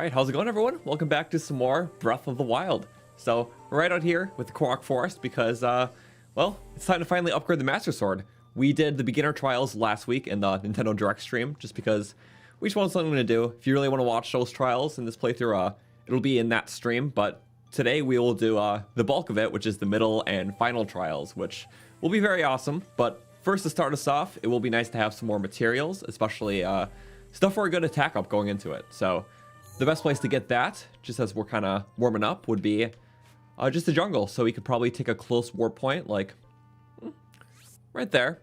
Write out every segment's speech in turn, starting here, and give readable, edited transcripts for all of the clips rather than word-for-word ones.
Alright, how's it going everyone? Welcome back to some more Breath of the Wild. So, we're right out here with the Korok Forest because, well, it's time to finally upgrade the Master Sword. We did the beginner trials last week in the Nintendo Direct stream, just because we just wanted something to do. If you really want to watch those trials in this playthrough, it'll be in that stream, but today we will do the bulk of it, which is the middle and final trials, which will be very awesome. But first, to start us off, it will be nice to have some more materials, especially stuff for a good attack up going into it. So the best place to get that, just as we're kind of warming up, would be just the jungle. So we could probably take a close warp point, like right there.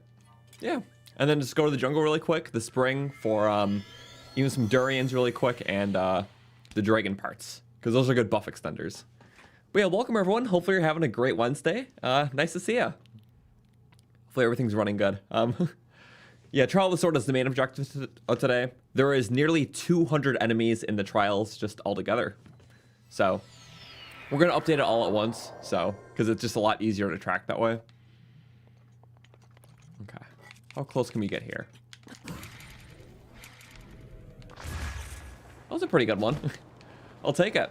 Yeah. And then just go to the jungle really quick, the spring for even some durians really quick, and the dragon parts, because those are good buff extenders. But yeah, welcome everyone. Hopefully you're having a great Wednesday. Nice to see ya. Hopefully everything's running good. Yeah, Trial of the Sword is the main objective of today. There is nearly 200 enemies in the trials just altogether. So we're going to update it all at once, so because it's just a lot easier to track that way. Okay, how close can we get here? That was a pretty good one. I'll take it.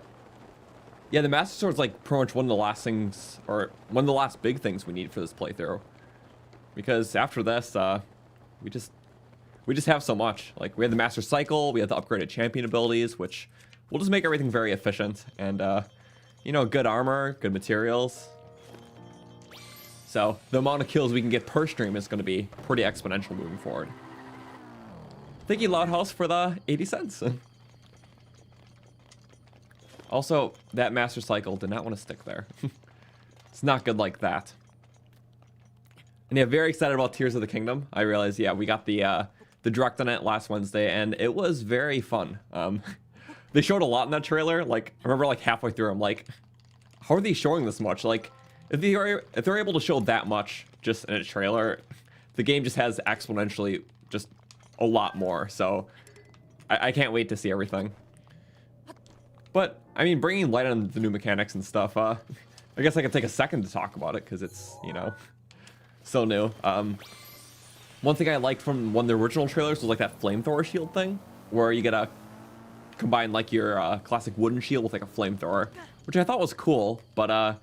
Yeah, the Master Sword's like pretty much one of the last things, or one of the last big things we need for this playthrough. Because after this, we just have so much. Like, we have the Master Cycle, we have the upgraded champion abilities, which will just make everything very efficient. And, you know, good armor, good materials. So, the amount of kills we can get per stream is going to be pretty exponential moving forward. Thank you, Loudhouse, for the 80 cents. Also, that Master Cycle did not want to stick there. It's not good like that. And yeah, very excited about Tears of the Kingdom. I realized, yeah, we got the direct on it last Wednesday, and it was very fun. They showed a lot in that trailer. Like, I remember like halfway through, I'm like, how are they showing this much? Like, if they're able to show that much just in a trailer, the game just has exponentially just a lot more. So I can't wait to see everything. But I mean, bringing light on the new mechanics and stuff, I guess I could take a second to talk about it because it's, you know, so new. One thing I liked from one of the original trailers was like that flamethrower shield thing, where you get to combine like your classic wooden shield with like a flamethrower, which I thought was cool. But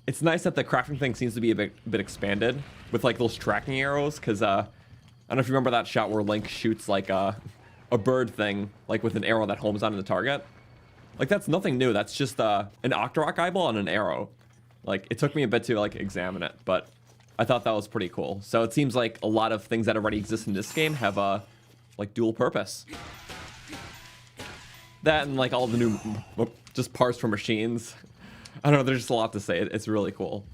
it's nice that the crafting thing seems to be a bit expanded with like those tracking arrows, because I don't know if you remember that shot where Link shoots like a bird thing, like with an arrow that homes onto the target. Like, that's nothing new. That's just an Octorok eyeball and an arrow. Like, it took me a bit to like examine it, but I thought that was pretty cool. So it seems like a lot of things that already exist in this game have like dual purpose. That and like all the new just parts for machines. I don't know, there's just a lot to say. It's really cool.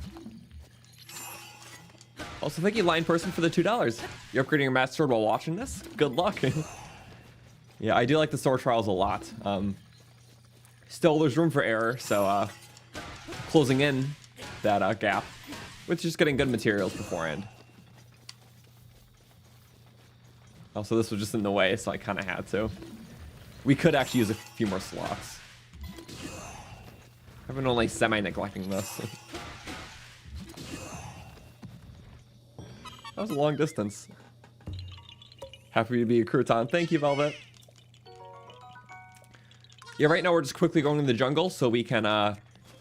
Also, thank you, Line Person, for the $2. You're upgrading your Master Sword while watching this? Good luck. Yeah, I do like the sword trials a lot. Still, there's room for error, so closing in that gap with just getting good materials beforehand. Also, this was just in the way, so I kind of had to. We could actually use a few more slots. I've been only semi-neglecting this. That was a long distance. Happy to be a Croton. Thank you, Velvet. Yeah, right now we're just quickly going in the jungle so we can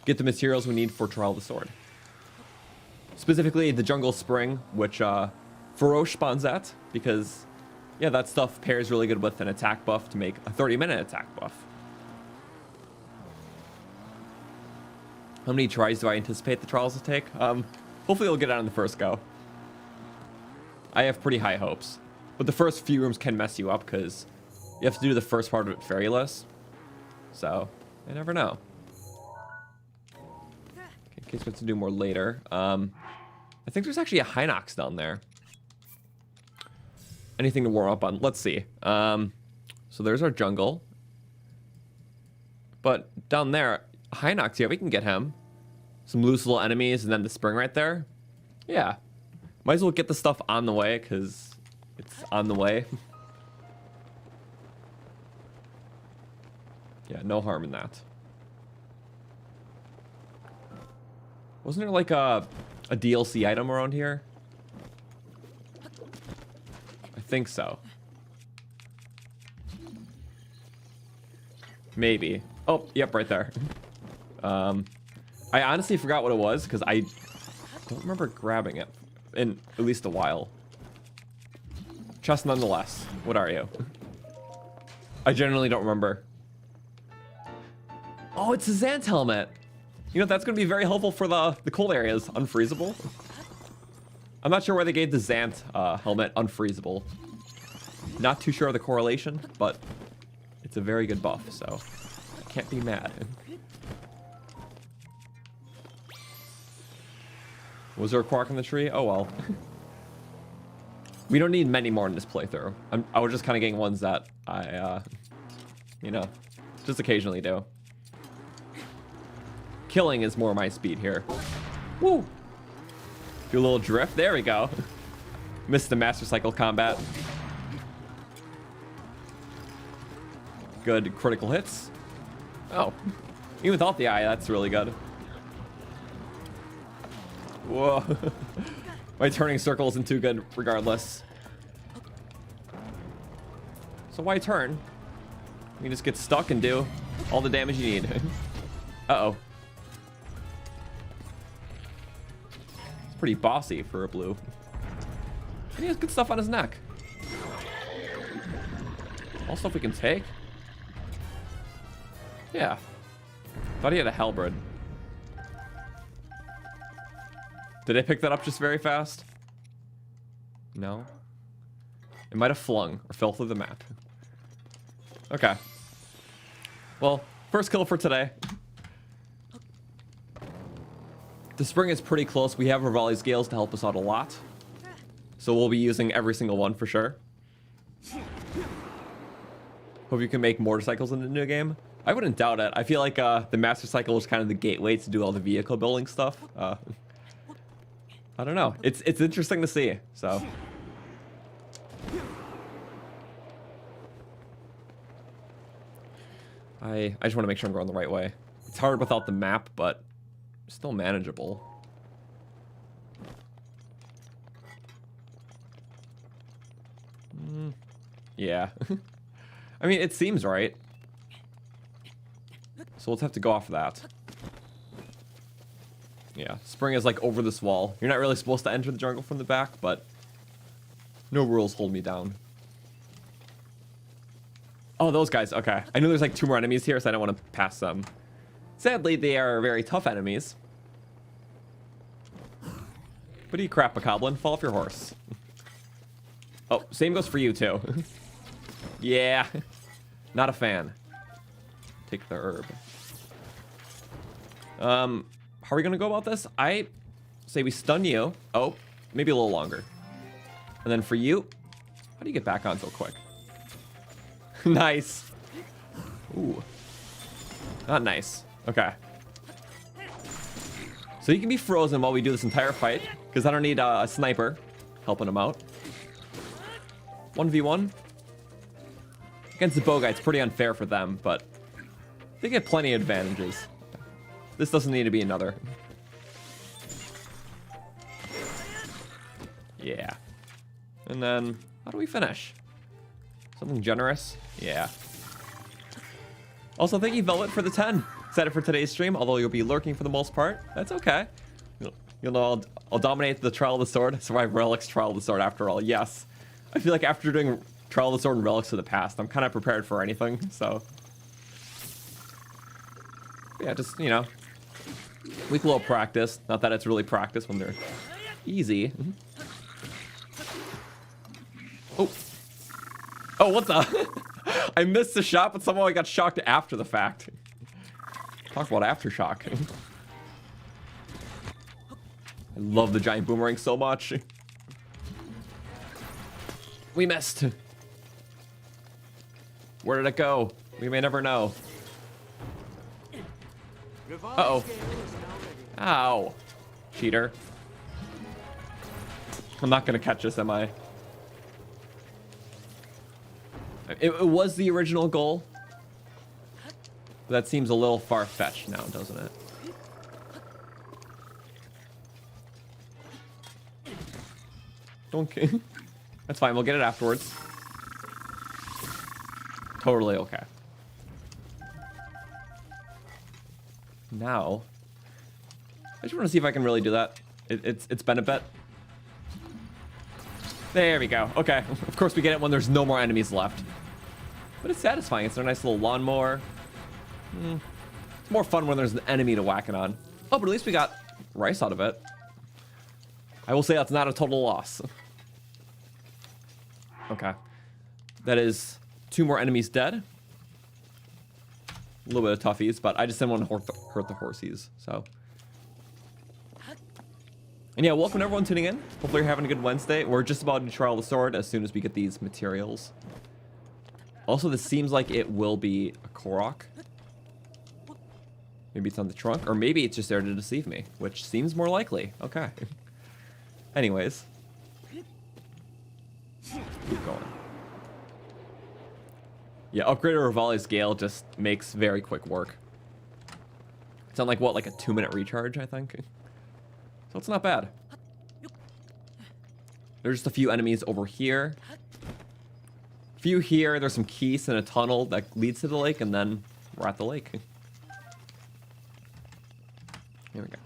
get the materials we need for Trial of the Sword. Specifically, the Jungle Spring, which Faroche spawns at, because, yeah, that stuff pairs really good with an attack buff to make a 30-minute attack buff. How many tries do I anticipate the trials will take? Hopefully we'll get it on the first go. I have pretty high hopes. But the first few rooms can mess you up, because you have to do the first part of it ferryless. So, I never know. Okay, in case we have to do more later. I think there's actually a Hinox down there. Anything to warm up on? Let's see. So there's our jungle. But down there, Hinox, yeah, we can get him. Some loose little enemies, and then the spring right there. Yeah. Might as well get the stuff on the way, because it's on the way. Yeah, no harm in that. Wasn't there like a DLC item around here? I think so. Maybe. Oh, yep, right there. I honestly forgot what it was because I don't remember grabbing it in at least a while. Chest nonetheless. What are you? I generally don't remember. Oh, it's a Zant helmet. You know, that's going to be very helpful for the cold areas. Unfreezable. I'm not sure why they gave the Zant helmet unfreezable. Not too sure of the correlation, but it's a very good buff, so I can't be mad. Was there a quark in the tree? Oh well. We don't need many more in this playthrough. I was just kind of getting ones that I, you know, just occasionally do. Killing is more my speed here. Woo! Do a little drift. There we go. Missed the Master Cycle combat. Good critical hits. Oh. Even without the eye, that's really good. Whoa. My turning circle isn't too good regardless. So why turn? You can just get stuck and do all the damage you need. Uh-oh. It's pretty bossy for a blue. And he has good stuff on his neck. All stuff we can take? Yeah. Thought he had a halberd. Did I pick that up just very fast? No. It might have flung or fell through the map. Okay. Well, first kill for today. The spring is pretty close. We have Rivali scales to help us out a lot. So we'll be using every single one for sure. Hope you can make motorcycles in the new game. I wouldn't doubt it. I feel like the Master Cycle is kind of the gateway to do all the vehicle building stuff. I don't know. It's interesting to see. So. I just want to make sure I'm going the right way. It's hard without the map, but still manageable. Yeah. I mean, it seems right. So let's have to go off of that. Yeah, spring is like over this wall. You're not really supposed to enter the jungle from the back, but no rules hold me down. Oh, those guys. Okay. I know there's like 2 more enemies here, so I don't want to pass them. Sadly, they are very tough enemies. What do you crap, Bokoblin? Fall off your horse. Oh, same goes for you, too. Yeah. Not a fan. Take the herb. How are we going to go about this? I say we stun you. Oh, maybe a little longer. And then for you, how do you get back on so quick? Nice. Ooh. Not nice. Okay. So you can be frozen while we do this entire fight, because I don't need a sniper helping him out. 1v1. Against the bow guy, it's pretty unfair for them, but they get plenty of advantages. This doesn't need to be another. Yeah. And then, how do we finish? Something generous? Yeah. Also, thank you, Velvet, for the 10. Excited for today's stream, although you'll be lurking for the most part. That's okay. You'll know I'll dominate the Trial of the Sword, survive Relics Trial of the Sword after all. Yes. I feel like after doing Trial of the Sword and Relics of the Past, I'm kind of prepared for anything, so. Yeah, just, you know, weak little practice. Not that it's really practice when they're easy. Oh. Oh, what the? I missed the shot, but somehow I got shocked after the fact. Talk about aftershock. I love the giant boomerang so much. We missed. Where did it go? We may never know. Uh-oh. Ow. Cheater. I'm not gonna catch this, am I? It was the original goal. That seems a little far-fetched now, doesn't it? Okay. That's fine, we'll get it afterwards. Totally okay. now, I just want to see if I can really do that. It's been a bit. There we go. Okay. Of course we get it when there's no more enemies left. But it's satisfying. It's a nice little lawnmower. It's more fun when there's an enemy to whack it on. Oh, but at least we got rice out of it. I will say that's not a total loss. Okay. That is 2 more enemies dead. A little bit of toughies, but I just didn't want to hurt the horsies, so. And yeah, welcome to everyone tuning in. Hopefully you're having a good Wednesday. We're just about to trial the sword as soon as we get these materials. Also, this seems like it will be a Korok. Maybe it's on the trunk, or maybe it's just there to deceive me, which seems more likely. Okay. Anyways. Keep going. Yeah, upgraded Rivali's Gale just makes very quick work. It's on like, what, like a 2-minute recharge, I think? So it's not bad. There's just a few enemies over here. A few here, there's some keys in a tunnel that leads to the lake, and then we're at the lake. Here we go.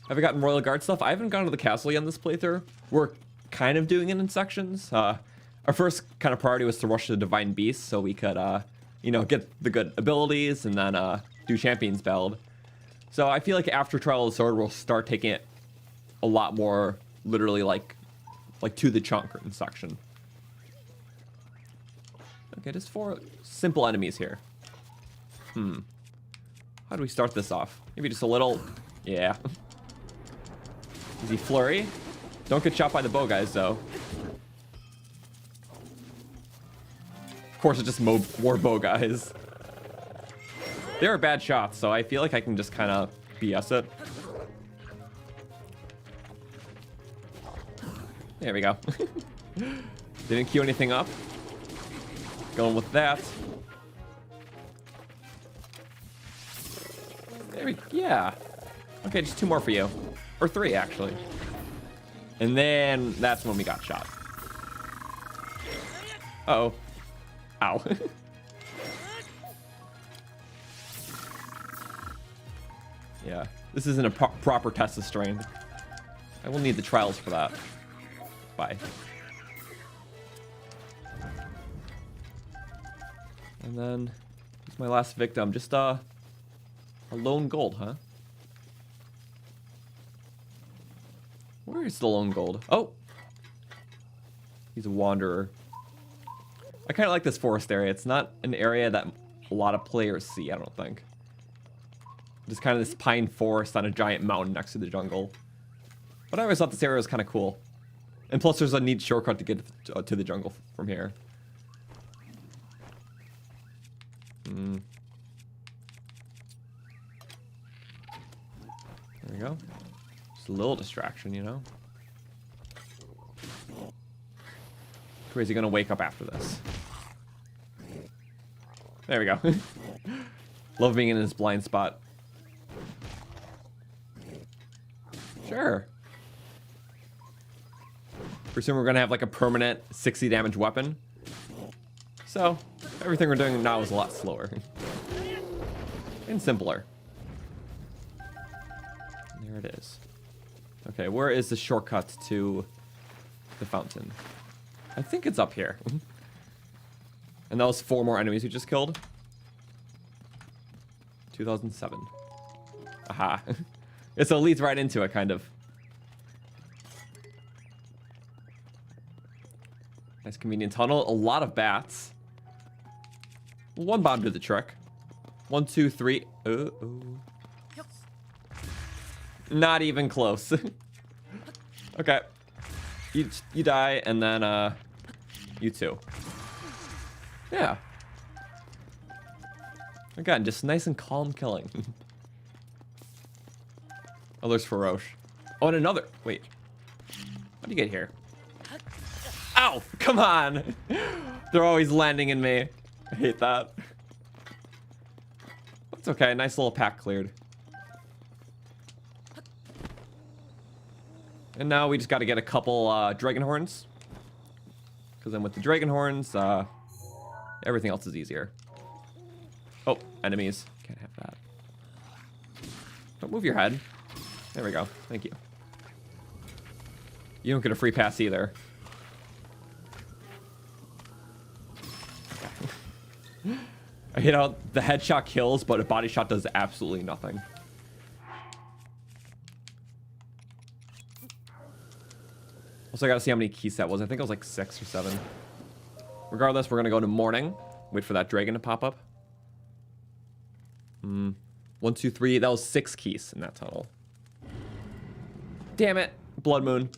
Have I gotten Royal Guard stuff? I haven't gone to the castle yet in this playthrough. We're kind of doing it in sections. Our first kind of priority was to rush the Divine Beast so we could, you know, get the good abilities and then do Champion's Build. So I feel like after Trial of the Sword, we'll start taking it a lot more literally like to the chunk in section. Okay, just 4 simple enemies here. How do we start this off? Maybe just a little, yeah. Easy flurry. Don't get shot by the bow guys though. Of course, it's just more bow guys. They are bad shots, so I feel like I can just kind of BS it. There we go. Didn't queue anything up. Going with that. There we go. Yeah. Okay, just 2 more for you. Or 3, actually. And then that's when we got shot. Uh-oh. Ow. Yeah, this isn't a proper test of strength. I will need the trials for that. Bye. And then, it's my last victim. Just a lone gold, huh? Where is the lone gold? Oh! He's a wanderer. I kind of like this forest area. It's not an area that a lot of players see, I don't think. Just kind of this pine forest on a giant mountain next to the jungle. But I always thought this area was kind of cool. And plus there's a neat shortcut to get to the jungle from here. There we go. Just a little distraction, you know? Crazy gonna wake up after this. There we go. Love being in this blind spot. Sure. Presume we're gonna have like a permanent 60 damage weapon. So, everything we're doing now is a lot slower. And simpler. There it is. Okay, where is the shortcut to the fountain? I think it's up here. And that was 4 more enemies we just killed. 2007. Aha. Yeah, so it leads right into it, kind of. Nice convenient tunnel. A lot of bats. 1 bomb did the trick. 1, 2, 3. Not even close. Okay. You die, and then, you too. Yeah. Again, just nice and calm killing. Oh, there's Faroche. Oh, and another. Wait. How do you get here? Ow! Come on! They're always landing in me. I hate that. It's okay. Nice little pack cleared. And now we just got to get a couple dragon horns. Because then with the dragon horns, everything else is easier. Oh, enemies. Can't have that. Don't move your head. There we go. Thank you. You don't get a free pass either. Okay. I hit out the headshot kills, but a body shot does absolutely nothing. Also, I gotta see how many keys that was. I think it was like 6 or 7. Regardless, we're gonna go to morning. Wait for that dragon to pop up. 1, 2, 3. That was 6 keys in that tunnel. Damn it. Blood moon.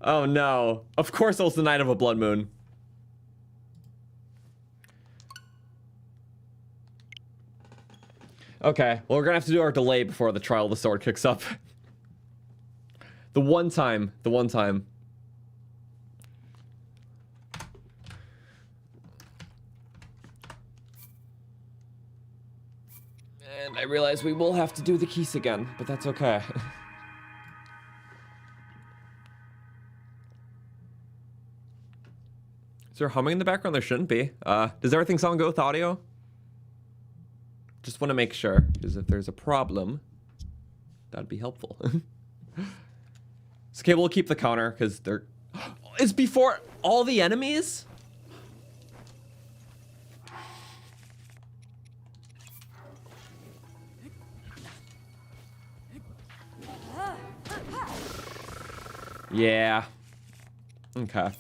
Oh no. Of course it was the night of a blood moon. Okay. Well, we're gonna have to do our delay before the trial of the sword kicks up. The one time. And I realize we will have to do the keys again, but that's okay. Is there humming in the background? There shouldn't be. Does everything sound good with audio? Just want to make sure, because if there's a problem, that'd be helpful. It's okay, we'll keep the counter, because they're... It's before all the enemies? Yeah. Okay.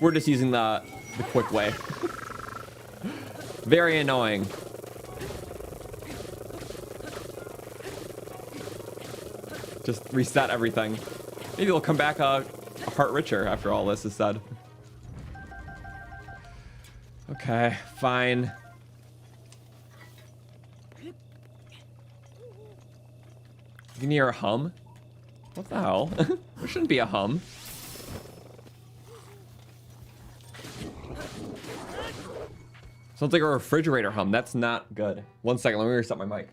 We're just using the quick way. Very annoying. Just reset everything. Maybe we'll come back a heart richer after all this is said. Okay, fine. You can hear a hum? What the hell? There shouldn't be a hum. Sounds like a refrigerator hum. That's not good. 1 second, let me reset my mic.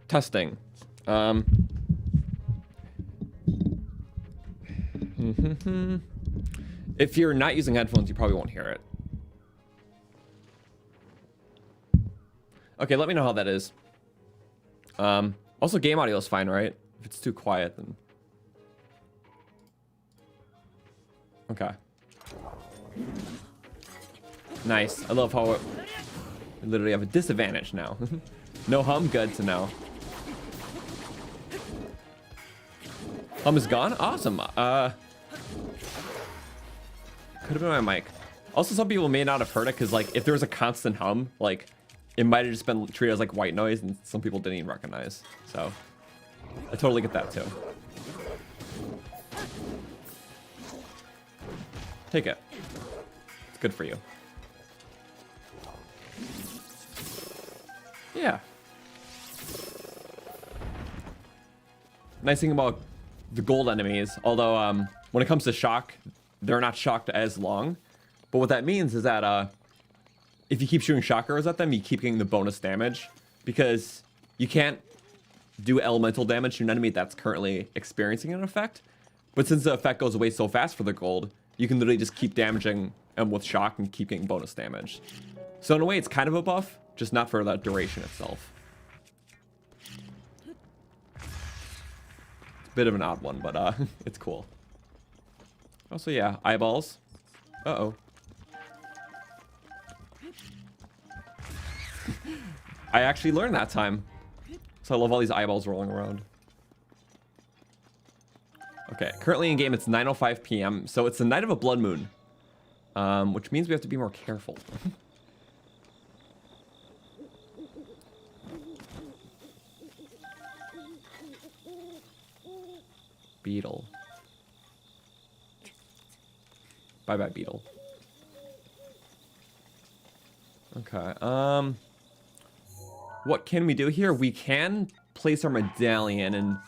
Testing. If you're not using headphones, you probably won't hear it. Okay, let me know how that is. Also, game audio is fine, right? If it's too quiet, then... Okay. Nice. I love how we literally have a disadvantage now. No hum, good to know. Hum is gone? Awesome. Could have been my mic. Also, some people may not have heard it because, like, if there was a constant hum, like, it might have just been treated as, like, white noise, and some people didn't even recognize. So, I totally get that, too. Take it. It's good for you. Yeah. Nice thing about the gold enemies, although when it comes to shock, they're not shocked as long. But what that means is that if you keep shooting shock arrows at them, you keep getting the bonus damage. Because you can't do elemental damage to an enemy that's currently experiencing an effect. But since the effect goes away so fast for the gold, you can literally just keep damaging them with shock and keep getting bonus damage. So in a way, it's kind of a buff, just not for that duration itself. It's a bit of an odd one, but it's cool. Also, yeah, eyeballs. Uh-oh. I actually learned that time. So I love all these eyeballs rolling around. Okay, currently in game it's 9:05 p.m. So it's the night of a blood moon, which means we have to be more careful. Beetle. Bye bye, beetle. Okay. What can we do here? We can place our medallion and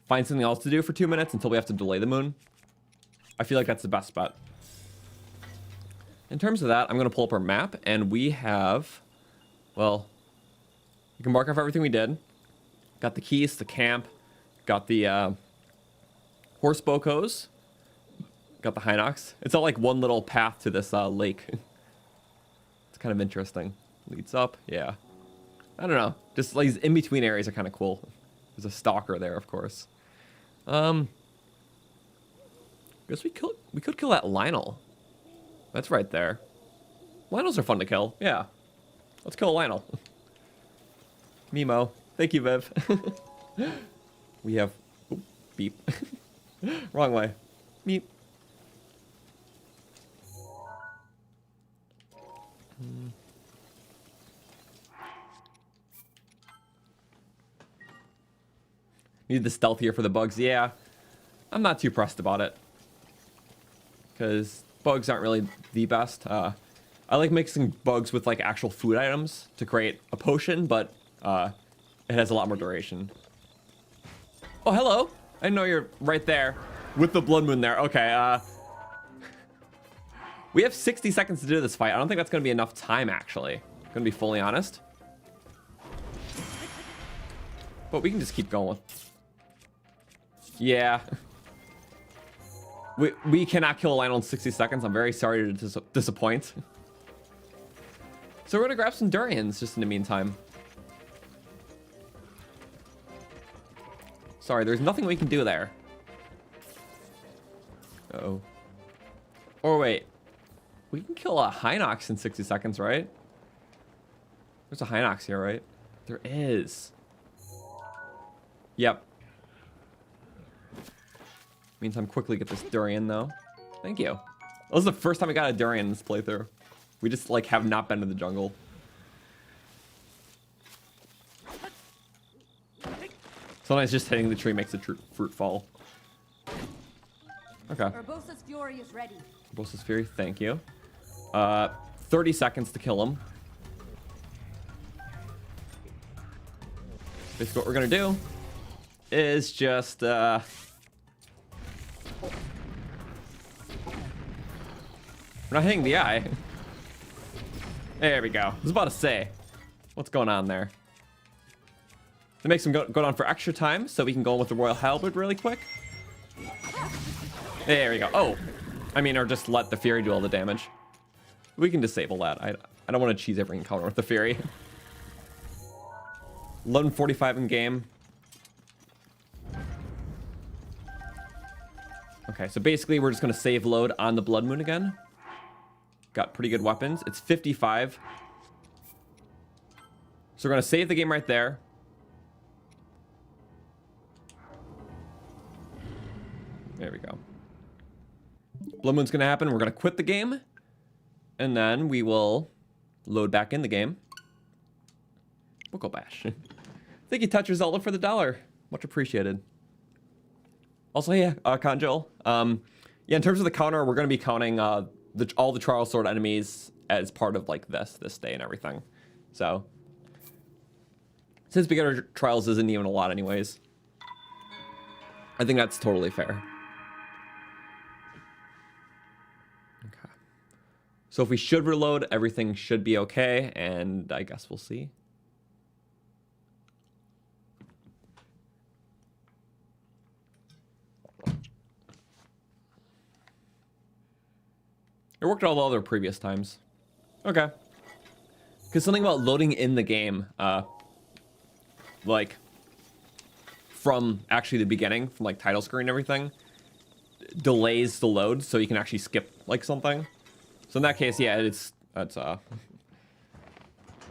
find something else to do for 2 minutes until we have to delay the moon. I feel like that's the best bet. In terms of that, I'm going to pull up our map, and we have, well, you can mark off everything we did. Got the keys, the camp, got the horse bocos. Got the Hinox. It's all like one little path to this lake. It's kind of interesting. Leads up, yeah. I don't know. Just like these in-between areas are kind of cool. There's a stalker there, of course. Guess we could kill that Lionel. That's right there. Lionels are fun to kill. Yeah. Let's kill a Lionel. Mimo. Thank you, Viv. We have... Oh, beep. Wrong way. Meep. Need the stealthier for the bugs. Yeah. I'm not too pressed about it. Because bugs aren't really the best. I like mixing bugs with like actual food items to create a potion, but it has a lot more duration. Oh, hello. I know you're right there with the blood moon there. Okay. We have 60 seconds to do this fight. I don't think that's going to be enough time, actually. I'm going to be fully honest. But we can just keep going. Yeah. We cannot kill a Lionel in 60 seconds. I'm very sorry to disappoint. So we're going to grab some durians just in the meantime. Sorry, there's nothing we can do there. Uh-oh. Or wait. We can kill a Hinox in 60 seconds, right? There's a Hinox here, right? There is. Yep. Meantime, quickly get this durian, though. Thank you. That was the first time I got a durian in this playthrough. We just, like, have not been to the jungle. Sometimes just hitting the tree makes the fruit fall. Okay. Urbosa's Fury is ready. Urbosa's Fury, thank you. 30 seconds to kill him. Basically what we're gonna do is just, we're not hitting the eye. There we go. I was about to say, what's going on there? It makes him go down for extra time, so we can go in with the Royal Halberd really quick. There we go. Oh, I mean, or just let the Fury do all the damage. We can disable that. I don't want to cheese every encounter with the Fury. 11:45 in game. Okay, so basically we're just going to save load on the Blood Moon again. Got pretty good weapons. It's 55. So we're going to save the game right there. There we go. Blood Moon's going to happen. We're going to quit the game. And then we will load back in the game. We'll go bash. Thank you, Toucher Zelda, for the $1. Much appreciated. Also, yeah, Conjul. Yeah, in terms of the counter, we're going to be counting all the Trial Sword enemies as part of like this day and everything. So, since beginner trials isn't even a lot anyways, I think that's totally fair. Okay. So if we should reload, everything should be okay, and I guess we'll see. It worked all the other previous times. Okay. Because something about loading in the game, like, from actually the beginning, from like title screen and everything, delays the load so you can actually skip like something. So in that case, yeah, that's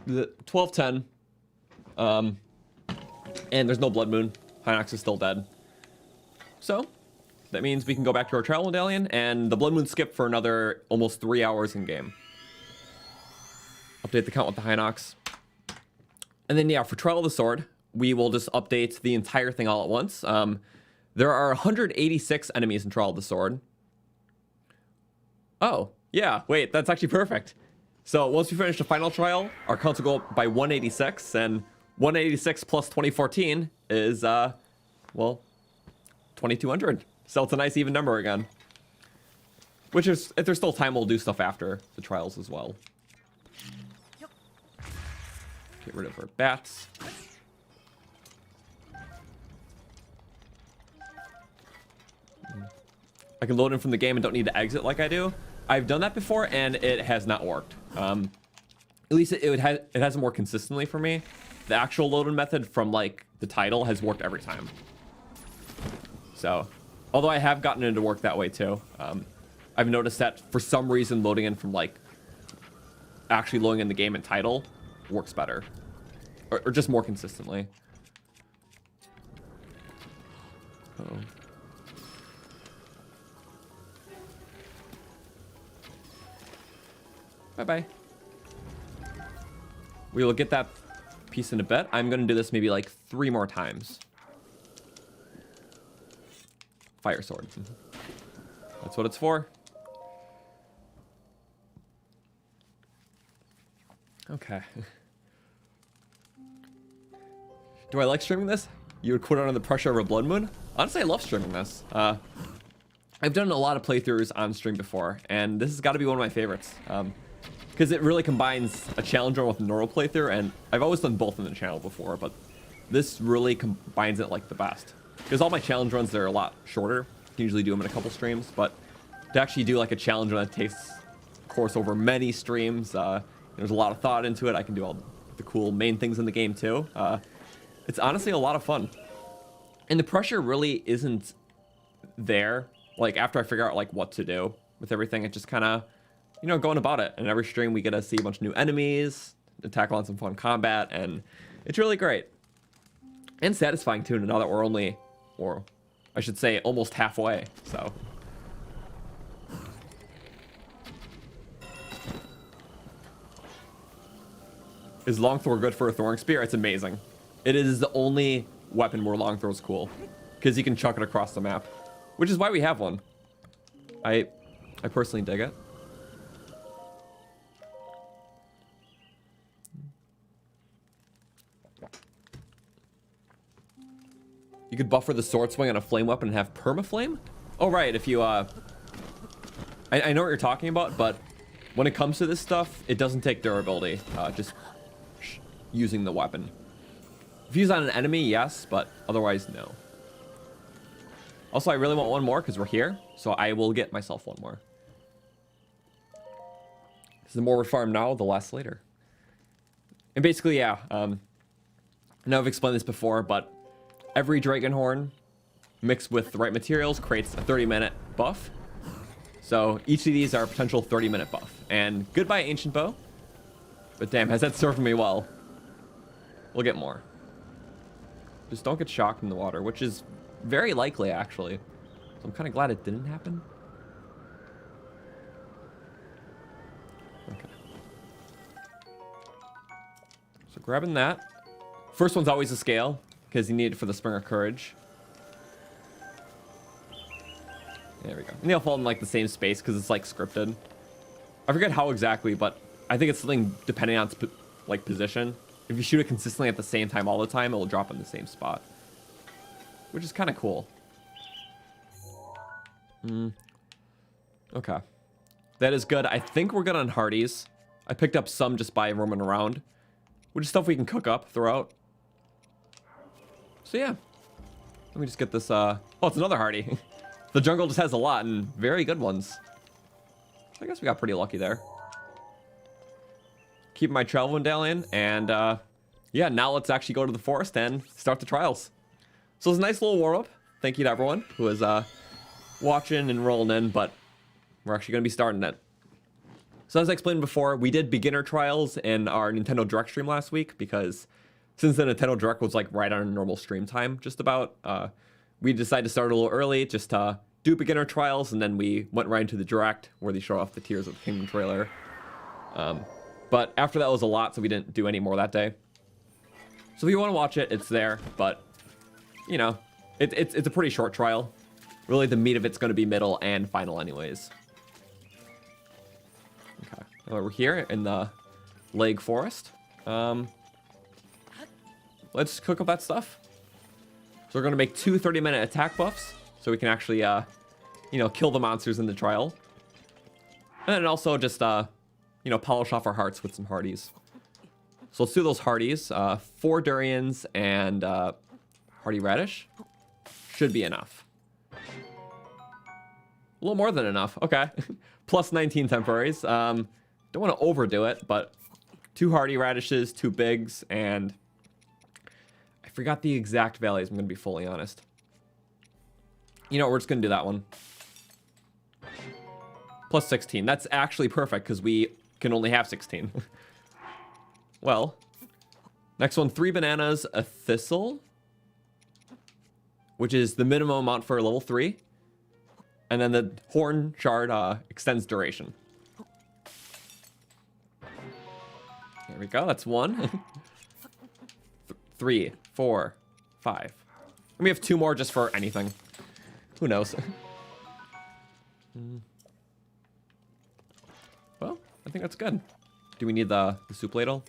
the 12:10. And there's no Blood Moon. Hinox is still dead. So that means we can go back to our trial medallion, and the Blood Moon skipped for another almost 3 hours in game. Update the count with the Hinox. And then, yeah, for Trial of the Sword, we will just update the entire thing all at once. There are 186 enemies in Trial of the Sword. Oh, yeah, wait, that's actually perfect. So once we finish the final trial, our counts will go up by 186, and 186 plus 2014 is, well, 2200. So it's a nice even number again. Which is, if there's still time, we'll do stuff after the trials as well. Get rid of our bats. I can load in from the game and don't need to exit like I do. I've done that before and it has not worked. At least it hasn't worked consistently for me. The actual load-in method from like the title has worked every time. So, although I have gotten it to work that way too. I've noticed that for some reason loading in from like actually loading in the game and title works better. Or just more consistently. Uh-oh. Bye-bye. We will get that piece in a bit. I'm going to do this maybe like 3 more times. Fire sword. That's what it's for. Okay. Do I like streaming this? You would quit under the pressure of a blood moon? Honestly, I love streaming this. I've done a lot of playthroughs on stream before, and this has got to be one of my favorites. Because it really combines a challenge run with a normal playthrough, and I've always done both on the channel before, but this really combines it like the best. Because all my challenge runs, they're a lot shorter. I can usually do them in a couple streams, but to actually do like a challenge run that takes, of course, over many streams, there's a lot of thought into it. I can do all the cool main things in the game too. It's honestly a lot of fun. And the pressure really isn't there. Like after I figure out like what to do with everything, it just kind of, you know, going about it. And every stream we get to see a bunch of new enemies, to tackle on some fun combat, and it's really great. And satisfying too, now that we're only, or I should say almost halfway, so. Is Longthrow good for a throwing spear? It's amazing. It is the only weapon where Longthrow is cool, because you can chuck it across the map, which is why we have one. I personally dig it. You could buffer the sword swing on a flame weapon and have permaflame? Oh, right, if you, I know what you're talking about, but when it comes to this stuff, it doesn't take durability, just using the weapon. If you use it on an enemy, yes, but otherwise, no. Also, I really want one more because we're here, so I will get myself one more. Because the more we farm now, the less later. And basically, yeah, I know I've explained this before, but every Dragon Horn mixed with the right materials creates a 30-minute buff. So each of these are a potential 30-minute buff. And goodbye, Ancient Bow. But damn, has that served me well? We'll get more. Just don't get shocked in the water, which is very likely, actually. So I'm kind of glad it didn't happen. Okay. So grabbing that. First one's always a scale, because you need it for the Spring of Courage. There we go. And they'll fall in like the same space, because it's like scripted. I forget how exactly, but I think it's something depending on its like position. If you shoot it consistently at the same time all the time, it will drop in the same spot. Which is kind of cool. Okay. That is good. I think we're good on Hardies. I picked up some just by roaming around. Which is stuff we can cook up throughout. So yeah. Let me just get this, oh, it's another Hardy. The jungle just has a lot and very good ones. So I guess we got pretty lucky there. Keep my travel medallion, and yeah, now let's actually go to the forest and start the trials. So it's a nice little warm-up. Thank you to everyone who is watching and rolling in, but we're actually going to be starting it. So as I explained before, we did beginner trials in our Nintendo Direct stream last week, because since the Nintendo Direct was like right on normal stream time, just about, we decided to start a little early just to do beginner trials, and then we went right into the Direct where they show off the Tears of the Kingdom trailer. But after that was a lot, so we didn't do any more that day. So if you want to watch it, it's there, but, you know, it's a pretty short trial. Really, the meat of it's going to be middle and final anyways. Okay, now we're here in the Lake Forest. Let's cook up that stuff. So we're going to make 2 30-minute attack buffs, so we can actually, you know, kill the monsters in the trial. And then also just, you know, polish off our hearts with some Hardies. So let's do those Hardies. 4 durians and Hardy radish should be enough. A little more than enough. Okay. Plus 19 temporaries. Don't want to overdo it, but 2 hardy radishes, 2 bigs, and I forgot the exact values, I'm going to be fully honest. You know what, we're just going to do that one. Plus 16. That's actually perfect because we can only have 16. Well, next one, 3 bananas, a thistle, which is the minimum amount for level 3. And then the horn shard extends duration. There we go, that's 1. 3, 4, 5. And we have 2 more just for anything. Who knows? Well, I think that's good. Do we need the soup ladle?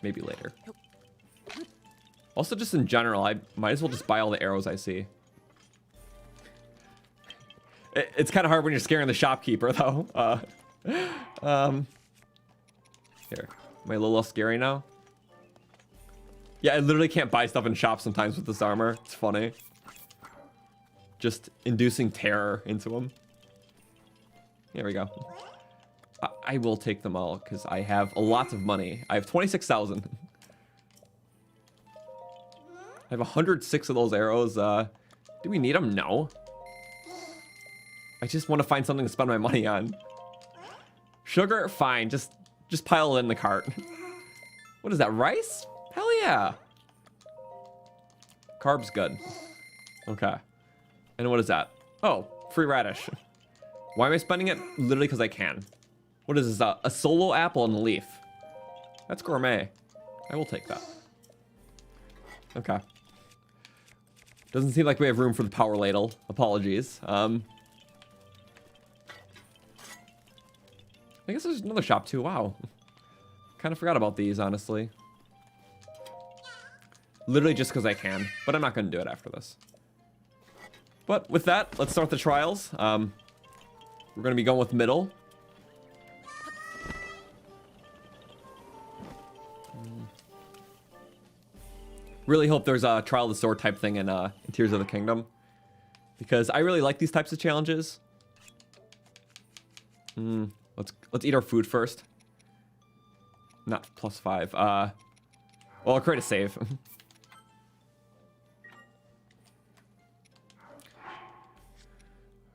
Maybe later. Also, just in general, I might as well just buy all the arrows I see. It's kind of hard when you're scaring the shopkeeper, though. Here. Am I a little less scary now? Yeah, I literally can't buy stuff in shops sometimes with this armor. It's funny. Just inducing terror into them. There we go. I will take them all because I have a lot of money. I have 26,000. I have 106 of those arrows. Do we need them? No. I just want to find something to spend my money on. Sugar? Fine. Just pile it in the cart. What is that? Rice? Hell yeah. Carbs good. Okay. And what is that? Oh, free radish. Why am I spending it? Literally because I can. What is this? A solo apple and a leaf. That's gourmet. I will take that. Okay. Doesn't seem like we have room for the power ladle. Apologies. I guess there's another shop too. Wow. Kind of forgot about these, honestly. Literally just because I can. But I'm not going to do it after this. But with that, let's start the trials. We're going to be going with middle. Really hope there's a trial of the sword type thing in Tears of the Kingdom. Because I really like these types of challenges. Let's eat our food first. Not +5. Well, I'll create a save.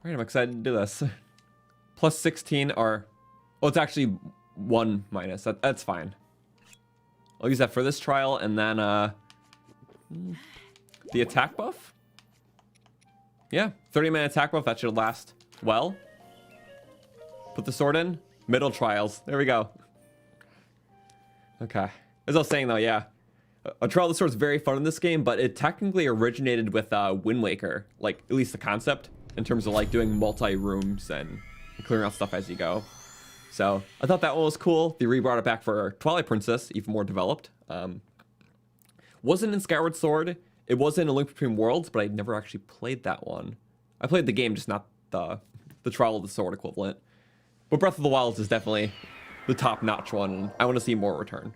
Alright, I'm excited to do this. Plus 16 or... Oh, it's actually 1 minus. That's fine. I'll use that for this trial, and then, the attack buff? Yeah, 30-minute attack buff. That should last well. Put the sword in. Middle trials. There we go. Okay. As I was saying, though, yeah. A trial of the sword is very fun in this game, but it technically originated with Wind Waker. Like, at least the concept. In terms of, like, doing multi-rooms and clearing out stuff as you go. So, I thought that one was cool. They re-brought it back for Twilight Princess, even more developed. Wasn't in Skyward Sword. It was in A Link Between Worlds, but I never actually played that one. I played the game, just not the Trial of the Sword equivalent. But Breath of the Wild is definitely the top-notch one, and I want to see more return.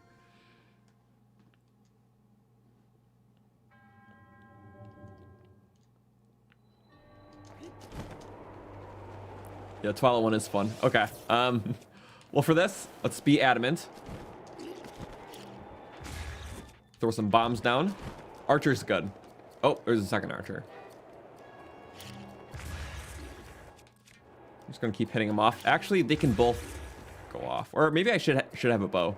Yeah, Twilight one is fun. Okay. Well, for this, let's be adamant. Throw some bombs down. Archer's good. Oh, there's a second archer. I'm just gonna keep hitting them off. Actually, they can both go off. Or maybe I should have a bow.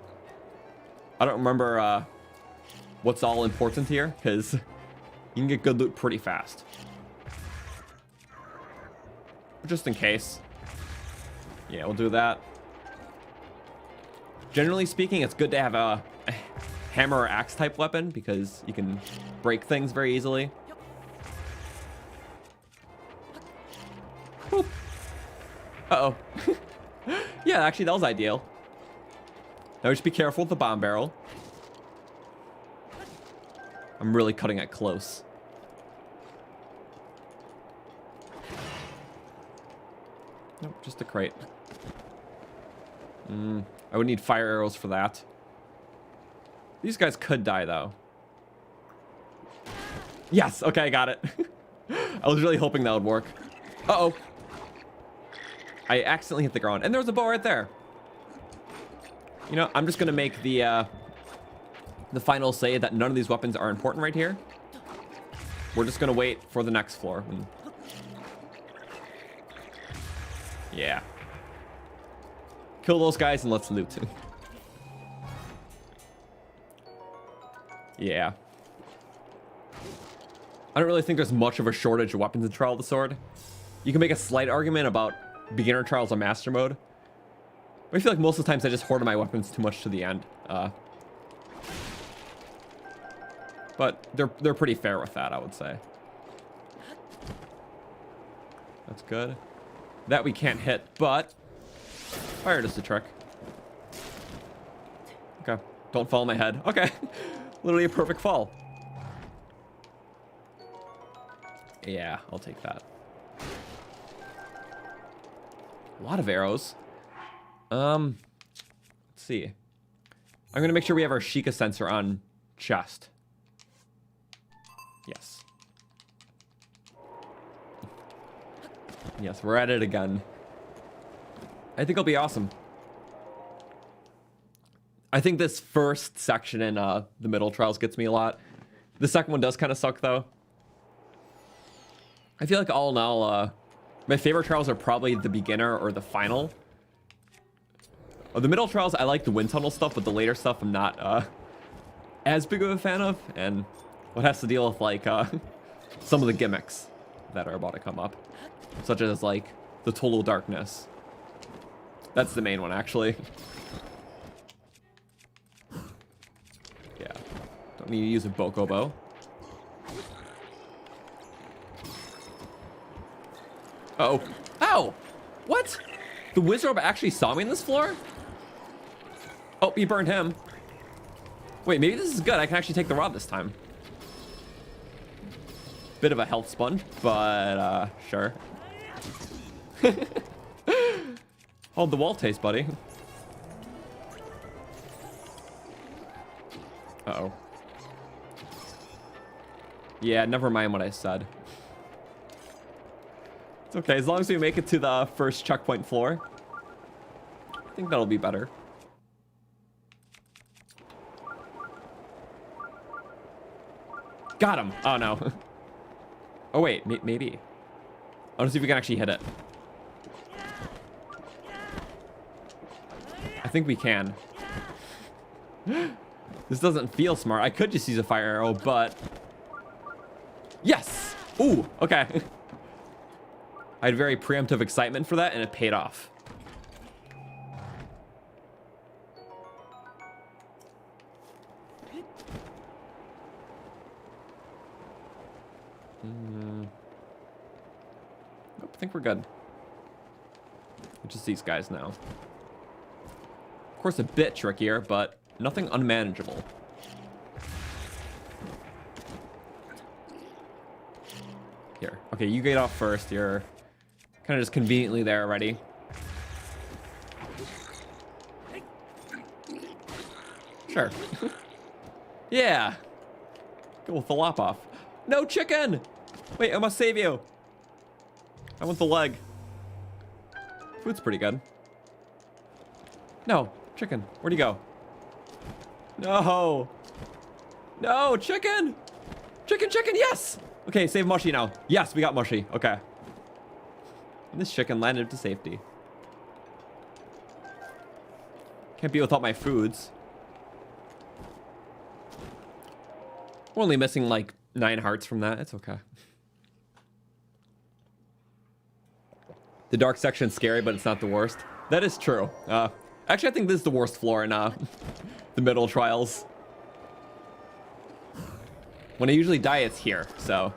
I don't remember what's all important here, because you can get good loot pretty fast. Just in case. Yeah, we'll do that. Generally speaking, it's good to have a hammer or axe type weapon because you can break things very easily. Boop. Uh-oh. Yeah, actually, that was ideal. Now just be careful with the bomb barrel. I'm really cutting it close. Nope, just a crate. I would need fire arrows for that. These guys could die, though. Yes, okay, I got it. I was really hoping that would work. Uh-oh. I accidentally hit the ground. And there was a bow right there. You know, I'm just going to make the final say that none of these weapons are important right here. We're just going to wait for the next floor. Yeah. Kill those guys and let's loot. Yeah. I don't really think there's much of a shortage of weapons in Trial of the Sword. You can make a slight argument about beginner trials on master mode. But I feel like most of the times I just hoard my weapons too much to the end. But they're pretty fair with that, I would say. That's good. That we can't hit, but fire just a trick. Okay, don't fall on my head. Okay, literally a perfect fall. Yeah, I'll take that. A lot of arrows. Let's see. I'm gonna make sure we have our Sheikah sensor on chest. Yes. Yes, we're at it again. I think it'll be awesome. I think this first section in the middle trials gets me a lot. The second one does kind of suck though. I feel like all in all, my favorite trials are probably the beginner or the final. The middle trials, I like the wind tunnel stuff, but the later stuff I'm not as big of a fan of. And what has to deal with like some of the gimmicks that are about to come up. Such as like the total darkness. That's the main one actually. Yeah. Don't need to use a Bokobo. Uh-oh. Ow! What? The wizard actually saw me in this floor? Oh, he burned him. Wait, maybe this is good. I can actually take the rod this time. Bit of a health sponge, but sure. Hold the wall taste, buddy. Uh-oh. Yeah, never mind what I said. It's okay, as long as we make it to the first checkpoint floor. I think that'll be better. Got him! Oh no. Oh wait, maybe. I want to see if we can actually hit it. I think we can. This doesn't feel smart. I could just use a fire arrow, but... Yes! Ooh, okay. I had very preemptive excitement for that, and it paid off. Nope, I think we're good. It's just these guys now. Of course, a bit trickier, but nothing unmanageable. Here. Okay, you get off first. You're kind of just conveniently there already. Sure. Yeah. Go with the lop off. No chicken! Wait, I must save you. I want the leg. Food's pretty good. No, chicken. Where'd he go? No. No, chicken! Chicken, chicken, yes! Okay, save Mushy now. Yes, we got Mushy. Okay. And this chicken landed to safety. Can't be without my foods. We're only missing like 9 hearts from that. It's okay. The dark section's scary, but it's not the worst. That is true. Actually, I think this is the worst floor in the middle trials. When I usually die, it's here, so.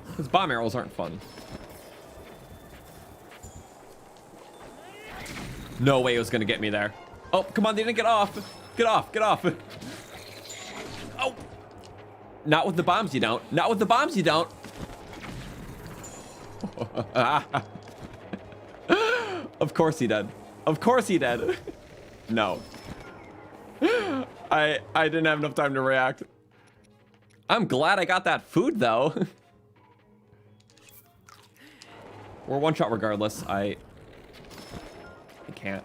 Because bomb arrows aren't fun. No way it was gonna get me there. Oh, come on, they didn't get off. Get off, get off. Oh. Not with the bombs, you don't. Not with the bombs, you don't. Of course he did. Of course he did. No. I didn't have enough time to react. I'm glad I got that food though. We're one shot regardless. I can't.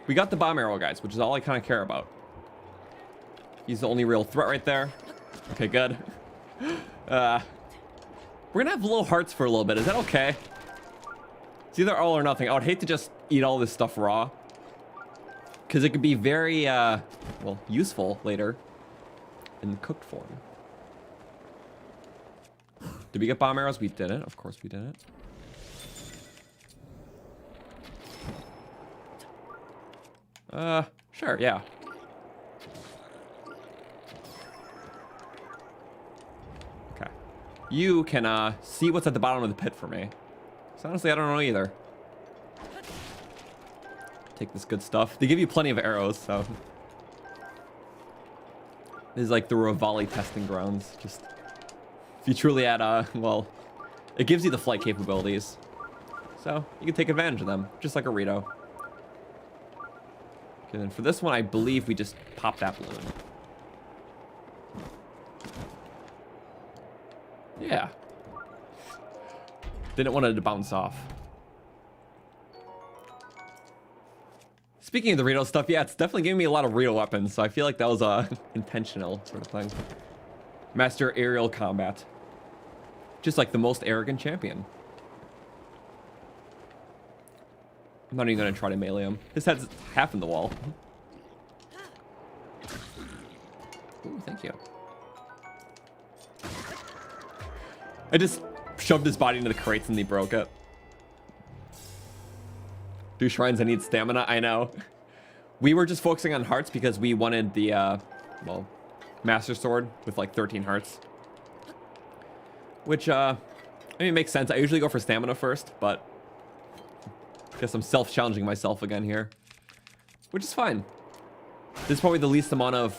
We got the bomb arrow, guys, which is all I kind of care about. He's the only real threat right there. Okay, good. We're gonna have low hearts for a little bit. Is that okay? It's either all or nothing. I would hate to just eat all this stuff raw, because it could be very, well, useful later in cooked form. Did we get bomb arrows? We didn't. Of course we didn't. Sure, yeah. Okay. You can, see what's at the bottom of the pit for me. So honestly, I don't know either. Take this good stuff. They give you plenty of arrows, so. This is like the Rivali testing grounds. Just, if you truly add, well, it gives you the flight capabilities. So, you can take advantage of them, just like a Rito. Okay, then for this one, I believe we just pop that balloon. Yeah. Didn't want it to bounce off. Speaking of the Rito stuff, yeah, it's definitely giving me a lot of Rito weapons, so I feel like that was a intentional sort of thing. Master aerial combat. Just like the most arrogant champion. I'm not even gonna try to melee him. His head's half in the wall. Ooh, thank you. I just shoved his body into the crates and he broke it. Do shrines, I need stamina? I know. We were just focusing on hearts because we wanted the, well, Master Sword with like 13 hearts. Which, I mean, it makes sense. I usually go for stamina first, but I guess I'm self-challenging myself again here. Which is fine. This is probably the least amount of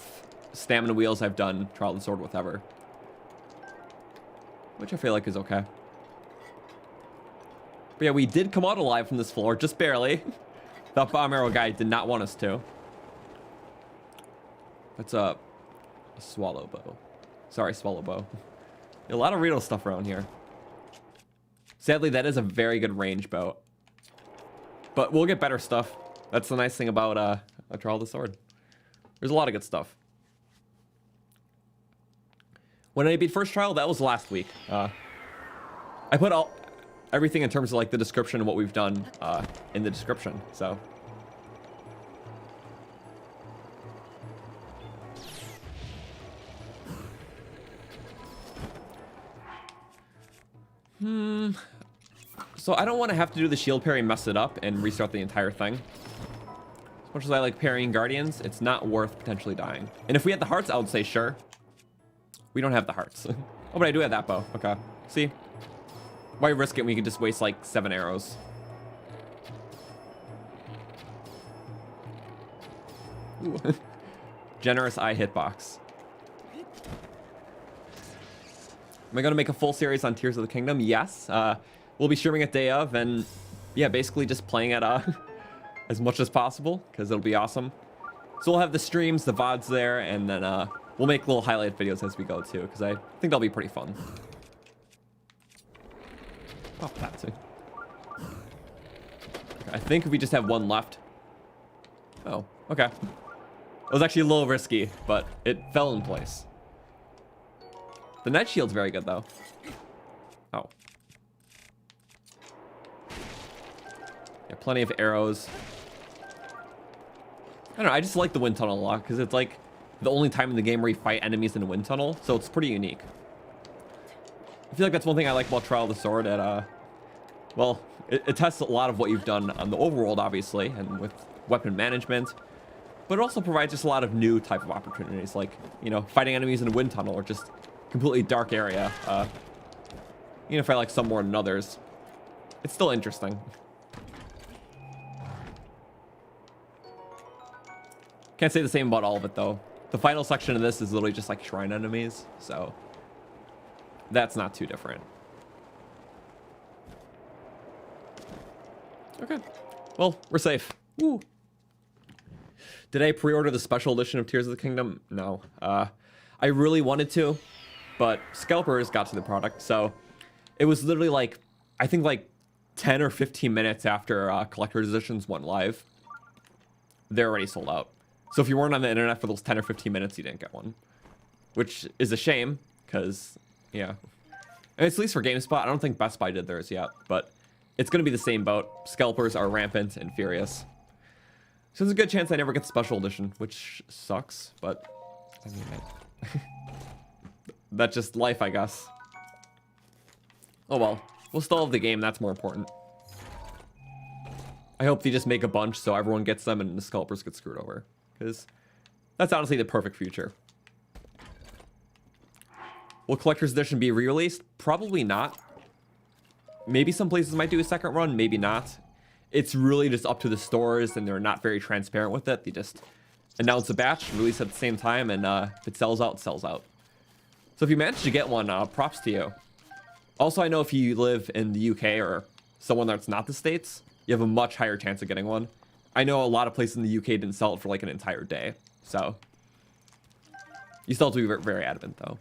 stamina wheels I've done Trial of the Sword with ever. Which I feel like is okay. But yeah, we did come out alive from this floor, just barely. That bomb arrow guy did not want us to. That's a swallow bow. Sorry, swallow bow. A lot of Rito stuff around here. Sadly, that is a very good range bow. But we'll get better stuff. That's the nice thing about a Trial of the Sword. There's a lot of good stuff. When I beat first trial, that was last week. I put everything in terms of like the description of what we've done in the description, so. So I don't want to have to do the shield parry, mess it up, and restart the entire thing. As much as I like parrying Guardians, it's not worth potentially dying. And if we had the hearts, I would say sure. We don't have the hearts. Oh, but I do have that bow. Okay. See? Why risk it when we can just waste like 7 arrows? Ooh. Generous eye hitbox. Am I going to make a full series on Tears of the Kingdom? Yes. We'll be streaming it day of, and yeah, basically just playing it as much as possible, because it'll be awesome. So we'll have the streams, the VODs there, and then we'll make little highlight videos as we go too, because I think that'll be pretty fun. Pop that too. I think we just have one left. Oh, okay. It was actually a little risky, but it fell in place. The net shield's very good though. Oh. Yeah, plenty of arrows. I don't know, I just like the wind tunnel a lot because it's like the only time in the game where you fight enemies in a wind tunnel, so it's pretty unique. I feel like that's one thing I like about Trial of the Sword at, well, it tests a lot of what you've done on the overworld, obviously, and with weapon management, but it also provides just a lot of new type of opportunities, like, you know, fighting enemies in a wind tunnel or just completely dark area. Even if I like some more than others, it's still interesting. Can't say the same about all of it, though. The final section of this is literally just like shrine enemies, so that's not too different. Okay. Well, we're safe. Woo. Did I pre-order the special edition of Tears of the Kingdom? No. I really wanted to, but scalpers got to the product, so it was literally like, I think like 10 or 15 minutes after collector's editions went live, they're already sold out. So if you weren't on the internet for those 10 or 15 minutes, you didn't get one, which is a shame because, yeah. And it's at least for GameSpot. I don't think Best Buy did theirs yet, but it's going to be the same boat. Scalpers are rampant and furious. So there's a good chance I never get the special edition, which sucks, but I mean, that's just life, I guess. Oh well, we'll still have the game, that's more important. I hope they just make a bunch so everyone gets them and the scalpers get screwed over, because that's honestly the perfect future. Will Collector's Edition be re-released? Probably not. Maybe some places might do a second run, maybe not. It's really just up to the stores, and they're not very transparent with it. They just announce a batch, release at the same time, and if it sells out, it sells out. So if you manage to get one, props to you. Also, I know if you live in the UK or someone that's not the States, you have a much higher chance of getting one. I know a lot of places in the UK didn't sell it for like an entire day, so you still have to be very adamant, though.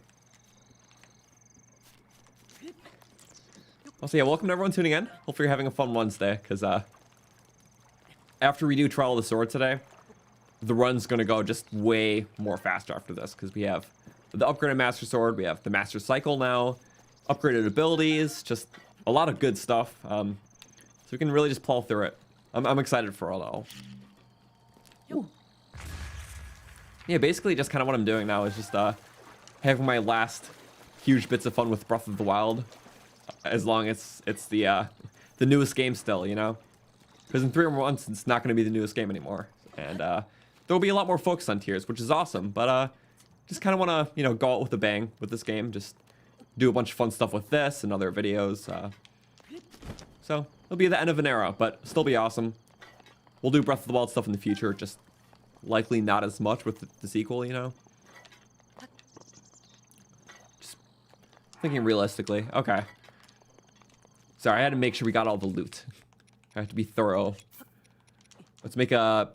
Also, yeah, welcome to everyone tuning in. Hopefully you're having a fun Wednesday, because after we do Trial of the Sword today, the run's going to go just way more faster after this, because we have the upgraded Master Sword, we have the Master Cycle now, upgraded abilities, just a lot of good stuff. So we can really just plow through it. I'm excited for it all. Ooh. Yeah, basically just kind of what I'm doing now is just having my last huge bits of fun with Breath of the Wild, as long as it's the newest game still, you know? Because in 3 months, it's not going to be the newest game anymore. And there'll be a lot more focus on tiers, which is awesome. But just kind of want to, you know, go out with a bang with this game. Just do a bunch of fun stuff with this and other videos. So it'll be the end of an era, but still be awesome. We'll do Breath of the Wild stuff in the future, just likely not as much with the sequel, you know? Just thinking realistically. Okay. Sorry, I had to make sure we got all the loot. I have to be thorough. Let's make a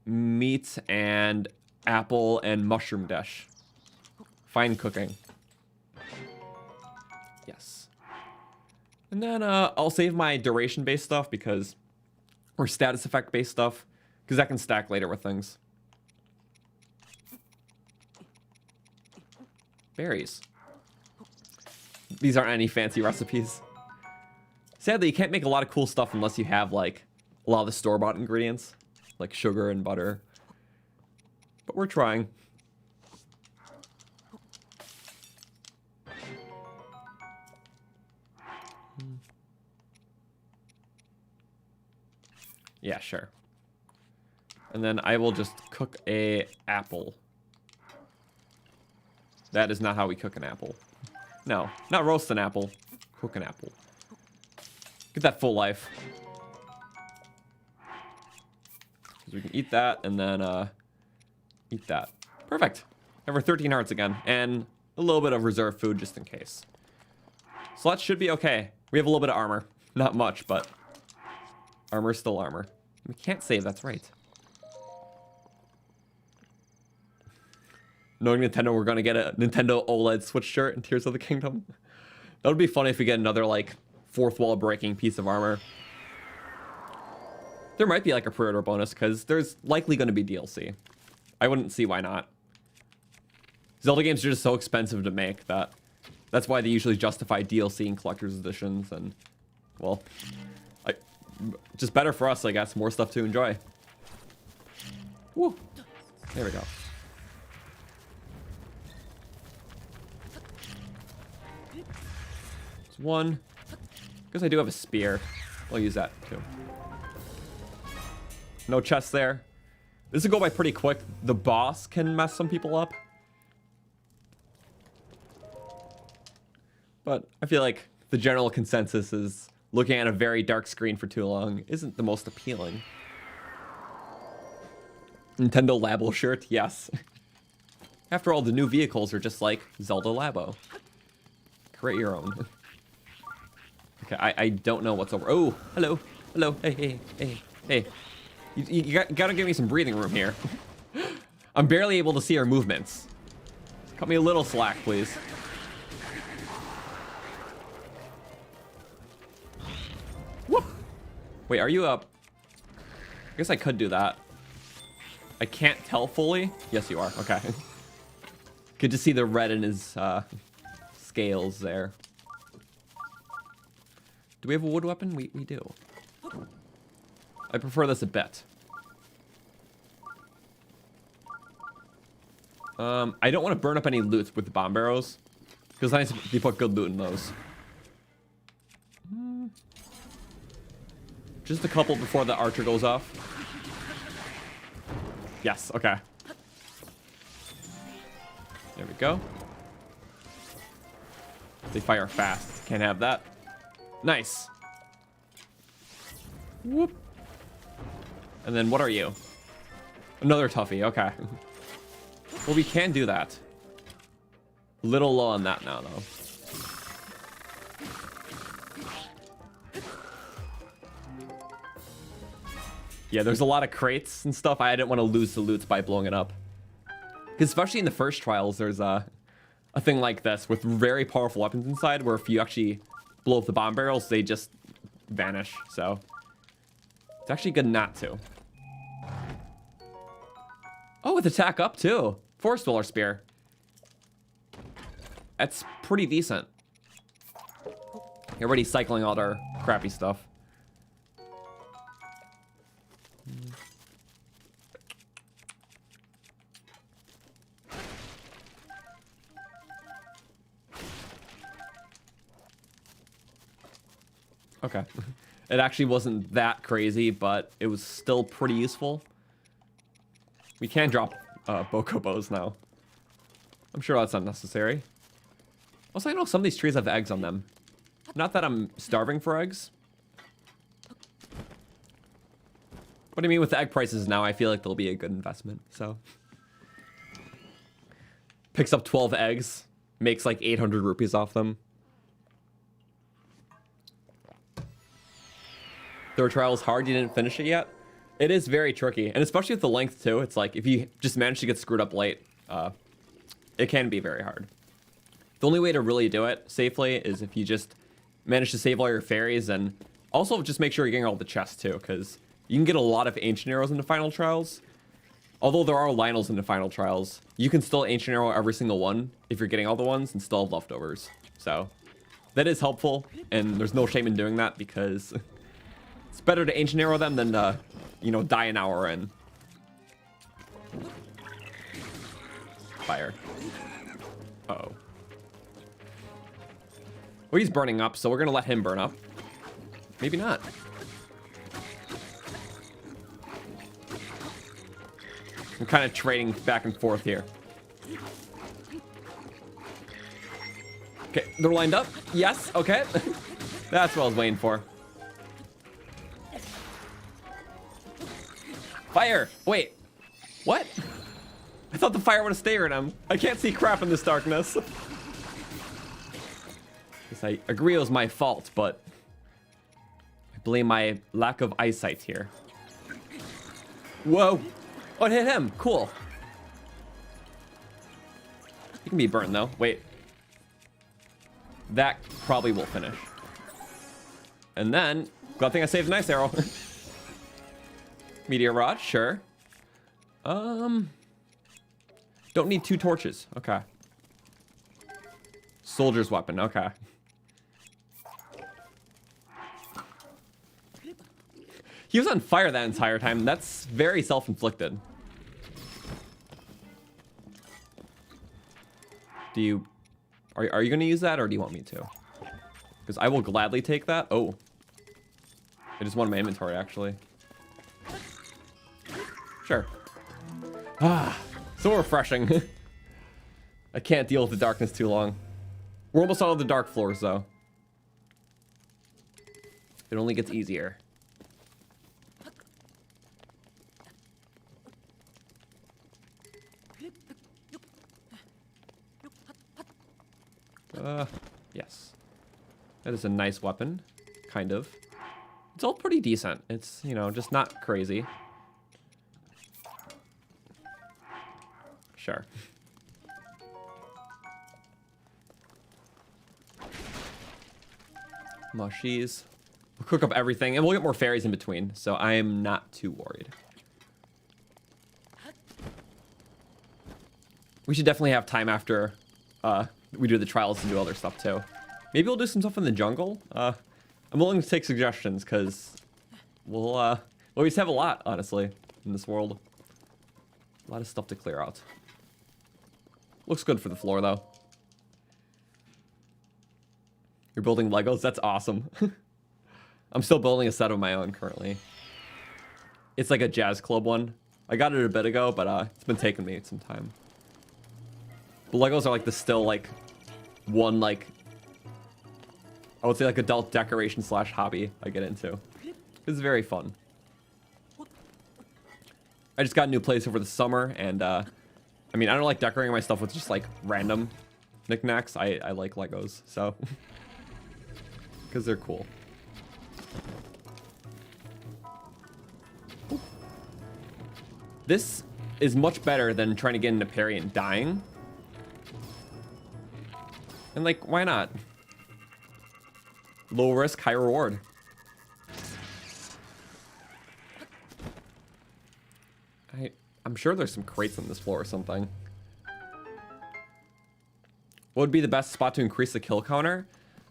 meat and apple and mushroom dish. Fine cooking. Yes. And then I'll save my duration-based stuff because, or status effect-based stuff, because that can stack later with things. Berries. These aren't any fancy recipes. Sadly, you can't make a lot of cool stuff unless you have, like, a lot of the store-bought ingredients, like sugar and butter. But we're trying. Yeah, sure. And then I will just cook a apple. That is not how we cook an apple. No, not roast an apple. Cook an apple. Get that full life. So we can eat that and then eat that. Perfect. Have our 13 hearts again and a little bit of reserve food just in case. So that should be okay. We have a little bit of armor. Not much, but armor is still armor. We can't save, that's right. Knowing Nintendo, we're gonna get a Nintendo OLED Switch shirt in Tears of the Kingdom. That would be funny if we get another, like, fourth wall breaking piece of armor. There might be like a pre-order bonus because there's likely going to be DLC. I wouldn't see why not. Zelda games are just so expensive to make that that's why they usually justify DLC and collector's editions, and well, just better for us, I guess. More stuff to enjoy. Woo. There we go. There's one. Because I do have a spear. I'll use that too. No chest there. This will go by pretty quick. The boss can mess some people up. But I feel like the general consensus is looking at a very dark screen for too long isn't the most appealing. Nintendo Labo shirt, yes. After all, the new vehicles are just like Zelda Labo. Create your own. Okay, I don't know what's over. Oh, hello. Hello. Hey, hey, hey, hey. You gotta give me some breathing room here. I'm barely able to see our movements. Cut me a little slack, please. Wait, are you up? I guess I could do that. I can't tell fully. Yes, you are. Okay. Good to see the red in his scales there. Do we have a wood weapon? We do. I prefer this a bit. I don't want to burn up any loot with the bomb barrels. Because nice if you put good loot in those. Just a couple before the archer goes off. Yes, okay. There we go. They fire fast. Can't have that. Nice. Whoop. And then what are you? Another toughie, okay. Well, we can do that. A little low on that now, though. Yeah, there's a lot of crates and stuff. I didn't want to lose the loot by blowing it up. Because especially in the first trials, there's a thing like this with very powerful weapons inside where if you actually blow up the bomb barrels, they just vanish. So it's actually good not to. Oh, with attack up too. Forest Dweller Spear. That's pretty decent. You're already cycling all our crappy stuff. Okay. It actually wasn't that crazy, but it was still pretty useful. We can drop Bokobos now. I'm sure that's unnecessary. Also, I know some of these trees have eggs on them. Not that I'm starving for eggs. But I mean, with the egg prices now, I feel like they'll be a good investment, so. Picks up 12 eggs. Makes like 800 rupees off them. Third trial is hard, you didn't finish it yet. It is very tricky, and especially with the length too. It's like if you just manage to get screwed up late, it can be very hard. The only way to really do it safely is if you just manage to save all your fairies, and also just make sure you're getting all the chests too, because you can get a lot of ancient arrows in the final trials. Although there are Lionels in the final trials, you can still ancient arrow every single one if you're getting all the ones and still have leftovers. So that is helpful, and there's no shame in doing that because it's better to ancient arrow them than you know, die an hour in. Fire. Uh-oh. Well, he's burning up, so we're gonna let him burn up. Maybe not. I'm kind of trading back and forth here. Okay, they're lined up. Yes, okay. That's what I was waiting for. Fire! Wait, what? I thought the fire would have stayed in him. I can't see crap in this darkness. Guess I agree it was my fault, but I blame my lack of eyesight here. Whoa! Oh, it hit him. Cool. He can be burned though. Wait. That probably will finish. And then, good thing I saved an ice arrow. Meteor rod, sure. Don't need 2 torches. Okay. Soldier's weapon, okay. He was on fire that entire time. That's very self-inflicted. Do you... Are you going to use that, or do you want me to? Because I will gladly take that. Oh. It is one in my inventory, actually. Sure. Ah, so refreshing. I can't deal with the darkness too long. We're almost out of the dark floors, though. It only gets easier. Yes. That is a nice weapon. Kind of. It's all pretty decent. It's, you know, just not crazy. Sure. Mushies. We'll cook up everything, and we'll get more fairies in between, so I am not too worried. We should definitely have time after we do the trials to do other stuff, too. Maybe we'll do some stuff in the jungle. I'm willing to take suggestions, because we'll always have a lot, honestly, in this world. A lot of stuff to clear out. Looks good for the floor, though. You're building Legos? That's awesome. I'm still building a set of my own currently. It's like a jazz club one. I got it a bit ago, but it's been taking me some time. The Legos are like the still like one like I would say like adult decoration / hobby I get into. It's very fun. I just got a new place over the summer, and I mean, I don't like decorating my stuff with just like random knickknacks. I like Legos, so because they're cool. This is much better than trying to get into parry and dying. And like, why not? Low risk, high reward. I'm sure there's some crates on this floor or something. What would be the best spot to increase the kill counter?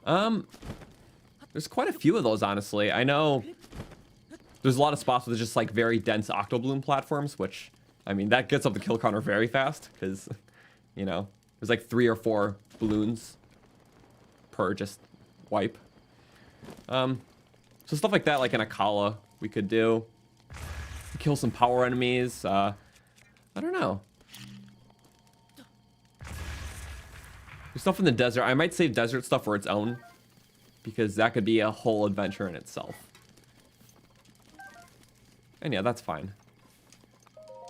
There's quite a few of those, honestly. I know there's a lot of spots with just like very dense octobloom platforms, which, I mean, that gets up the kill counter very fast because, you know, there's like 3 or 4 balloons per just wipe. So stuff like that, like in Akala, we could do. Kill some power enemies. I don't know. There's stuff in the desert. I might save desert stuff for its own, because that could be a whole adventure in itself. And yeah, that's fine.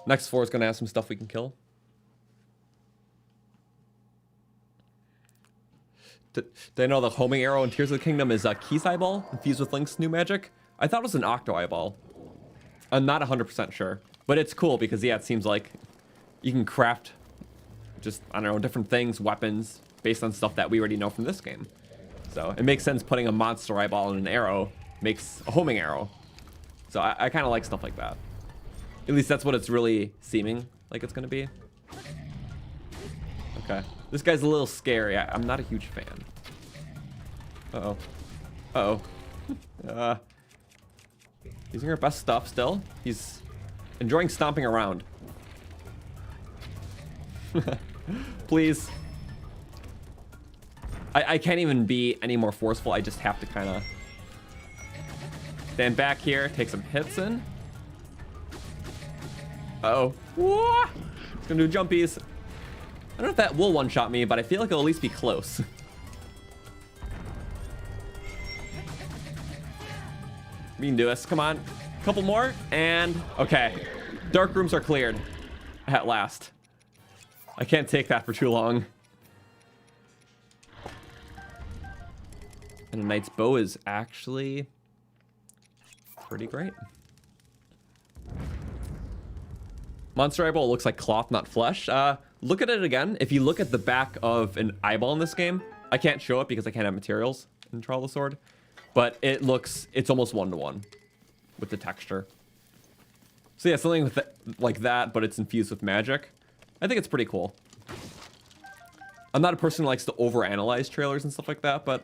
Next floor is going to have some stuff we can kill. Did I know the homing arrow in Tears of the Kingdom is a Key's eyeball infused with Link's new magic? I thought it was an Octo eyeball. I'm not 100% sure, but it's cool because, yeah, it seems like you can craft just, I don't know, different things, weapons, based on stuff that we already know from this game. So it makes sense putting a monster eyeball in an arrow makes a homing arrow. So I kind of like stuff like that. At least that's what it's really seeming like it's going to be. Okay. This guy's a little scary. I'm not a huge fan. Uh-oh. Uh-oh. Using our best stuff still. He's enjoying stomping around. Please. I can't even be any more forceful. I just have to kind of stand back here, take some hits in. Uh-oh. Whoa! It's gonna do jumpies. I don't know if that will one-shot me, but I feel like it'll at least be close. We can do this. Come on. Couple more. And okay. Dark rooms are cleared. At last. I can't take that for too long. And a knight's bow is actually pretty great. Monster eyeball looks like cloth, not flesh. Look at it again. If you look at the back of an eyeball in this game, I can't show it because I can't have materials in Trial of the Sword. But it's almost 1-to-1 with the texture. So yeah, something with like that, but it's infused with magic. I think it's pretty cool. I'm not a person who likes to overanalyze trailers and stuff like that, but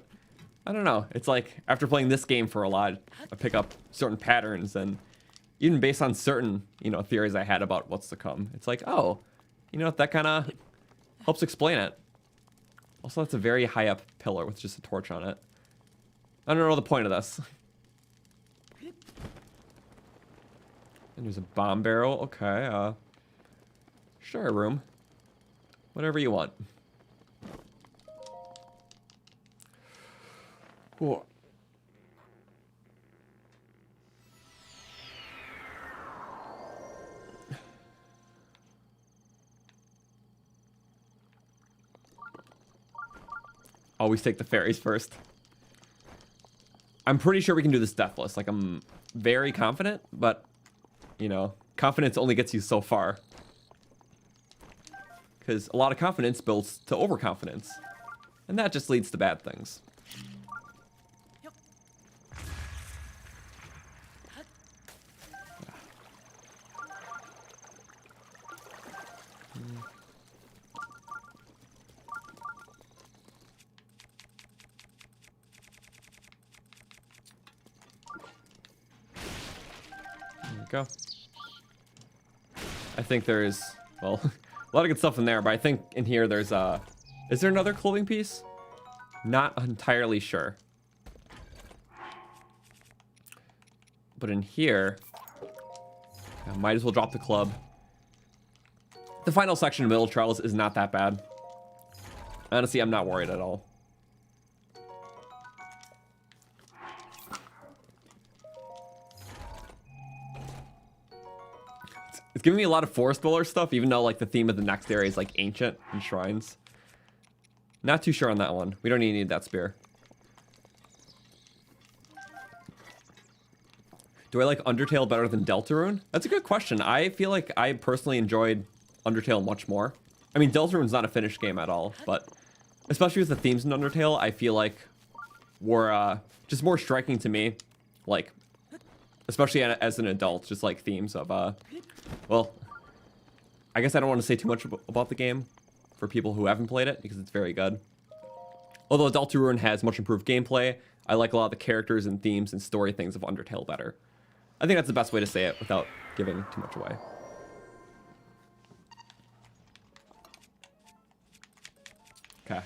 I don't know. It's like, after playing this game for a lot, I pick up certain patterns, and even based on certain, you know, theories I had about what's to come, it's like, oh, you know, that kind of helps explain it. Also, that's a very high up pillar with just a torch on it. I don't know the point of this. And there's a bomb barrel. Okay, sure, room. Whatever you want. Cool. Always take the fairies first. I'm pretty sure we can do this deathless. Like, I'm very confident, but, you know, confidence only gets you so far. Because a lot of confidence builds to overconfidence. And that just leads to bad things. Go. I think there's, well, a lot of good stuff in there, but I think in here there's is there another clothing piece? Not entirely sure. But in here, I might as well drop the club. The final section of Middle Trials is not that bad. Honestly, I'm not worried at all. It's giving me a lot of Forest Dweller stuff, even though like the theme of the next area is like ancient and shrines. Not too sure on that one. We don't even need that spear. Do I like Undertale better than Deltarune? That's a good question. I feel like I personally enjoyed Undertale much more. I mean, Deltarune's not a finished game at all, but especially with the themes in Undertale, I feel like were just more striking to me. Like, especially as an adult, just like themes of, well, I guess I don't want to say too much about the game for people who haven't played it because it's very good. Although Deltarune has much improved gameplay, I like a lot of the characters and themes and story things of Undertale better. I think that's the best way to say it without giving too much away. Okay.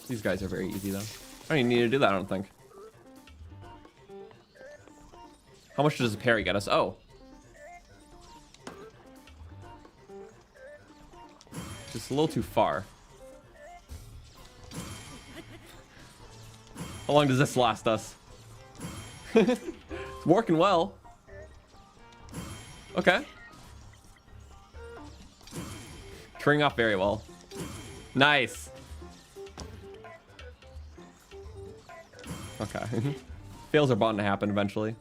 These guys are very easy, though. I don't even need to do that, I don't think. How much does a parry get us? Oh. Just a little too far. How long does this last us? It's working well. Okay. Turning off very well. Nice. Okay. Fails are bound to happen eventually.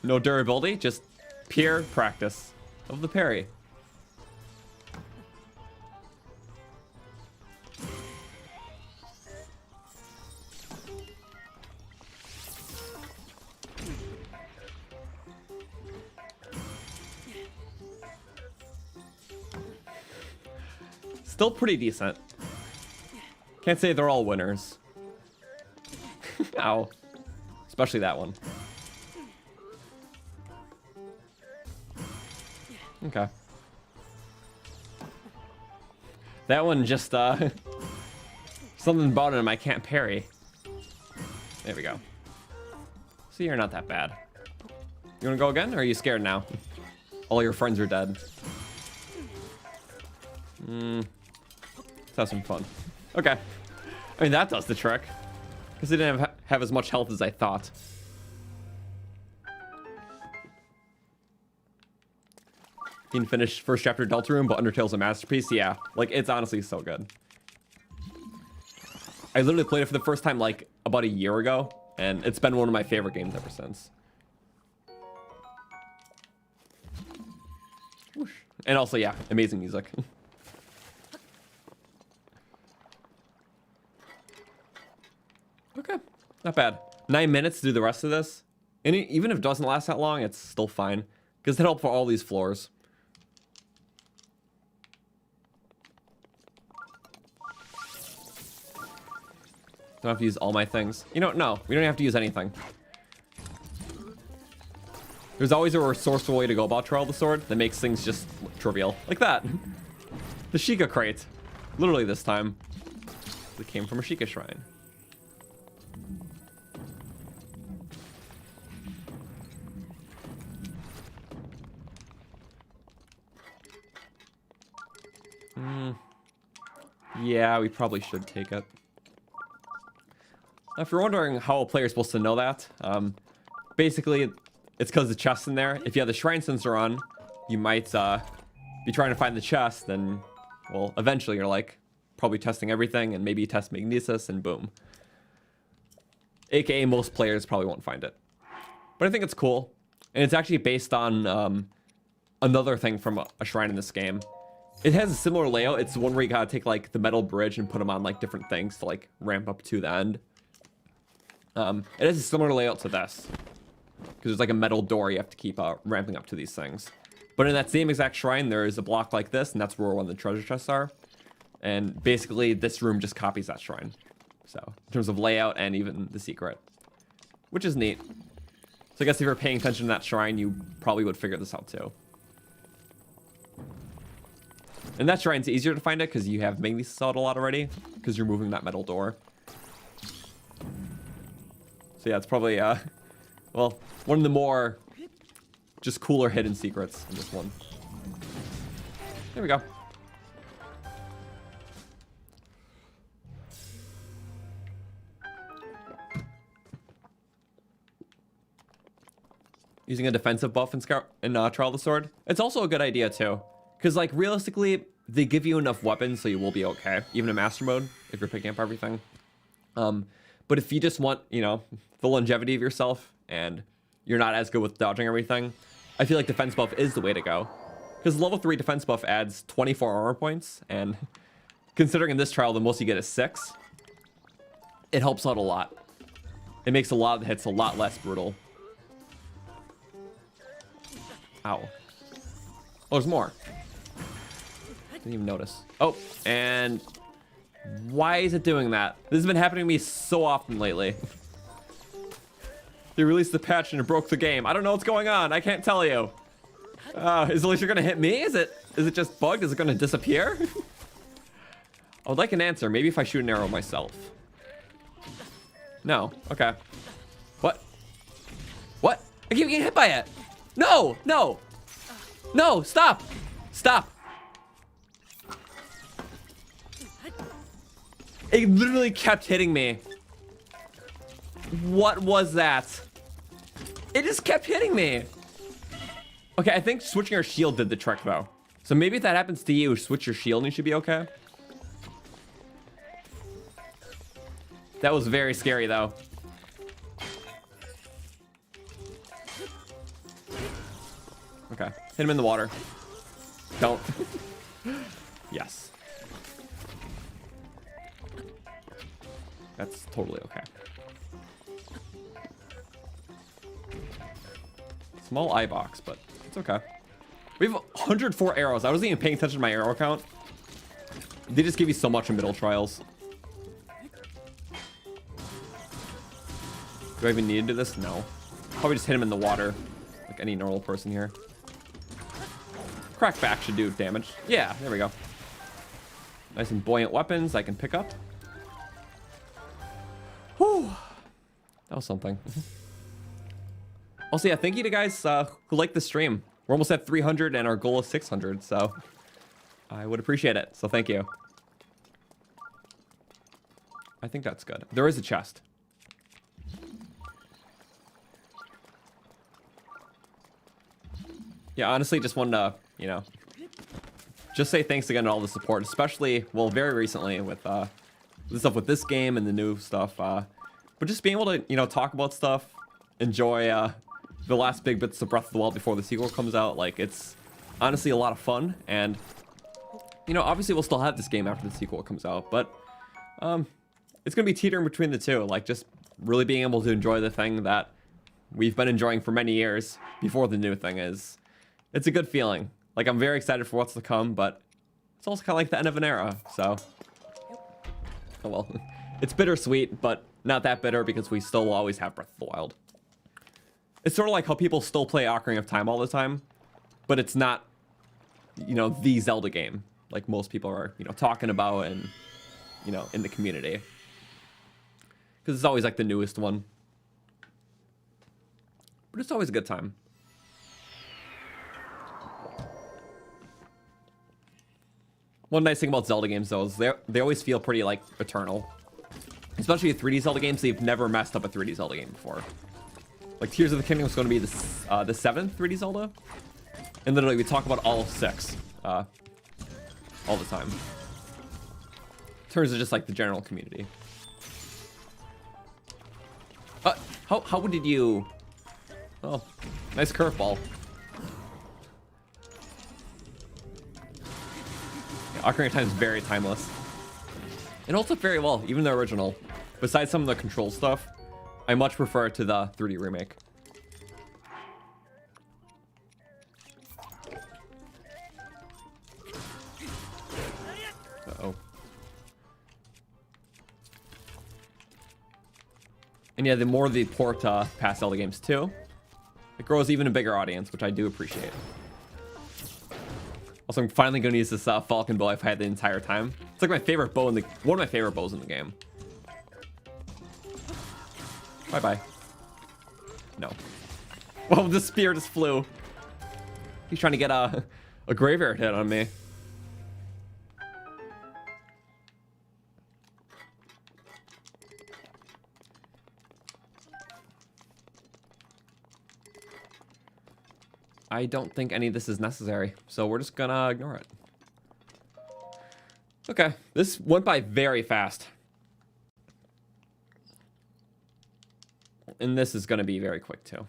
No durability, just pure practice of the parry. Still pretty decent. Can't say they're all winners. Ow. Especially that one. Okay. That one just, something about him I can't parry. There we go. So you're not that bad. You wanna go again, or are you scared now? All your friends are dead. Let's have some fun. Okay. I mean, that does the trick. Because it didn't have as much health as I thought. You can finish first chapter of Deltarune, but Undertale's a masterpiece. Yeah, like, it's honestly so good. I literally played it for the first time, like, about a year ago. And it's been one of my favorite games ever since. Whoosh. And also, yeah, amazing music. Okay, not bad. 9 minutes to do the rest of this. And even if it doesn't last that long, it's still fine. Because it helped for all these floors. Don't have to use all my things. You know, no, we don't have to use anything. There's always a resourceful way to go about Trial of the Sword that makes things just trivial. Like that. The Sheikah crate. Literally this time. It came from a Sheikah shrine. Yeah, we probably should take it. If you're wondering how a player is supposed to know that, basically it's because the chest's in there. If you have the shrine sensor on, you might be trying to find the chest, and well, eventually you're like probably testing everything, and maybe you test magnesis, and boom. AKA most players probably won't find it. But I think it's cool, and it's actually based on another thing from a shrine in this game. It has a similar layout. It's the one where you gotta take like the metal bridge and put them on like different things to like ramp up to the end. It has a similar layout to this, because there's like a metal door you have to keep ramping up to these things. But in that same exact shrine, there is a block like this, and that's where one of the treasure chests are. And basically, this room just copies that shrine. So, in terms of layout and even the secret, which is neat. So I guess if you're paying attention to that shrine, you probably would figure this out too. And that shrine's easier to find it because you have made this out a lot already, because you're moving that metal door. So yeah, it's probably, well, one of the more just cooler hidden secrets in this one. There we go. Using a defensive buff in Trial of the Sword. It's also a good idea too. Because like realistically, they give you enough weapons so you will be okay. Even in Master Mode, if you're picking up everything. But if you just want, you know, the longevity of yourself and you're not as good with dodging everything, I feel like defense buff is the way to go. Because level 3 defense buff adds 24 armor points. And considering in this trial the most you get is 6, it helps out a lot. It makes a lot of the hits a lot less brutal. Ow. Oh, there's more. Didn't even notice. Oh, and why is it doing that? This has been happening to me so often lately. They released the patch and it broke the game. I don't know what's going on. I can't tell you. Is Alicia gonna hit me? Is it just bugged? Is it gonna disappear? I would like an answer. Maybe if I shoot an arrow myself. No. Okay. What? What? I keep getting hit by it. No! No! No! Stop! Stop! It literally kept hitting me. What was that? It just kept hitting me. Okay, I think switching our shield did the trick though. So maybe if that happens to you, switch your shield and you should be okay. That was very scary though. Okay, hit him in the water. Don't. Yes. That's totally okay. Small eye box, but it's okay. We have 104 arrows. I wasn't even paying attention to my arrow count. They just give you so much in middle trials. Do I even need to do this? No. Probably just hit him in the water, like any normal person here. Crackback should do damage. Yeah, there we go. Nice and buoyant weapons I can pick up. Whew. That was something. Also, yeah, thank you to guys who liked the stream. We're almost at 300 and our goal is 600, so I would appreciate it. So thank you. I think that's good. There is a chest. Yeah, honestly, just wanted to, you know, just say thanks again to all the support, especially, well, very recently with the stuff with this game and the new stuff. But just being able to, you know, talk about stuff, enjoy the last big bits of Breath of the Wild before the sequel comes out. Like, it's honestly a lot of fun. And, you know, obviously we'll still have this game after the sequel comes out, but it's going to be teetering between the two. Like, just really being able to enjoy the thing that we've been enjoying for many years before the new thing is... It's a good feeling. Like, I'm very excited for what's to come, but it's also kind of like the end of an era, so... Oh well. It's bittersweet, but not that bitter because we still will always have Breath of the Wild. It's sort of like how people still play Ocarina of Time all the time, but it's not, you know, the Zelda game like most people are, you know, talking about and, you know, in the community. Because it's always like the newest one. But it's always a good time. One nice thing about Zelda games, though, is they always feel pretty, like, eternal. Especially with 3D Zelda games, they've never messed up a 3D Zelda game before. Like, Tears of the Kingdom is going to be the 7th 3D Zelda. And literally, we talk about all 6 all the time. In terms of just, like, the general community. How did you... Oh, nice curveball. Ocarina of Time is very timeless. It holds up very well, even the original. Besides some of the control stuff, I much prefer it to the 3D remake. Uh-oh. And yeah, the more they port past Zelda games too, It grows even a bigger audience, which I do appreciate. Also, I'm finally going to use this falcon bow I've had the entire time. It's like my favorite bow in the one of my favorite bows in the game. Bye bye. No. Well, the spear just flew. He's trying to get a graveyard hit on me. I don't think any of this is necessary, so we're just gonna ignore it. Okay, this went by very fast. And this is gonna be very quick too.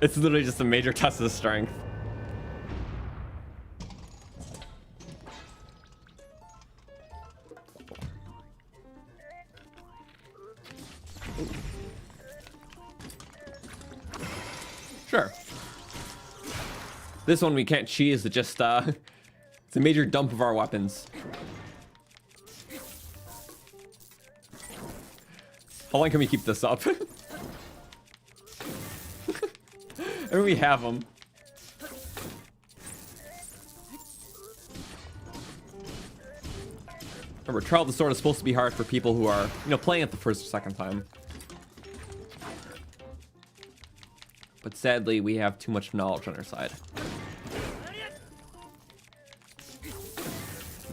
It's literally just a major test of strength. Sure. This one we can't cheese, it just, it's a major dump of our weapons. How long can we keep this up? I mean, we have them. Remember, Trial of the Sword is supposed to be hard for people who are, you know, playing it the first or second time. But sadly, we have too much knowledge on our side.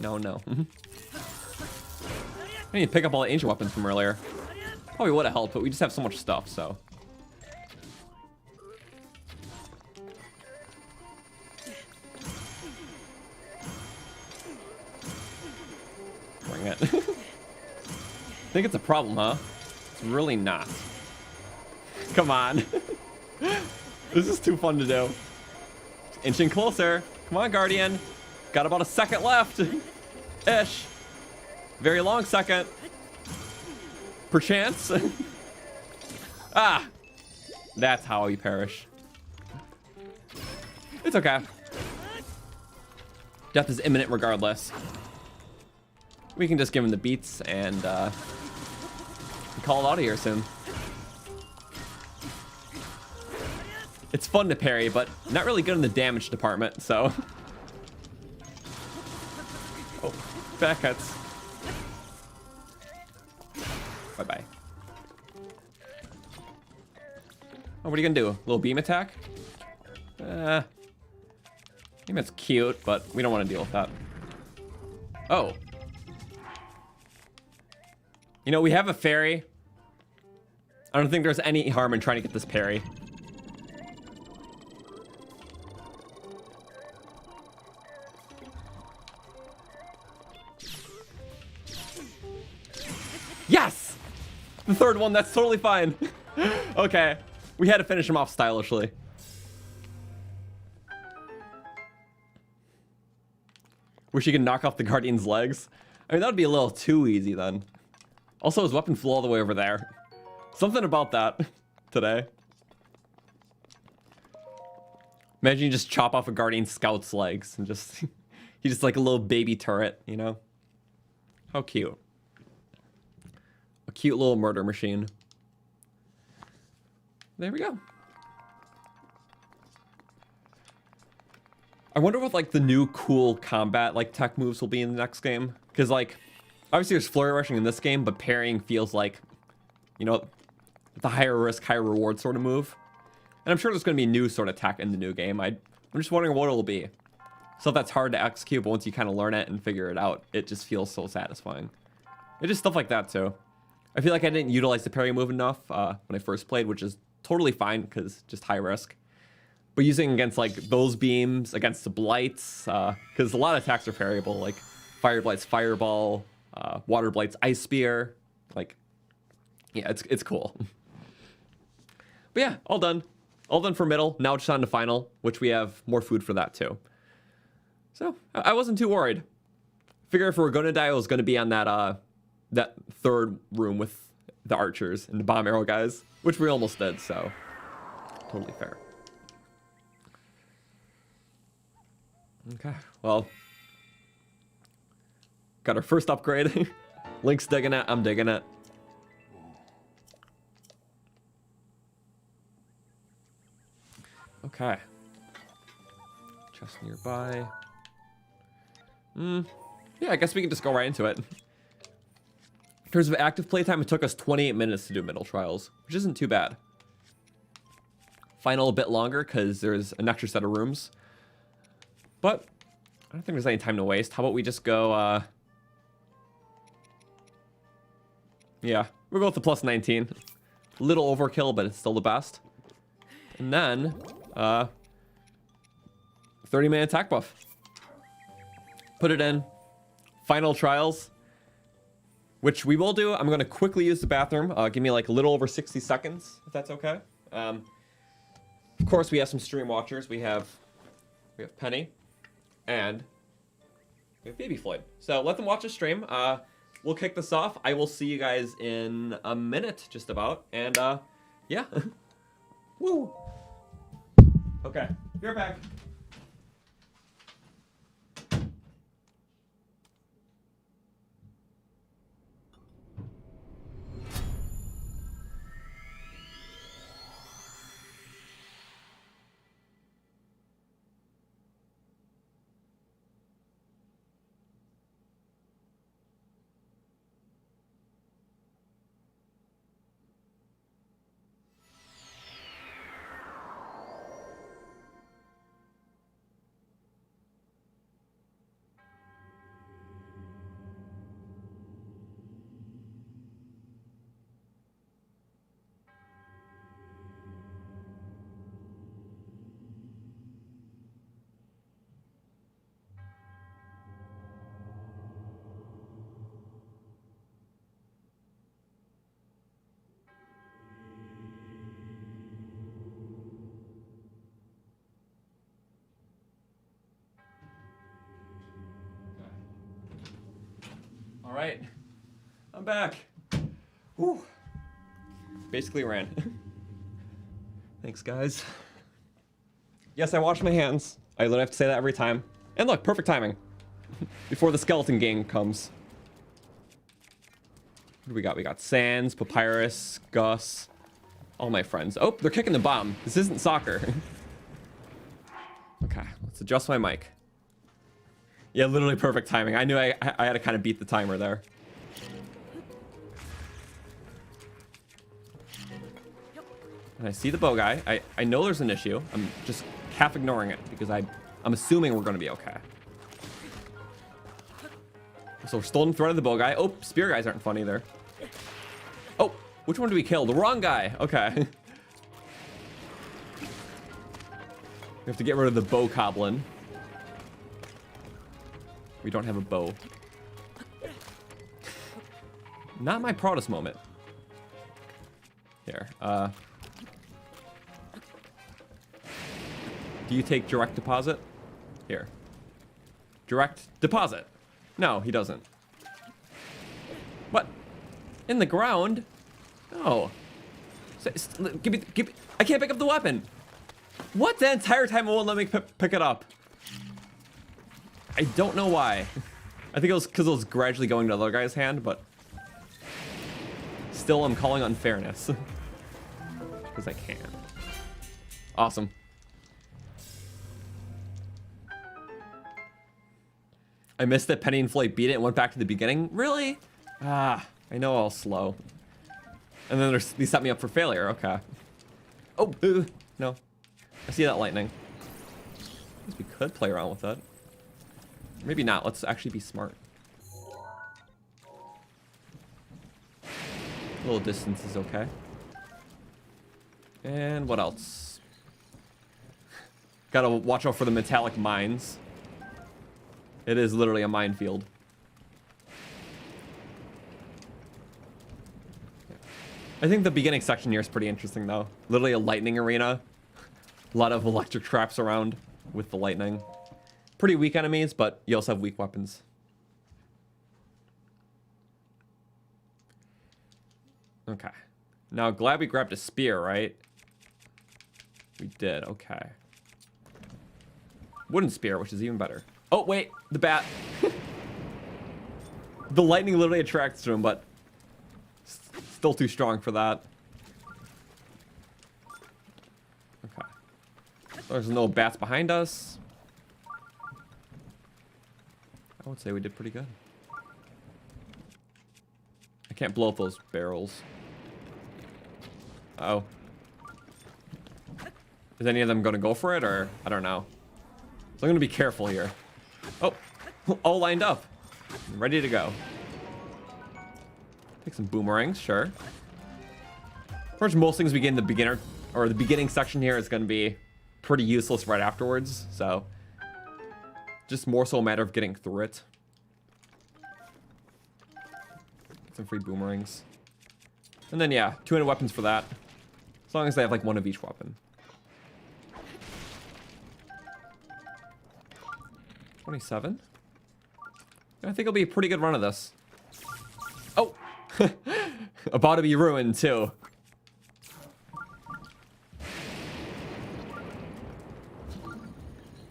No, no. I need to pick up all the ancient weapons from earlier. Probably would have helped, but we just have so much stuff, so. Bring it. Think it's a problem, huh? It's really not. Come on. This is too fun to do. Inching closer. Come on, Guardian. Got about a second left. Ish. Very long second. Perchance. Ah. That's how you perish. It's okay. Death is imminent regardless. We can just give him the beats and call it out of here soon. It's fun to parry, but not really good in the damage department, so. Oh, back cuts. Bye-bye. Oh, what are you gonna do? A little beam attack? I think that's cute, but we don't want to deal with that. Oh. You know, we have a fairy. I don't think there's any harm in trying to get this parry. Yes! The third one, that's totally fine. Okay, we had to finish him off stylishly. Wish you could knock off the Guardian's legs. I mean, that would be a little too easy then. Also, his weapon flew all the way over there. Something about that today. Imagine you just chop off a Guardian Scout's legs and just... he's just like a little baby turret, you know? How cute. A cute little murder machine. There we go. I wonder what like the new cool combat like tech moves will be in the next game. Because like, obviously there's flurry rushing in this game, but parrying feels like, you know, the higher risk, higher reward sort of move. And I'm sure there's going to be new sort of tech in the new game. I'm just wondering what it'll be. Stuff that's hard to execute, but once you kind of learn it and figure it out, it just feels so satisfying. It's just stuff like that too. I feel like I didn't utilize the parry move enough when I first played, which is totally fine because just high risk. But using against like those beams, against the blights, because a lot of attacks are parryable, like fire blight's fireball, water blight's ice spear. Like, yeah, it's cool. But yeah, all done. All done for middle. Now it's on to final, which we have more food for that too. So I wasn't too worried. Figure if we were going to die, it was going to be on that that third room with the archers and the bomb arrow guys, which we almost did, so totally fair. Okay, well, got our first upgrade. Link's digging it, I'm digging it. Okay. Chest nearby. Yeah, I guess we can just go right into it. In terms of active playtime, it took us 28 minutes to do middle trials, which isn't too bad. Final a bit longer because there's an extra set of rooms. But I don't think there's any time to waste. How about we just go, yeah, we'll go with the plus 19. Little overkill, but it's still the best. And then, 30-minute attack buff. Put it in. Final trials, which we will do. I'm going to quickly use the bathroom. Give me like a little over 60 seconds, if that's okay. Of course, we have some stream watchers. We have Penny, and we have Baby Floyd. So let them watch the stream. We'll kick this off. I will see you guys in a minute, just about. And yeah. Woo. Okay, be right back. All right, I'm back. Whew. Basically ran. Thanks, guys. Yes, I washed my hands. I literally have to say that every time. And look, perfect timing. Before the skeleton gang comes. What do we got? We got Sans, Papyrus, Gus, all my friends. Oh, they're kicking the bomb. This isn't soccer. Okay, let's adjust my mic. Yeah, literally perfect timing. I knew I had to kind of beat the timer there. And I see the bow guy. I know there's an issue. I'm just half ignoring it because I'm assuming we're going to be okay. So we're still in front of the bow guy. Oh, spear guys aren't fun either. Oh, which one did we kill? The wrong guy. Okay. We have to get rid of the bow goblin. We don't have a bow. Not my proudest moment. Here, do you take direct deposit? Here. Direct deposit. No, he doesn't. What? In the ground? No. Give me, I can't pick up the weapon. What? The entire time it won't let me pick it up. I don't know why. I think it was because it was gradually going to the other guy's hand, but still I'm calling unfairness. Because I can. Awesome. I missed that Penny and Floyd beat it and went back to the beginning. Really? Ah, I know I'll slow. And then they set me up for failure. Okay. Oh, no. I see that lightning. I guess we could play around with that. Maybe not. Let's actually be smart. A little distance is okay. And what else? Gotta watch out for the metallic mines. It is literally a minefield. I think the beginning section here is pretty interesting, though. Literally a lightning arena. A lot of electric traps around with the lightning. Pretty weak enemies, but you also have weak weapons. Okay. Now, glad we grabbed a spear, right? We did, okay. Wooden spear, which is even better. Oh, wait, the bat. The lightning literally attracts to him, but still too strong for that. Okay. There's no bats behind us. I would say we did pretty good. I can't blow up those barrels. Uh-oh. Is any of them going to go for it, or I don't know. So I'm going to be careful here. Oh, all lined up. Ready to go. Take some boomerangs, sure. Of course, most things we get in the beginner or the beginning section here is going to be pretty useless right afterwards. So just more so a matter of getting through it. Get some free boomerangs. And then, yeah, 200 weapons for that. As long as they have like one of each weapon. 27. I think it'll be a pretty good run of this. Oh! About to be ruined, too.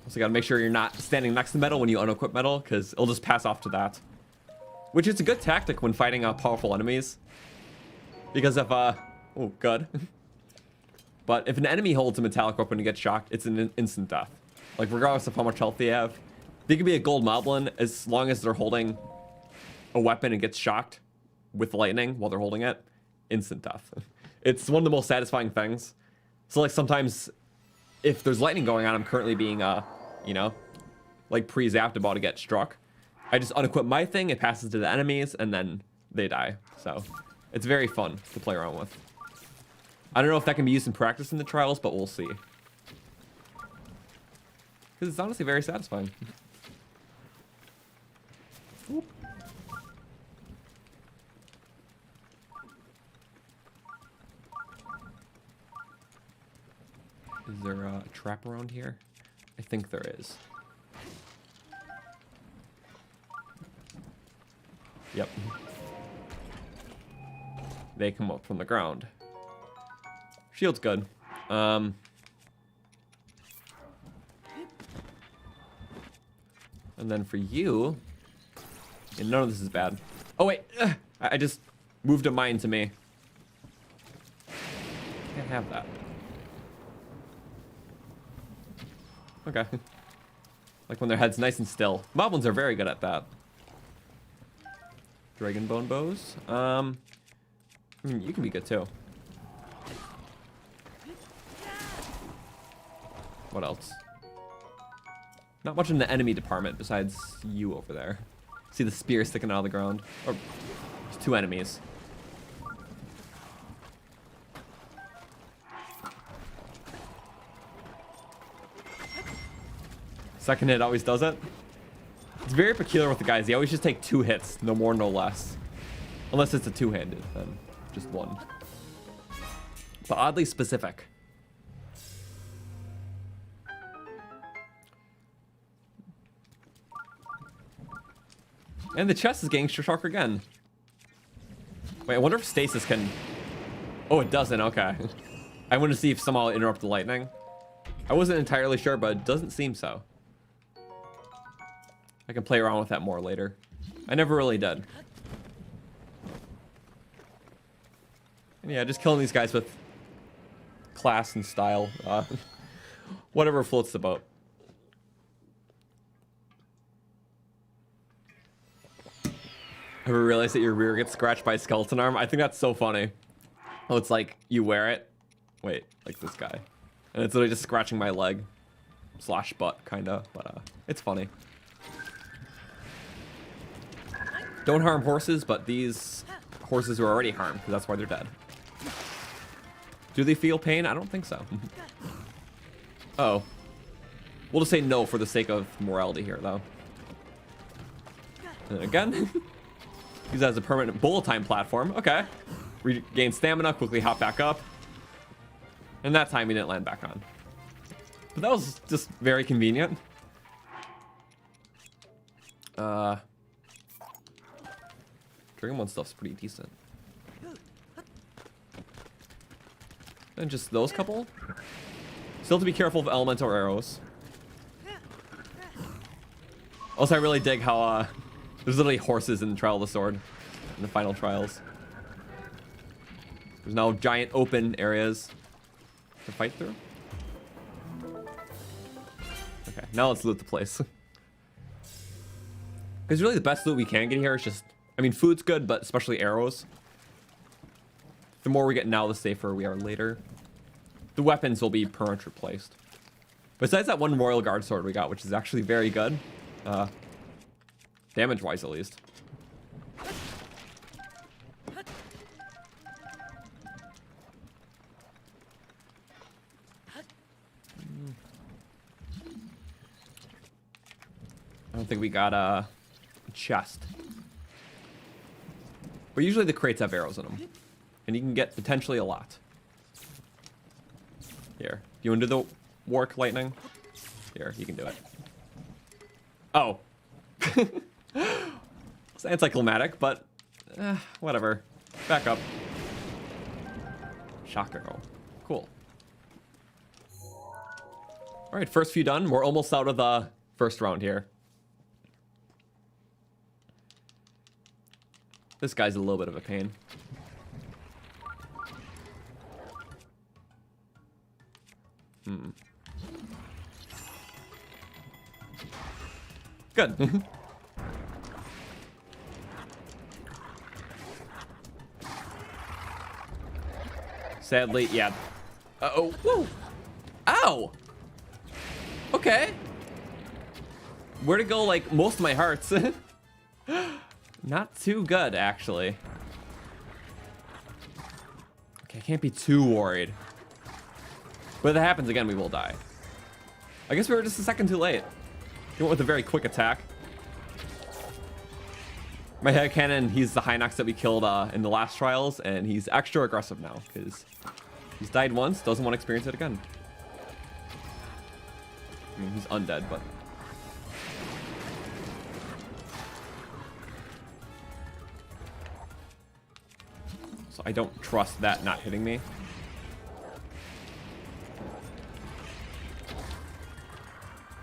Also gotta make sure you're not standing next to metal when you unequip metal, because it'll just pass off to that. Which is a good tactic when fighting powerful enemies. Because if, oh, good. But if an enemy holds a metallic weapon and gets shocked, it's an instant death. Like, regardless of how much health they have. They could be a gold moblin as long as they're holding a weapon and gets shocked with lightning while they're holding it. Instant death. It's one of the most satisfying things. So, like, sometimes if there's lightning going on, I'm currently being, you know, like pre-zapped about to get struck. I just unequip my thing, it passes to the enemies, and then they die. So, it's very fun to play around with. I don't know if that can be used in practice in the trials, but we'll see. Because it's honestly very satisfying. Oop. Is there a trap around here? I think there is. Yep. They come up from the ground. Shield's good. And then for you, and none of this is bad. Oh wait, I just moved a mine to me. Can't have that. Okay. Like when their head's nice and still. Moblins are very good at that. Dragon bone bows. I mean, you can be good too. What else? Not much in the enemy department besides you over there. See the spear sticking out of the ground? Or there's two enemies. Second hit always does it. It's very peculiar with the guys. They always just take 2 hits, no more, no less. Unless it's a two-handed, then just one. But oddly specific. And the chest is getting sharper again. Wait, I wonder if stasis can... Oh, it doesn't. Okay. I want to see if somehow it'll interrupt the lightning. I wasn't entirely sure, but it doesn't seem so. I can play around with that more later. I never really did. And yeah, just killing these guys with class and style. Whatever floats the boat. Ever realize that your rear gets scratched by a skeleton arm? I think that's so funny. Oh, it's like you wear it. Wait, like this guy. And it's literally just scratching my leg. Slash butt, kinda. But it's funny. Don't harm horses, but these horses are already harmed, because that's why they're dead. Do they feel pain? I don't think so. Oh. We'll just say no for the sake of morality here, though. And again. Use that as a permanent bullet time platform. Okay. Regain stamina, quickly hop back up. And that time he didn't land back on. But that was just very convenient. Dragon Bone stuff's pretty decent. And just those couple. Still to be careful of elemental arrows. Also, I really dig how there's literally horses in the Trial of the Sword in the final trials. There's now giant open areas to fight through. now let's loot the place. Because really the best loot we can get here is just, I mean, food's good, but especially arrows. The more we get now, the safer we are later. The weapons will be permanently replaced. Besides that one Royal Guard sword we got, which is actually very good. Damage-wise, at least. I don't think we got a chest. But usually the crates have arrows in them. And you can get potentially a lot. Here. You want to do the Wark Lightning? Here, you can do it. Oh. It's anticlimactic, but whatever. Back up. Shock arrow. Cool. Alright, first few done. We're almost out of the first round here. This guy's a little bit of a pain. Good. Sadly, yeah. Uh-oh. Whoa. Ow. Okay. Where to go, like, most of my hearts. Not too good, actually. Okay, I can't be too worried. But if that happens again, we will die. I guess we were just a second too late. He went with a very quick attack. My headcanon, he's the Hinox that we killed in the last trials, and he's extra aggressive now, because he's died once, doesn't want to experience it again. I mean, he's undead, but... So I don't trust that not hitting me.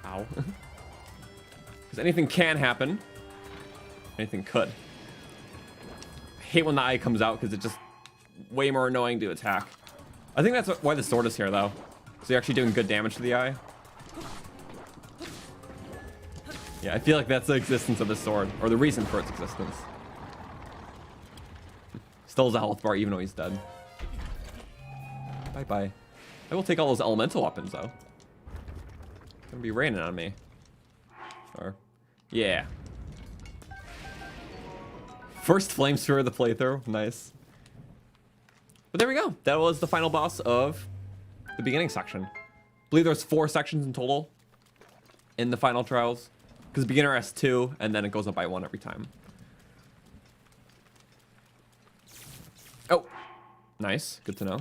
Ow. Because anything can happen. Anything could. I hate when the eye comes out because it's just way more annoying to attack. I think that's why the sword is here, though. So you're actually doing good damage to the eye. Yeah, I feel like that's the existence of the sword, or the reason for its existence. Still has a health bar even though he's dead. Bye-bye. I will take all those elemental weapons, though. It's gonna be raining on me. Or, yeah. First flame sphere of the playthrough. Nice. But there we go. That was the final boss of the beginning section. I believe there's 4 sections in total in the final trials. Because beginner has 2, and then it goes up by 1 every time. Oh. Nice. Good to know.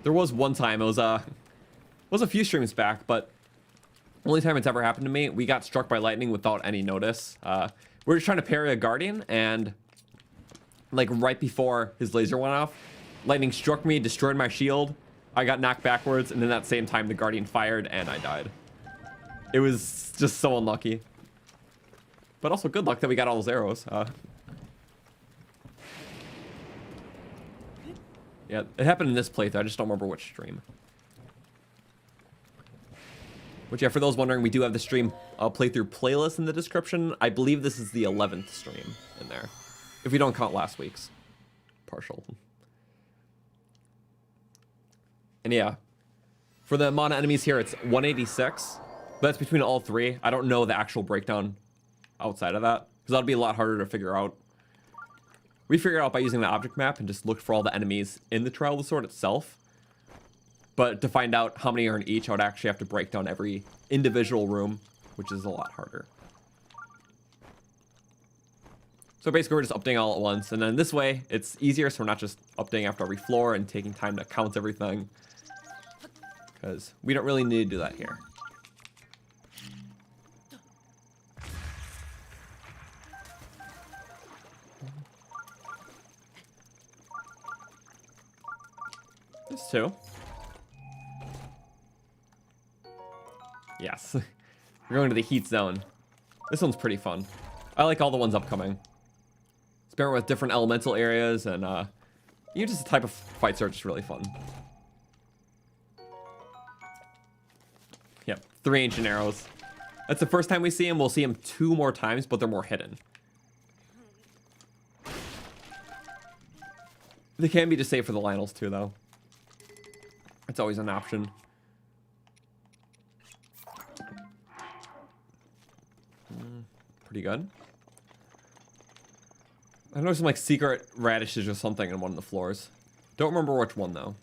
There was one time, it was a few streams back, but only time it's ever happened to me, we got struck by lightning without any notice. We were just trying to parry a guardian, and like right before his laser went off, lightning struck me, destroyed my shield. I got knocked backwards, and then that same time the guardian fired, and I died. It was just so unlucky. But also good luck that we got all those arrows. Yeah, it happened in this playthrough. I just don't remember which stream. Which, yeah, for those wondering, we do have the stream playthrough playlist in the description. I believe this is the 11th stream in there, if we don't count last week's partial. And yeah, for the mana enemies here, it's 186. But that's between all 3. I don't know the actual breakdown outside of that, because that'll be a lot harder to figure out. We figured it out by using the object map and just looked for all the enemies in the Trial of the Sword itself. But to find out how many are in each, I would actually have to break down every individual room, which is a lot harder. So basically, we're just updating all at once. And then this way, it's easier, so we're not just updating after every floor and taking time to count everything. Because we don't really need to do that here. This too. Yes. We're going to the heat zone. This one's pretty fun. I like all the ones upcoming. Experiment with different elemental areas, and even just the type of fights are just really fun. Yep, 3 ancient arrows. That's the first time we see him. We'll see him 2 more times, but they're more hidden. They can be just saved for the Lionels too, though. It's always an option. Pretty good. I know some like secret radishes or something in one of the floors. Don't remember which one though.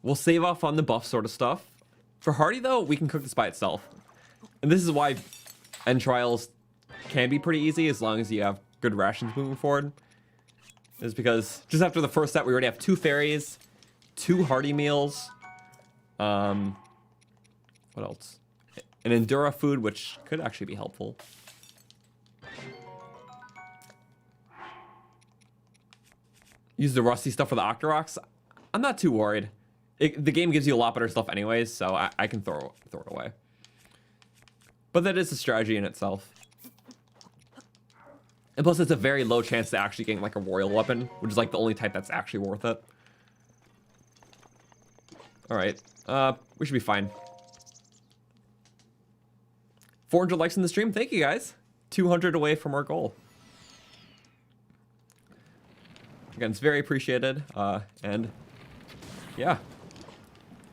We'll save off on the buff sort of stuff. For Hardy though, we can cook this by itself. And this is why end trials can be pretty easy as long as you have good rations moving forward. Is because just after the first set, we already have 2 fairies, 2 Hardy meals. What else? An Endura food, which could actually be helpful. Use the rusty stuff for the Octoroks. I'm not too worried. The game gives you a lot better stuff anyways, so I can throw it away. But that is a strategy in itself. And plus, it's a very low chance to actually getting like a royal weapon, which is like the only type that's actually worth it. All right, we should be fine. 400 likes in the stream. Thank you guys. 200 away from our goal. Again, it's very appreciated. And yeah,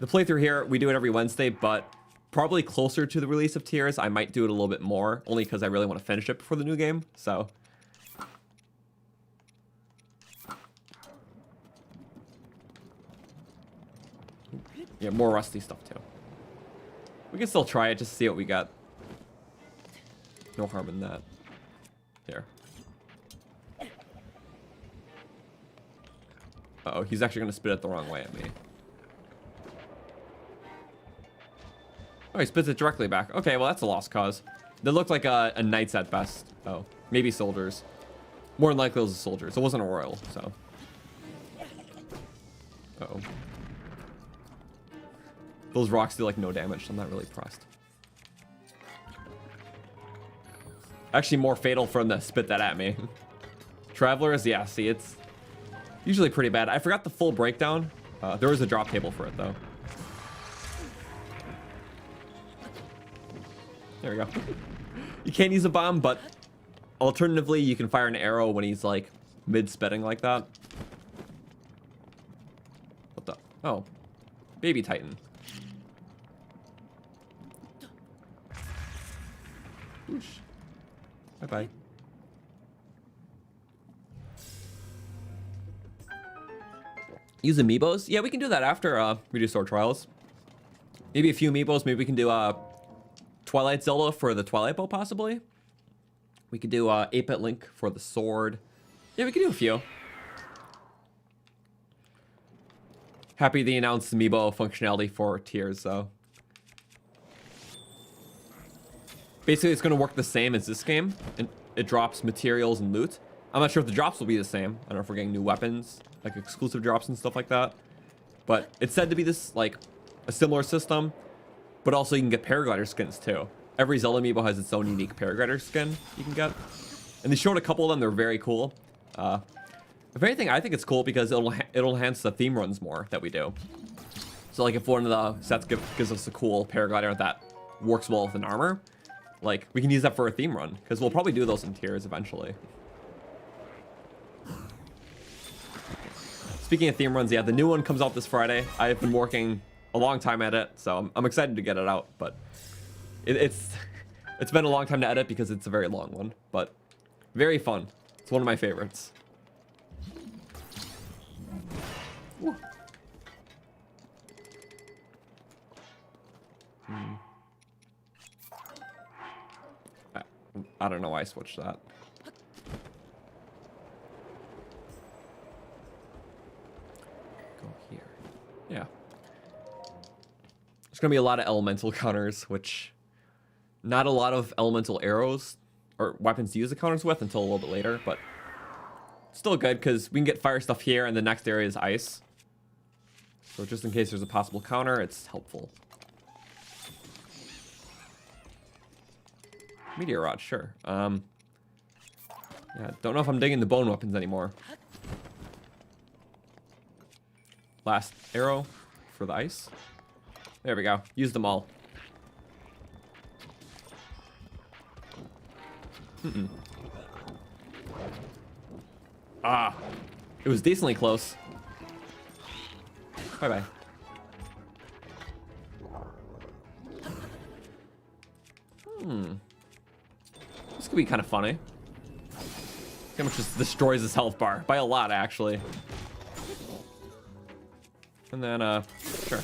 the playthrough here, we do it every Wednesday, but probably closer to the release of Tears, I might do it a little bit more, only because I really want to finish it before the new game. So. Yeah, more rusty stuff too. We can still try it just to see what we got. No harm in that. Here. Uh-oh, he's actually going to spit it the wrong way at me. Oh, he spits it directly back. Okay, well, that's a lost cause. They looked like a knights at best. Oh, maybe soldiers. More than likely it was a soldiers. It wasn't a royal, so. Uh-oh. Those rocks do like no damage, so I'm not really impressed. Actually more fatal for them to spit that at me. Travelers, yeah, see, it's usually pretty bad. I forgot the full breakdown. There was a drop table for it, though. There we go. You can't use a bomb, but alternatively, you can fire an arrow when he's, like, mid-spitting like that. What the? Oh. Baby Titan. Whoosh. Bye-bye. Use amiibos? Yeah, we can do that after we do sword trials. Maybe a few amiibos. Maybe we can do Twilight Zelda for the Twilight Bow, possibly. We could do 8-bit Link for the sword. Yeah, we could do a few. Happy they announced amiibo functionality for Tears, though. Basically, it's going to work the same as this game. And it drops materials and loot. I'm not sure if the drops will be the same. I don't know if we're getting new weapons, like exclusive drops and stuff like that. But it's said to be this, like, a similar system. But also you can get paraglider skins, too. Every Zelda amiibo has its own unique paraglider skin you can get. And they showed a couple of them. They're very cool. If anything, I think it's cool because it'll enhance the theme runs more that we do. So, like, if one of the sets gives us a cool paraglider that works well with an armor, like, we can use that for a theme run. Because we'll probably do those in Tears eventually. Speaking of theme runs, yeah, the new one comes out this Friday. I've been working a long time at it, so I'm excited to get it out. But it's been a long time to edit because it's a very long one. But very fun. It's one of my favorites. Woo. I don't know why I switched that. Go here. Yeah. There's gonna be a lot of elemental counters, which not a lot of elemental arrows or weapons to use the counters with until a little bit later, but still good because we can get fire stuff here and the next area is ice. So just in case there's a possible counter, it's helpful. Meteor rod, sure. Yeah, don't know if I'm digging the bone weapons anymore. Last arrow for the ice. There we go. Use them all. Ah, it was decently close. Bye-bye. This could be kind of funny. How much just destroys his health bar by a lot, actually. And then, sure.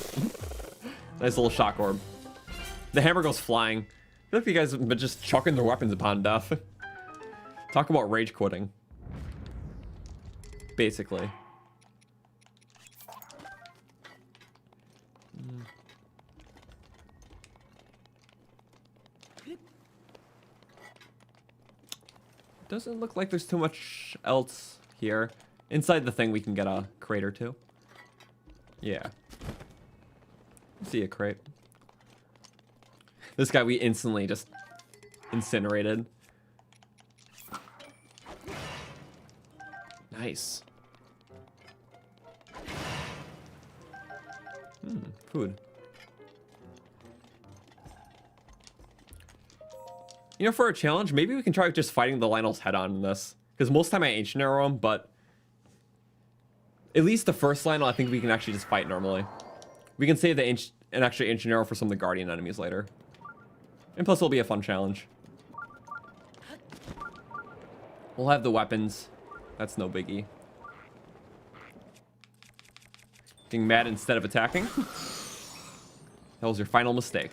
Nice little shock orb. The hammer goes flying. I feel like you guys have been just chucking their weapons upon death. Talk about rage quitting. Basically. Doesn't look like there's too much else here. Inside the thing we can get a crate or two. Yeah. See a crate. This guy we instantly just incinerated. Nice. Food. You know, for a challenge, maybe we can try just fighting the Lionel's head on in this. Because most of the time I ancient arrow him, but at least the first Lionel, I think we can actually just fight normally. We can save an extra ancient arrow for some of the Guardian enemies later. And plus it'll be a fun challenge. We'll have the weapons. That's no biggie. Getting mad instead of attacking. That was your final mistake.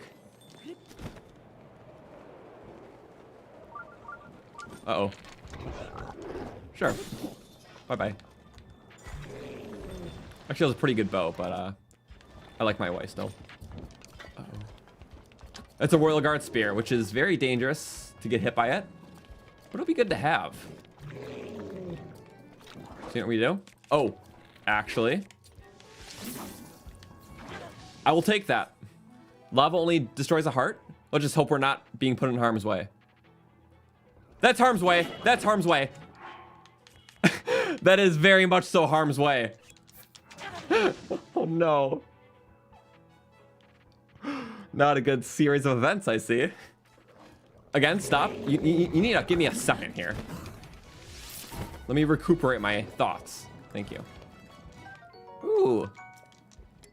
Uh-oh. Sure. Bye-bye. Actually, that was a pretty good bow, but I like my way still. Uh-oh. It's a Royal Guard spear, which is very dangerous to get hit by it. But it'll be good to have. See what we do? Oh, actually. I will take that. Lava only destroys a heart. Let's just hope we're not being put in harm's way. That's harm's way. That's harm's way. That is very much so harm's way. Oh no. Not a good series of events, I see. Again, stop. You need to give me a second here. Let me recuperate my thoughts. Thank you. Ooh.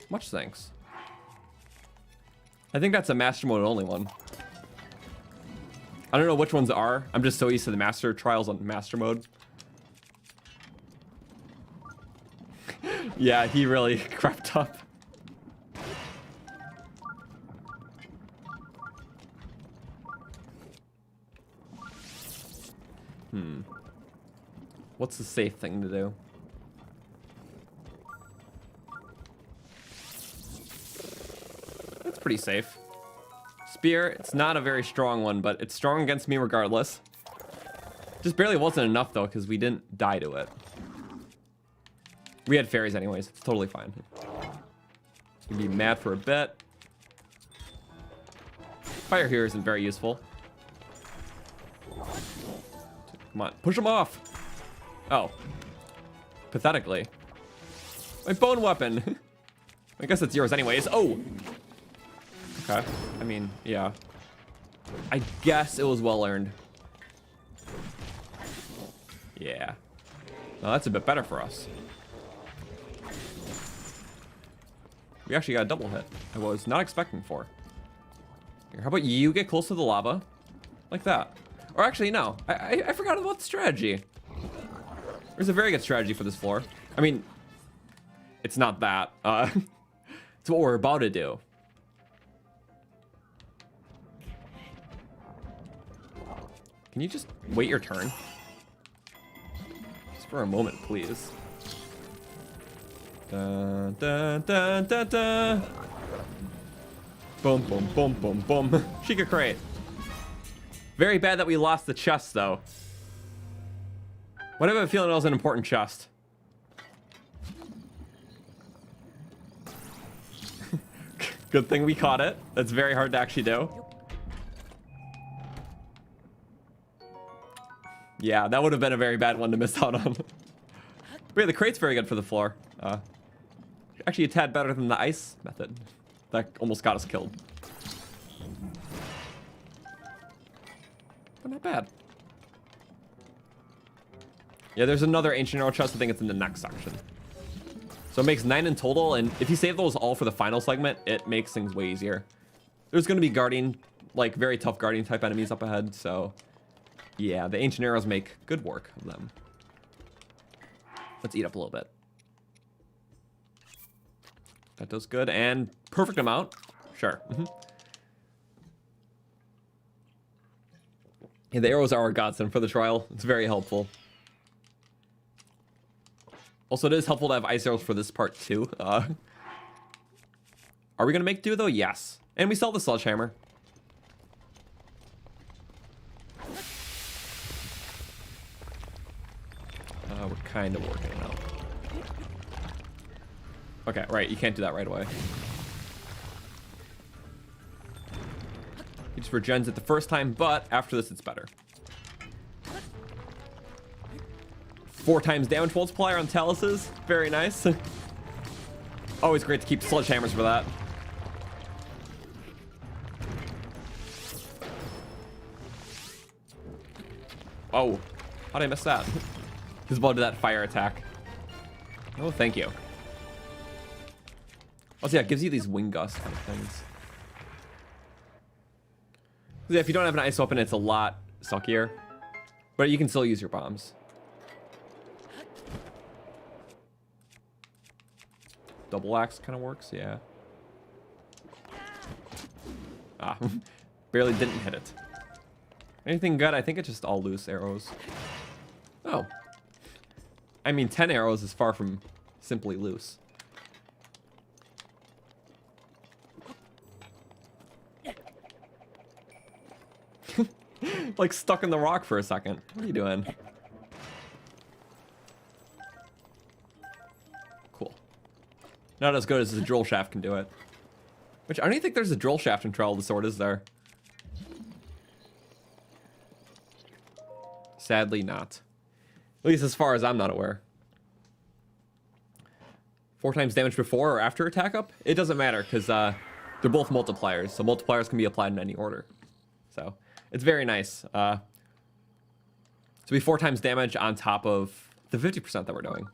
Much thanks. I think that's a master mode only one. I don't know which ones are. I'm just so used to the master trials on master mode. Yeah, he really crept up. What's the safe thing to do? That's pretty safe. Spear, it's not a very strong one, but it's strong against me regardless. Just barely wasn't enough though, because we didn't die to it. We had fairies anyways, it's totally fine. Gonna be mad for a bit. Fire here isn't very useful. Come on, push him off. Oh. Pathetically. My bone weapon. I guess it's yours anyways. Oh! Okay. I mean, yeah. I guess it was well earned. Yeah. Well, that's a bit better for us. We actually got a double hit. I was not expecting for. Here, how about you get close to the lava? Like that. Or actually, no. I forgot about the strategy. There's a very good strategy for this floor. I mean, it's not that. It's what we're about to do. Can you just wait your turn? Just for a moment, please. Dun, dun, dun, dun, dun. Boom, boom, boom, boom, boom. Sheikah crate. Very bad that we lost the chest, though. What if I have a feeling it was an important chest? Good thing we caught it. That's very hard to actually do. Yeah, that would have been a very bad one to miss out on. But yeah, the crate's very good for the floor. Actually, a tad better than the ice method. That almost got us killed. But not bad. Yeah, there's another ancient arrow chest. I think it's in the next section. So it makes 9 in total, and if you save those all for the final segment, it makes things way easier. There's going to be guardian, like very tough guardian type enemies up ahead, so yeah, the ancient arrows make good work of them. Let's eat up a little bit. That does good, and perfect amount. Sure. Yeah, the arrows are a godsend for the trial. It's very helpful. Also, it is helpful to have ice arrows for this part, too. Are we going to make do, though? Yes. And we sell the sledgehammer. We're kind of working it out. Okay, right. You can't do that right away. He just regens it the first time, but after this, it's better. 4 times damage multiplier on Taluses. Very nice. Always great to keep sledgehammers for that. Oh, how did I miss that? He's about to do that fire attack. Oh, thank you. Oh, so yeah, it gives you these wing gust kind of things. Yeah, if you don't have an ice weapon, it's a lot suckier. But you can still use your bombs. Double axe kind of works, yeah. Ah, barely didn't hit it. Anything good? I think it's just all loose arrows. Oh. I mean, 10 arrows is far from simply loose. Like stuck in the rock for a second. What are you doing? Cool. Not as good as the drill shaft can do it. Which I don't even think there's a drill shaft in Trial of the Sword, is there? Sadly not. At least as far as I'm not aware. 4 times damage before or after attack up? It doesn't matter, because they're both multipliers. So multipliers can be applied in any order. So it's very nice. To be 4 times damage on top of the 50% that we're doing.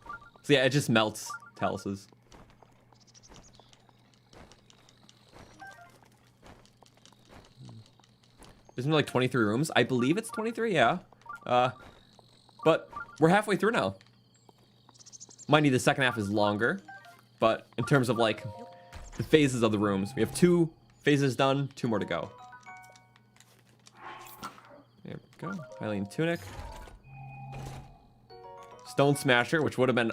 So yeah, it just melts Taluses. Isn't it like 23 rooms? I believe it's 23, yeah. But we're halfway through now. Mind you, the second half is longer. But in terms of like the phases of the rooms, we have 2 phases done, 2 more to go. There we go. Hylian Tunic. Stone Smasher, which would have been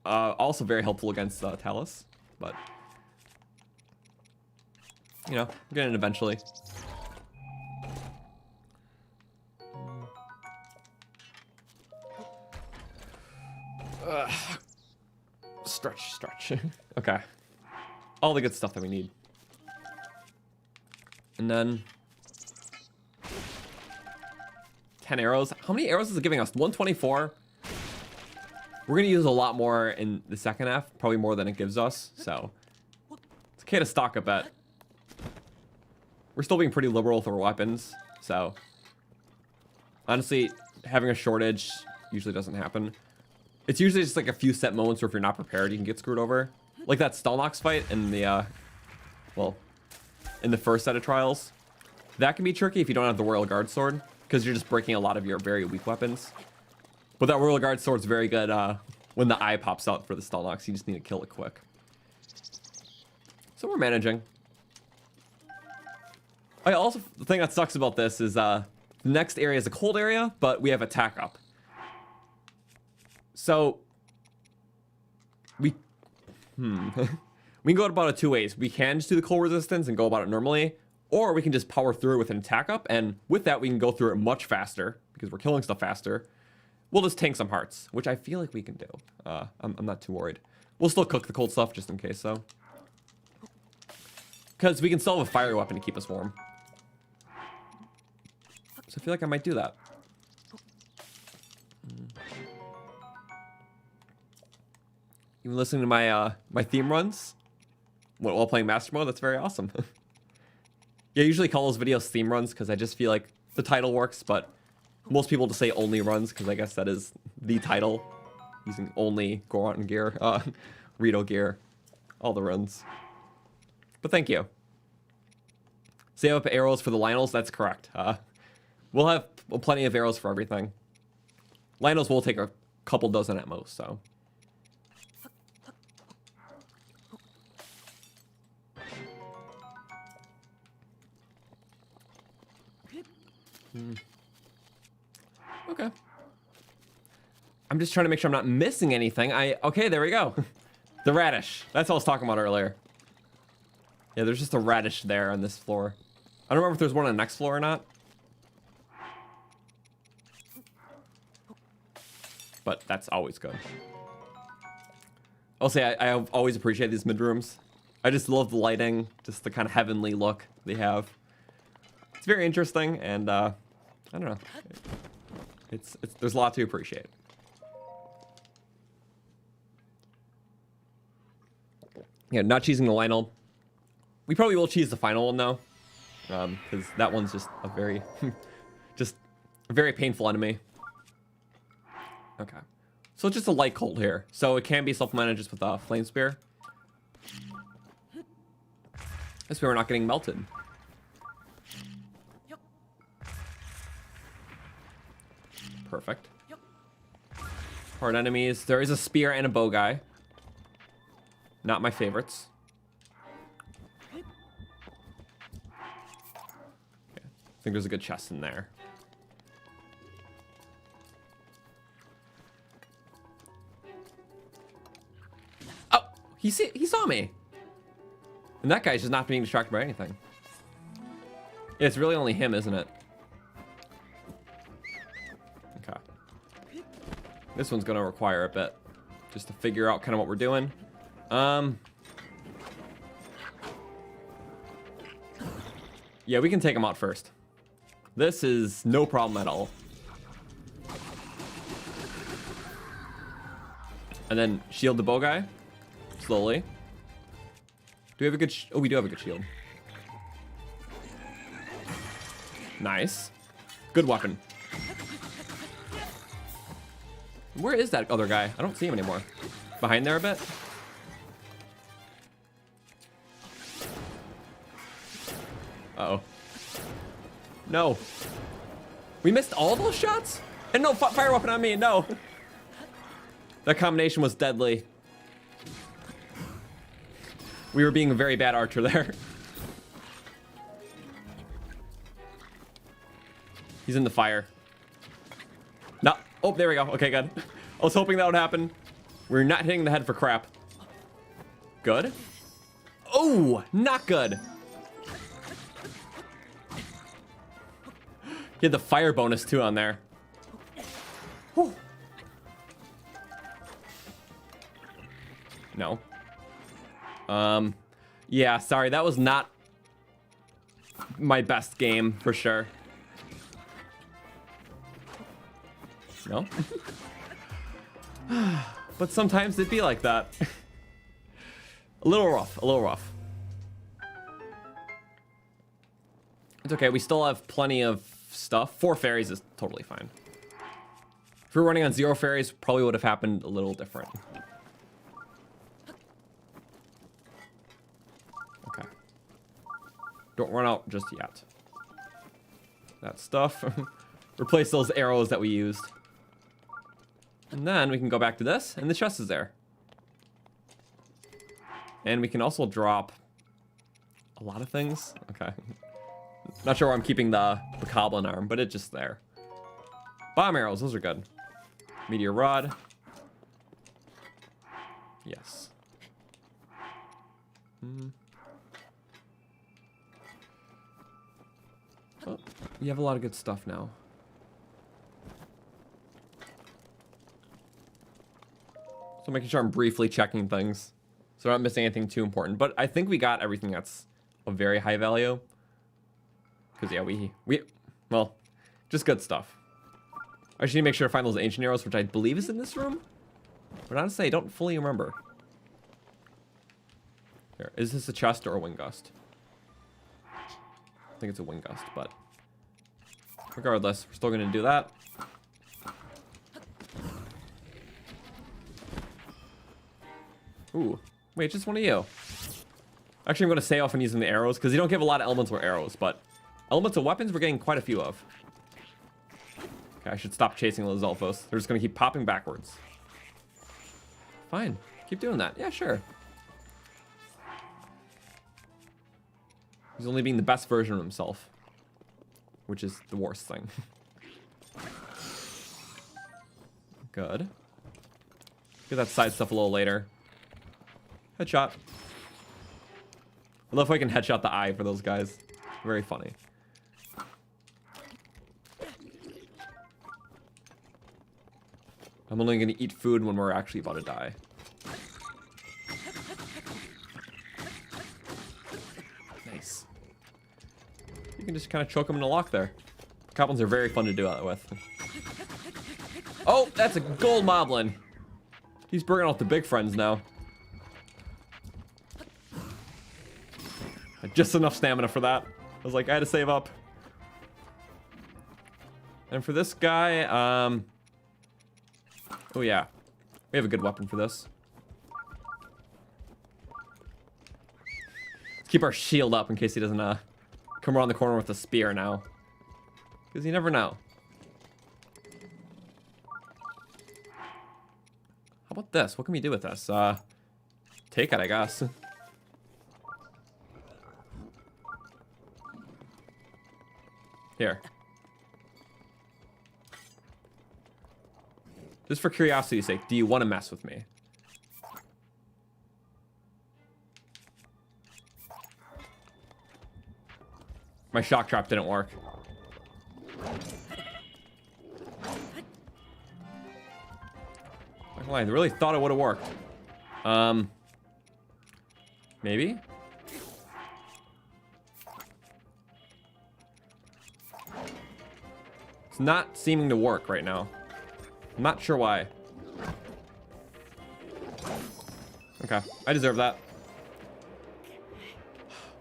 also very helpful against Talus. But, you know, we're getting it eventually. Stretch. Okay. All the good stuff that we need. And then 10 arrows. How many arrows is it giving us? 124. We're going to use a lot more in the second half. Probably more than it gives us. So it's okay to stock a bit. We're still being pretty liberal with our weapons. So honestly, having a shortage usually doesn't happen. It's usually just like a few set moments where if you're not prepared, you can get screwed over. Like that Stalnox fight in the, in the first set of trials. That can be tricky if you don't have the Royal Guard sword, because you're just breaking a lot of your very weak weapons. But that Royal Guard sword's very good when the eye pops out for the Stalnox. You just need to kill it quick. So we're managing. Also, the thing that sucks about this is the next area is a cold area, but we have attack up. So, we can go about it 2 ways. We can just do the cold resistance and go about it normally, or we can just power through it with an attack up, and with that we can go through it much faster, because we're killing stuff faster. We'll just tank some hearts, which I feel like we can do. I'm not too worried. We'll still cook the cold stuff just in case, though. Because we can still have a fire weapon to keep us warm. So I feel like I might do that. Even listening to my my theme runs while playing Master Mode, that's very awesome. Yeah, I usually call those videos theme runs because I just feel like the title works, but most people just say only runs because I guess that is the title. Using only Croton gear, Rito gear, all the runs. But thank you. Save up arrows for the Lionels, that's correct. We'll have plenty of arrows for everything. Lionels will take a couple dozen at most, so. Okay. I'm just trying to make sure I'm not missing anything. Okay, there we go. The radish. That's what I was talking about earlier. Yeah, there's just a radish there on this floor. I don't remember if there's one on the next floor or not. But that's always good. I'll say I always appreciate these mid-rooms. I just love the lighting, just the kind of heavenly look they have. It's very interesting, and I don't know. There's a lot to appreciate. Yeah, not cheesing the Lionel. We probably will cheese the final one though, because that one's just a very, just a very painful enemy. Okay, so it's just a light cold here, so it can be supplemented just with a flame spear. This way we're not getting melted. Perfect. Hard enemies. There is a spear and a bow guy. Not my favorites. Okay. I think there's a good chest in there. Oh, he saw me. And that guy's just not being distracted by anything. Yeah, it's really only him, isn't it? Okay. This one's gonna require a bit just to figure out kind of what we're doing. Yeah, we can take him out first. This is no problem at all. And then shield the bow guy. Slowly. Do we have a good oh, we do have a good shield. Nice. Good weapon. Where is that other guy? I don't see him anymore. Behind there a bit? Uh-oh. No. We missed all those shots? And no, fire weapon on me, no. That combination was deadly. We were being a very bad archer there. He's in the fire. No. Oh, there we go. Okay, good. I was hoping that would happen. We're not hitting the head for crap. Good. Oh, not good. He had the fire bonus too on there. Whew. No. Yeah, sorry, that was not my best game for sure. No. But sometimes it'd be like that. A little rough, a little rough. It's okay, we still have plenty of stuff. 4 fairies is totally fine. If we were running on 0 fairies, probably would have happened a little different. Okay. Don't run out just yet. That stuff. Replace those arrows that we used. And then we can go back to this, and the chest is there. And we can also drop a lot of things. Okay. Not sure where I'm keeping the Goblin arm, but it's just there. Bomb arrows, those are good. Meteor rod. Yes. Oh, we have a lot of good stuff now. So making sure I'm briefly checking things so I'm not missing anything too important. But I think we got everything that's of very high value. Because, yeah, well, just good stuff. I just need to make sure to find those ancient arrows, which I believe is in this room. But honestly, I don't fully remember. Here, is this a chest or a wind gust? I think it's a wind gust, but regardless, we're still gonna do that. Ooh, wait, just one of you. Actually, I'm gonna stay off and using the arrows because you don't give a lot of elements or arrows, but elements of weapons we're getting quite a few of. Okay, I should stop chasing those Zelfos. They're just gonna keep popping backwards. Fine, keep doing that. Yeah, sure. He's only being the best version of himself, which is the worst thing. Good. Get that side stuff a little later. Headshot. I love if I can headshot the eye for those guys. Very funny. I'm only going to eat food when we're actually about to die. Nice. You can just kind of choke them in a lock there. Goblins are very fun to do that with. Oh, that's a gold moblin. He's bringing out the big friends now. Just enough stamina for that. I was like, I had to save up. And for this guy, oh yeah, we have a good weapon for this. Let's keep our shield up in case he doesn't come around the corner with a spear now. Because you never know. How about this? What can we do with this? Take it, I guess. Here. Just for curiosity's sake, do you want to mess with me? My shock trap didn't work. Not gonna lie, I really thought it would have worked. Maybe? It's not seeming to work right now. I'm not sure why. Okay, I deserve that.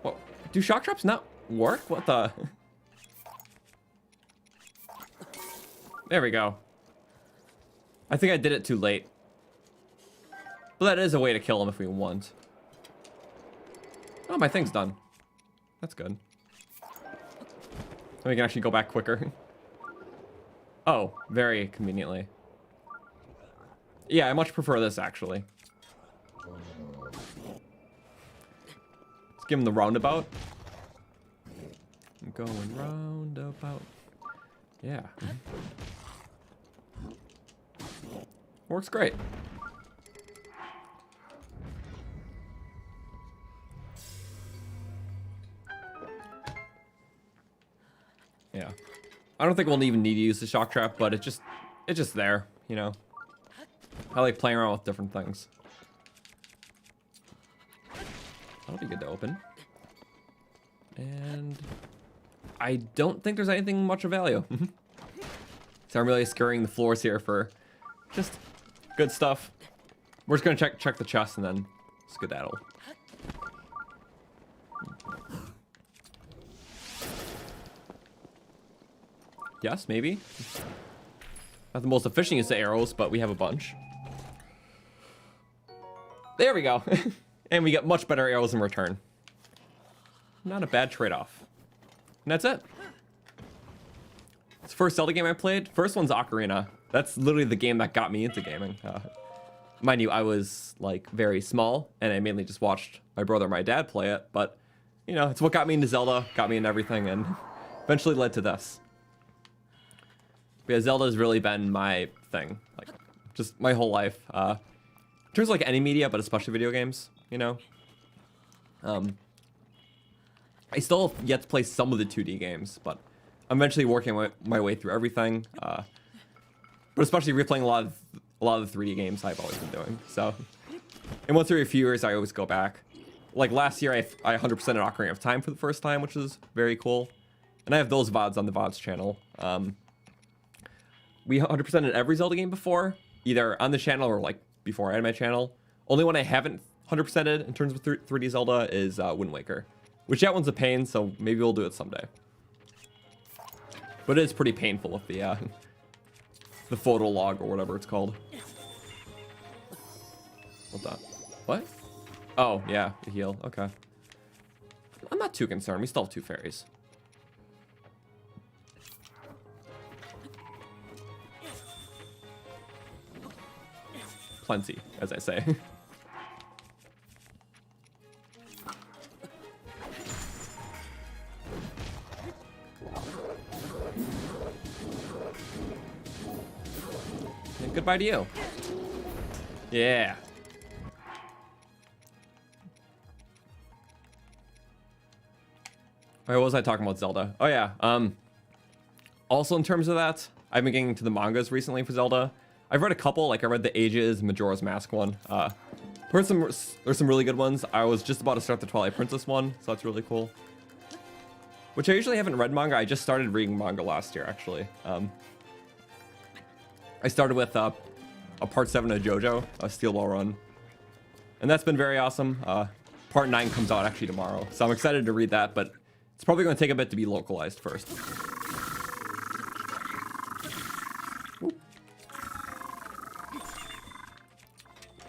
What? Do shock traps not work? What the? There we go. I think I did it too late. But that is a way to kill him if we want. Oh, my thing's done. That's good. So we can actually go back quicker. Oh, very conveniently. Yeah, I much prefer this, actually. Let's give him the roundabout. I'm going roundabout. Yeah. Works great. Yeah. I don't think we'll even need to use the shock trap, but it's just there, you know. I like playing around with different things. That'll be good to open. And I don't think there's anything much of value. So I'm really scouring the floors here for just good stuff. We're just gonna check the chest and then skedaddle. Yes, maybe. Not the most efficient use of arrows, but we have a bunch. There we go. And we get much better arrows in return. Not a bad trade-off. And that's it. It's the first Zelda game I played. First one's Ocarina. That's literally the game that got me into gaming. Mind you, I was like very small, and I mainly just watched my brother and my dad play it. But, you know, it's what got me into Zelda, got me into everything, and eventually led to this. Because Zelda's really been my thing, like, just my whole life. In terms of like any media, but especially video games, you know. I still have yet to play some of the 2D games, but I'm eventually working my way through everything. But especially replaying a lot of the 3D games I've always been doing. So, and once every few years, I always go back. Like last year, I 100%ed Ocarina of Time for the first time, which is very cool. And I have those VODs on the VODs channel. We 100%ed every Zelda game before, either on the channel or like before I had my channel. Only one I haven't 100%ed in terms of 3D Zelda is Wind Waker, which that one's a pain, so maybe we'll do it someday. But it is pretty painful with the photo log or whatever it's called. What's that? What? Oh, yeah, the heal. Okay. I'm not too concerned. We still have 2 fairies. Plenty, as I say. And goodbye to you. Yeah. Alright, what was I talking about Zelda? Oh yeah. Also in terms of that, I've been getting into the mangas recently for Zelda. I've read a couple, like I read the Ages, Majora's Mask one. There's some really good ones. I was just about to start the Twilight Princess one, so that's really cool. Which I usually haven't read manga. I just started reading manga last year, actually. I started with a part 7 of JoJo, a Steel Ball Run, and that's been very awesome. Part 9 comes out actually tomorrow, so I'm excited to read that, but it's probably going to take a bit to be localized first. Ooh.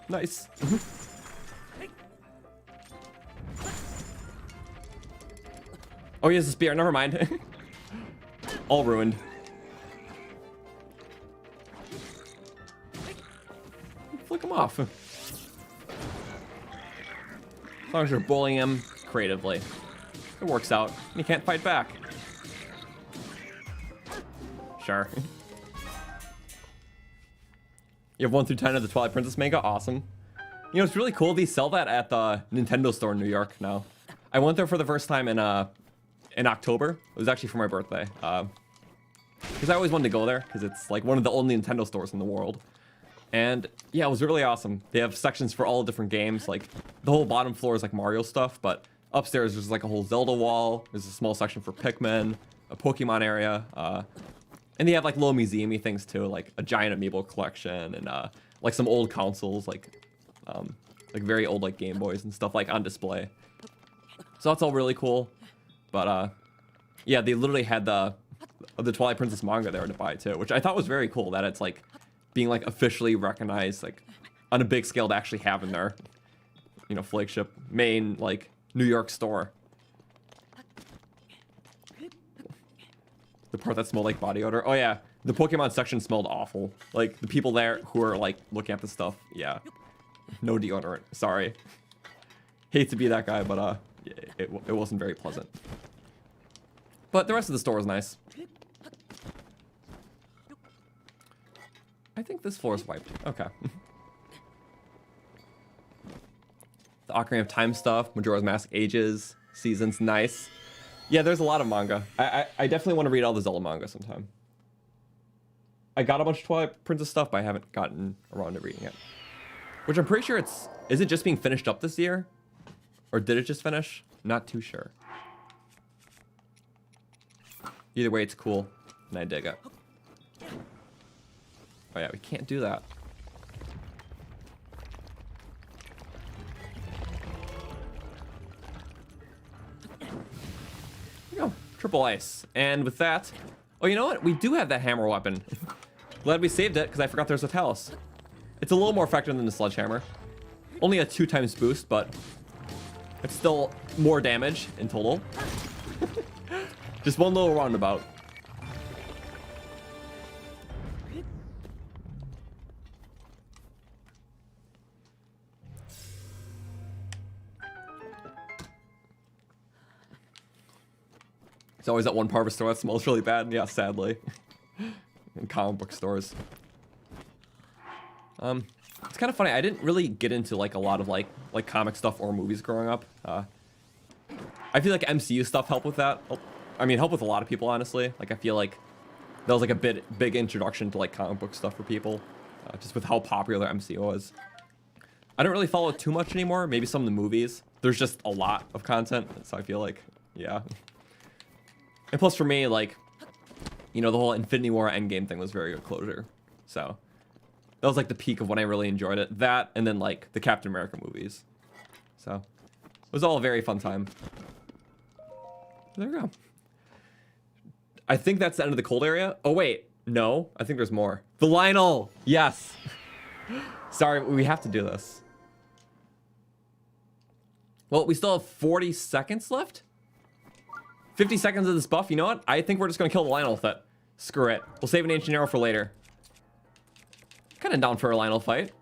Nice. Oh, he has a spear. Never mind. All ruined. Flick him off. As long as you're bullying him creatively, it works out. You can't fight back. Sure. You have 1 through 10 of the Twilight Princess manga. Awesome. You know, it's really cool. They sell that at the Nintendo store in New York now. I went there for the first time in October. It was actually for my birthday. Because I always wanted to go there because it's like one of the only Nintendo stores in the world. And yeah, it was really awesome. They have sections for all the different games. Like the whole bottom floor is like Mario stuff, but upstairs there's like a whole Zelda wall. There's a small section for Pikmin, a Pokemon area, and they have like little museum-y things too, like a giant amiibo collection and like some old consoles, like very old like Game Boys and stuff like on display. So that's all really cool. But yeah, they literally had the Twilight Princess manga there to buy too, which I thought was very cool that it's like being like officially recognized like on a big scale to actually have in their, you know, flagship main like New York store. The part that smelled like body odor. Oh yeah, the Pokemon section smelled awful. Like the people there who are like looking at the stuff, yeah, no deodorant. Sorry. Hate to be that guy, but it wasn't very pleasant. But the rest of the store is nice. I think this floor is wiped. Okay. The Ocarina of Time stuff, Majora's Mask Ages, Seasons, nice. Yeah, there's a lot of manga. I definitely want to read all the Zelda manga sometime. I got a bunch of Twilight Princess stuff, but I haven't gotten around to reading it. Which I'm pretty sure is it just being finished up this year? Or did it just finish? Not too sure. Either way, it's cool, and I dig it. Oh yeah, we can't do that. There we go, triple ice. And with that, oh, you know what? We do have that hammer weapon. Glad we saved it, because I forgot there's a Talus. It's a little more effective than the sledgehammer. Only a 2x boost, but it's still more damage in total. Just one little roundabout. It's always that one part of a store that smells really bad. Yeah, sadly. In comic book stores. It's kind of funny. I didn't really get into like a lot of like comic stuff or movies growing up. I feel like MCU stuff helped with that. I mean, helped with a lot of people, honestly. Like, I feel like that was like a big introduction to like comic book stuff for people, just with how popular MCU was. I don't really follow it too much anymore. Maybe some of the movies. There's just a lot of content, so I feel like, yeah. And plus for me, like, you know, the whole Infinity War Endgame thing was very good closure. So that was like the peak of when I really enjoyed it. That, and then like the Captain America movies. So it was all a very fun time. There we go. I think that's the end of the cold area. Oh, wait. No, I think there's more. The Lionel. Yes. Sorry, we have to do this. Well, we still have 40 seconds left. 50 seconds of this buff. You know what? I think we're just going to kill the Lionel with it. Screw it. We'll save an Ancient Arrow for later. Kind of down for a Lionel fight.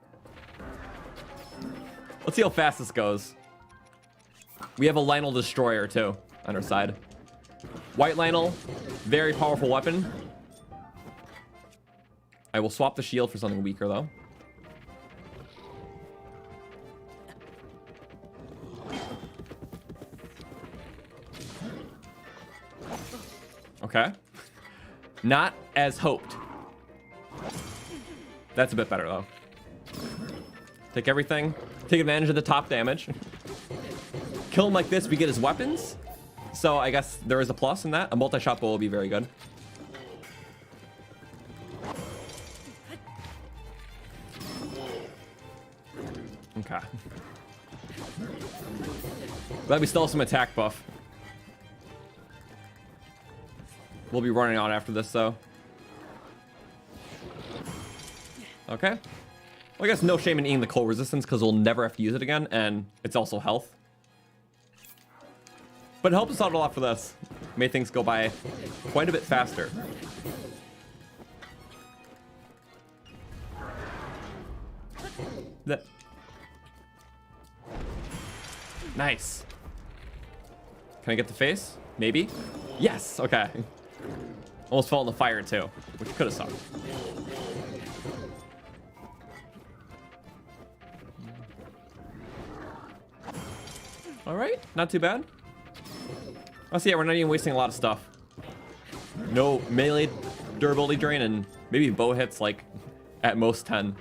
Let's see how fast this goes. We have a Lionel Destroyer, too, on our side. White Lionel, very powerful weapon. I will swap the shield for something weaker, though. Okay. Not as hoped. That's a bit better, though. Take everything. Take advantage of the top damage. Kill him like this, we get his weapons. So I guess there is a plus in that. A multi-shot bow will be very good. Okay. Glad we still have some attack buff. We'll be running out after this, though. Okay. Well, I guess no shame in eating the cold resistance because we'll never have to use it again, and it's also health. But it helped us out a lot for this. Made things go by quite a bit faster. Nice. Can I get the face? Maybe? Yes! Okay. Almost fell in the fire, too, which could have sucked. Alright, not too bad. Oh, so yeah, we're not even wasting a lot of stuff. No melee durability drain, and maybe bow hits like at most 10.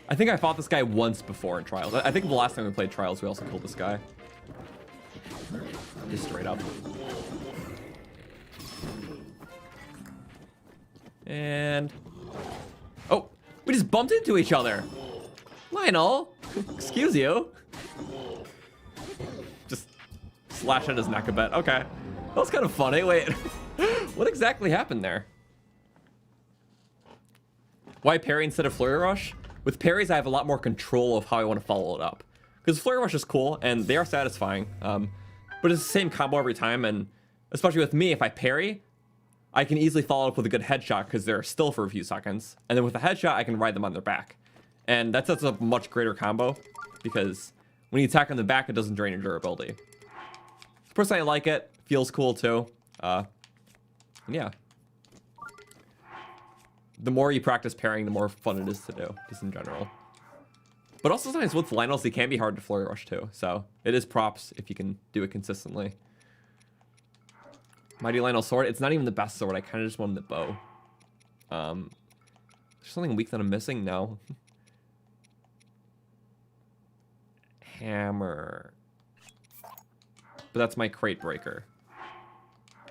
I think I fought this guy once before in Trials. I think the last time we played Trials, we also killed this guy. Just straight up. And... oh, we just bumped into each other. Lionel, excuse you. Just slash at his neck a bit. Okay, that was kind of funny. Wait, what exactly happened there? Why parry instead of flurry rush? With parries, I have a lot more control of how I want to follow it up. Because flurry rush is cool and they are satisfying, but it's the same combo every time. And especially with me, if I parry, I can easily follow up with a good headshot because they're still for a few seconds. And then with a headshot, I can ride them on their back. And that sets up a much greater combo because when you attack on the back, it doesn't drain your durability. Personally, I like it. Feels cool too. Yeah. The more you practice parrying, the more fun it is to do, just in general. But also sometimes with Lionels, they can be hard to flurry rush too. So it is props if you can do it consistently. Mighty Lionel sword. It's not even the best sword. I kind of just wanted the bow. Is there something weak that I'm missing? No. Hammer. But that's my crate breaker.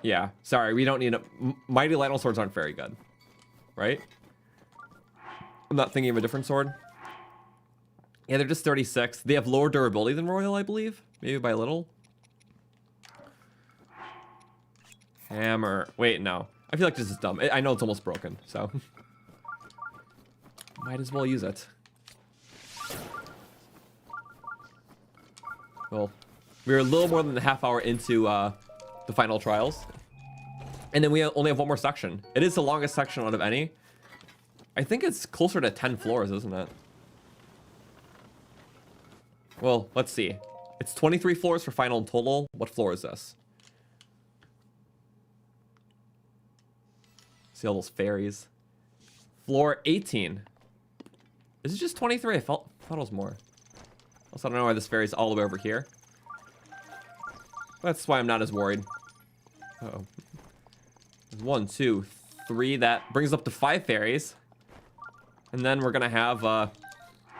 Yeah, sorry, we don't need a... Mighty Lionel swords aren't very good. Right? I'm not thinking of a different sword. Yeah, they're just 36. They have lower durability than Royal, I believe. Maybe by a little. Hammer. Wait, no. I feel like this is dumb. I know it's almost broken, so... might as well use it. Well, we're a little more than a half hour into the final trials. And then we only have one more section. It is the longest section out of any. I think it's closer to 10 floors, isn't it? Well, let's see. It's 23 floors for final and total. What floor is this? See all those fairies. Floor 18. Is it just 23? I thought it was more. Also, I don't know why this fairy's all the way over here. That's why I'm not as worried. Uh-oh. 1, 2, 3. That brings up to 5 fairies. And then we're gonna have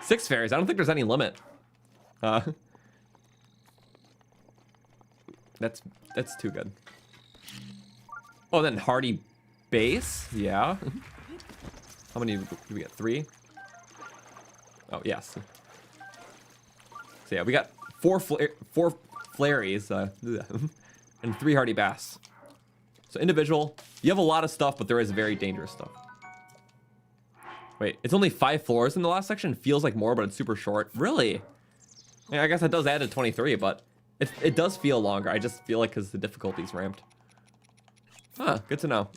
6 fairies. I don't think there's any limit. That's too good. Oh, then Hardy Base? Yeah. How many did we get? 3? Oh, yes. So yeah, we got four flaries and 3 hardy bass. So individual, you have a lot of stuff, but there is very dangerous stuff. Wait, it's only 5 floors in the last section. Feels like more, but it's super short. Really? Yeah, I guess that does add to 23, but it does feel longer. I just feel like because the difficulty's ramped. Huh, good to know.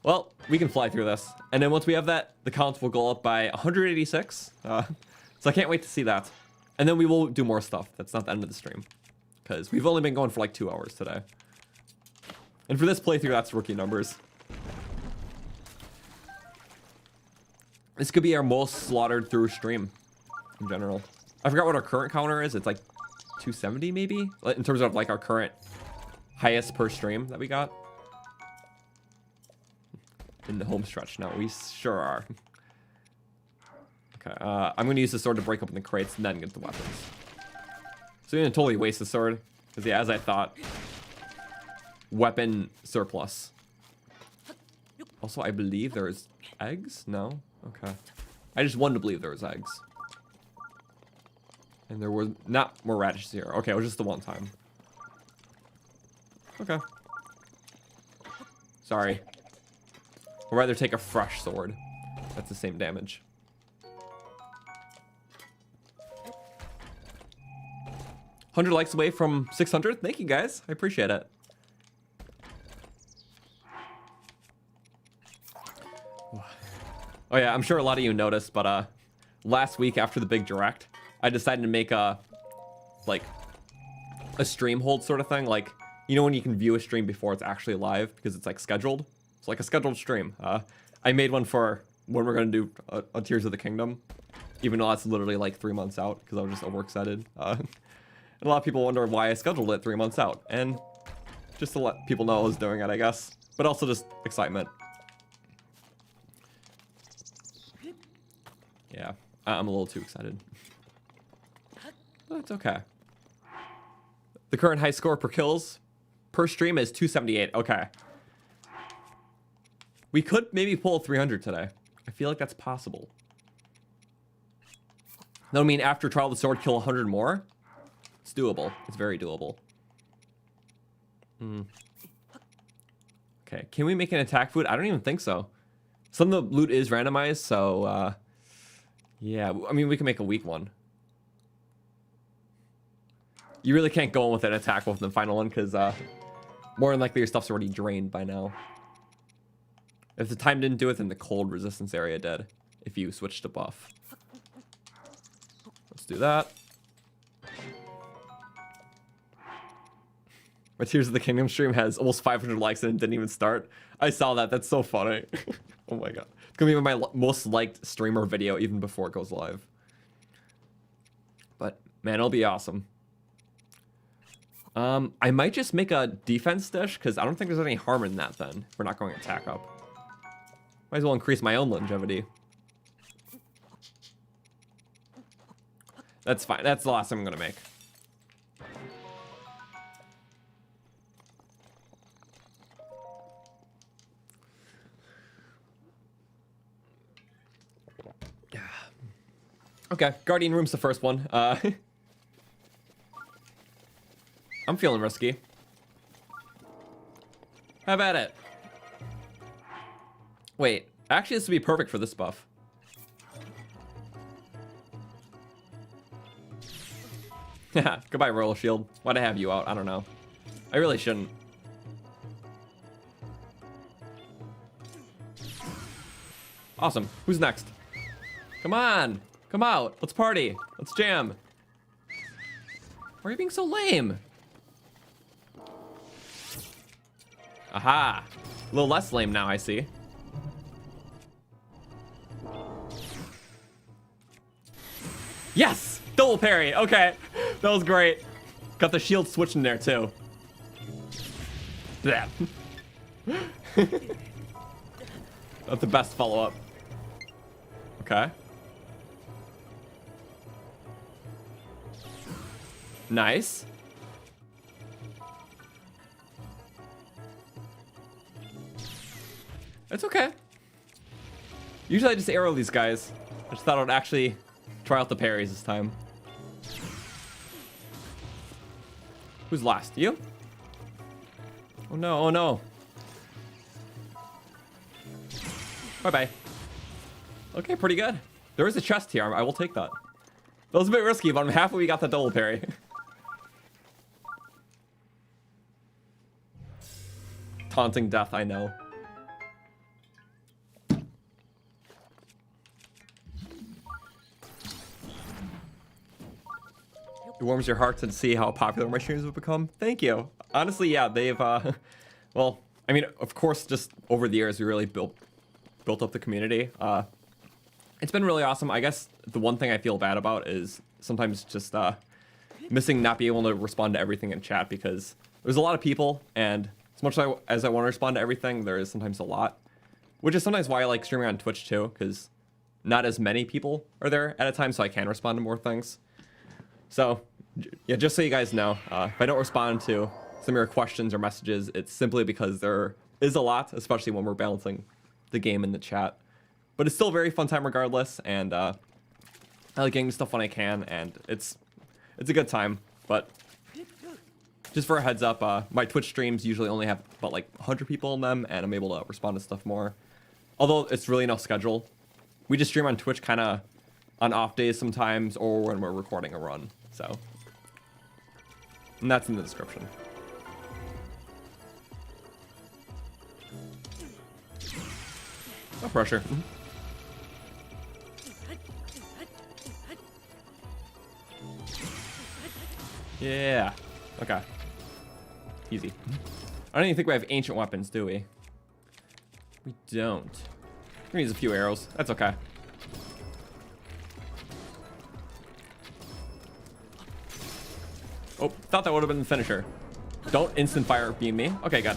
Well, we can fly through this. And then once we have that, the counts will go up by 186. So I can't wait to see that. And then we will do more stuff. That's not the end of the stream. Because we've only been going for like 2 hours today. And for this playthrough, that's rookie numbers. This could be our most slaughtered through stream in general. I forgot what our current counter is. It's like 270 maybe? In terms of like our current highest per stream that we got. In the home stretch. No, we sure are. Okay, I'm going to use the sword to break open the crates and then get the weapons. So we didn't totally waste the sword. Because yeah, as I thought, weapon surplus. Also, I believe there's eggs? No? Okay. I just wanted to believe there was eggs. And there were not more radishes here. Okay, it was just the one time. Okay. Sorry. I'd rather take a fresh sword. That's the same damage. 100 likes away from 600. Thank you, guys. I appreciate it. Oh yeah, I'm sure a lot of you noticed, but last week after the big direct, I decided to make a stream hold sort of thing. Like, you know when you can view a stream before it's actually live because it's like scheduled? It's like a scheduled stream. I made one for when we're going to do a Tears of the Kingdom, even though that's literally like 3 months out because I was just overexcited. And a lot of people wonder why I scheduled it 3 months out. And just to let people know I was doing it, I guess. But also just excitement. Yeah, I'm a little too excited. But it's okay. The current high score per kills per stream is 278. Okay. We could maybe pull 300 today. I feel like that's possible. That would mean after Trial of the Sword, kill 100 more. It's doable. It's very doable. Okay, can we make an attack food? I don't even think so. Some of the loot is randomized, so yeah, I mean, we can make a weak one. You really can't go in with an attack with the final one because more than likely your stuff's already drained by now. If the time didn't do it, then the cold resistance area did. If you switch to buff. Let's do that. My Tears of the Kingdom stream has almost 500 likes and it didn't even start. I saw that. That's so funny. Oh my god. It's gonna be my most liked streamer video even before it goes live. But man, it'll be awesome. I might just make a defense dish because I don't think there's any harm in that then. If we're not going attack up. Might as well increase my own longevity. That's fine. That's the last thing I'm gonna make. Okay, Guardian Room's the first one. I'm feeling risky. Have at it. Wait, actually this would be perfect for this buff. Goodbye, Royal Shield. Why'd I have you out? I don't know. I really shouldn't. Awesome. Who's next? Come on. Come out. Let's party. Let's jam. Why are you being so lame? Aha. A little less lame now, I see. Yes! Double parry. Okay. That was great. Got the shield switching there, too. Yeah. That's the best follow-up. Okay. Nice. It's okay. Usually I just arrow these guys. just thought I would actually try out the parries this time. Who's last? You? Oh no, oh no. Bye-bye. Okay, pretty good. There is a chest here. I will take that. That was a bit risky, but I'm happy we got the double parry. Taunting death, I know. It warms your heart to see how popular my streams have become. Thank you. Honestly, yeah, they've, well, I mean, of course, just over the years, we really built up the community. It's been really awesome. I guess the one thing I feel bad about is sometimes just missing not being able to respond to everything in chat, because there's a lot of people, and as much as I want to respond to everything, there is sometimes a lot, which is sometimes why I like streaming on Twitch too, because not as many people are there at a time, so I can respond to more things. So, yeah, just so you guys know, if I don't respond to some of your questions or messages, it's simply because there is a lot, especially when we're balancing the game in the chat. But it's still a very fun time regardless, and I like getting stuff when I can, and it's a good time. But just for a heads up, my Twitch streams usually only have about like 100 people in them, and I'm able to respond to stuff more. Although it's really no schedule. We just stream on Twitch kind of on off days sometimes, or when we're recording a run. So, and that's in the description. No pressure. Yeah. Okay. Easy. I don't even think we have ancient weapons, do we? We don't. We use a few arrows. That's okay. Oh, thought that would have been the finisher. Don't instant fire beam me. Okay, good.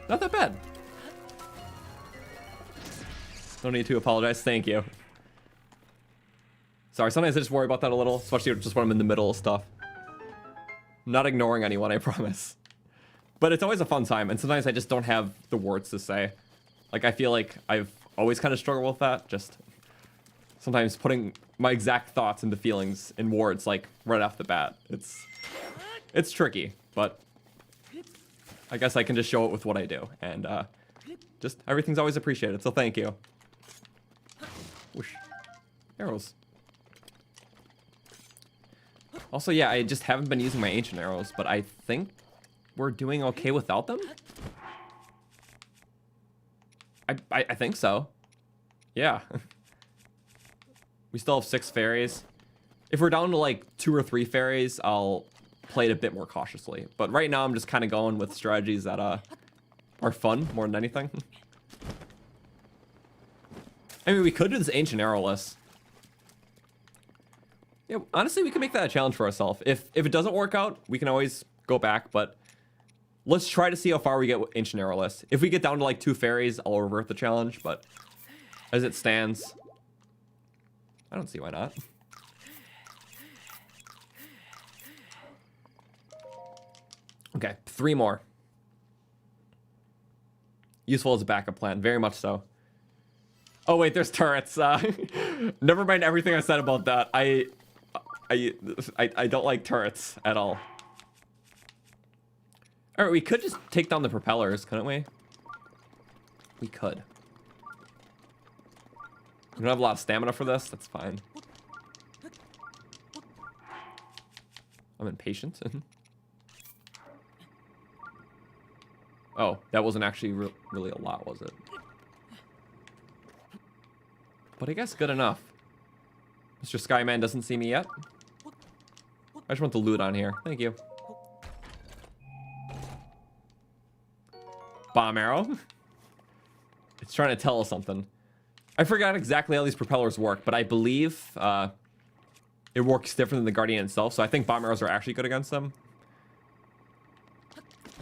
Not that bad. No need to apologize. Thank you. Sorry, sometimes I just worry about that a little, especially just when I'm in the middle of stuff. I'm not ignoring anyone, I promise. But it's always a fun time, and sometimes I just don't have the words to say. Like, I feel like I've always kind of struggled with that, just sometimes putting my exact thoughts into feelings in words, like, right off the bat. It's tricky, but I guess I can just show it with what I do, and just everything's always appreciated, so thank you. Whoosh. Arrows. Also, yeah, I just haven't been using my ancient arrows, but I think we're doing okay without them? I think so. Yeah. We still have 6 fairies. If we're down to like 2 or 3 fairies, I'll play it a bit more cautiously. But right now I'm just kind of going with strategies that are fun more than anything. I mean, we could do this ancient arrowless. Yeah, honestly, we can make that a challenge for ourselves. If it doesn't work out, we can always go back, but let's try to see how far we get with ancient arrowless. If we get down to like 2 fairies, I'll revert the challenge, but as it stands, I don't see why not. Okay, 3 more. Useful as a backup plan, very much so. Oh wait, there's turrets. Never mind everything I said about that. I don't like turrets at all. Alright, we could just take down the propellers, couldn't we? We could. We don't have a lot of stamina for this, that's fine. I'm impatient. Oh, that wasn't actually really a lot, was it? But I guess good enough. Mr. Skyman doesn't see me yet. I just want the loot on here. Thank you. Bomb arrow. It's trying to tell us something. I forgot exactly how these propellers work, but I believe it works different than the Guardian itself, so I think bomb arrows are actually good against them.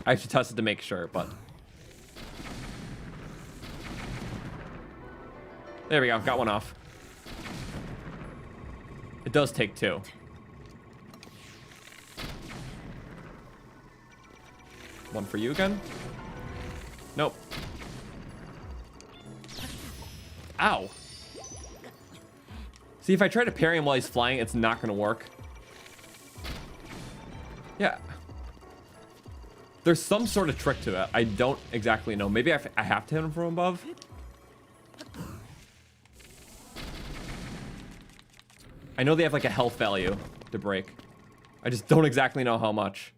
I actually tested to make sure, but... There we go, got one off. It does take 2. One for you again? Nope. Ow. See, if I try to parry him while he's flying, it's not going to work. Yeah. There's some sort of trick to it. I don't exactly know. Maybe I have to hit him from above. I know they have like a health value to break. I just don't exactly know how much.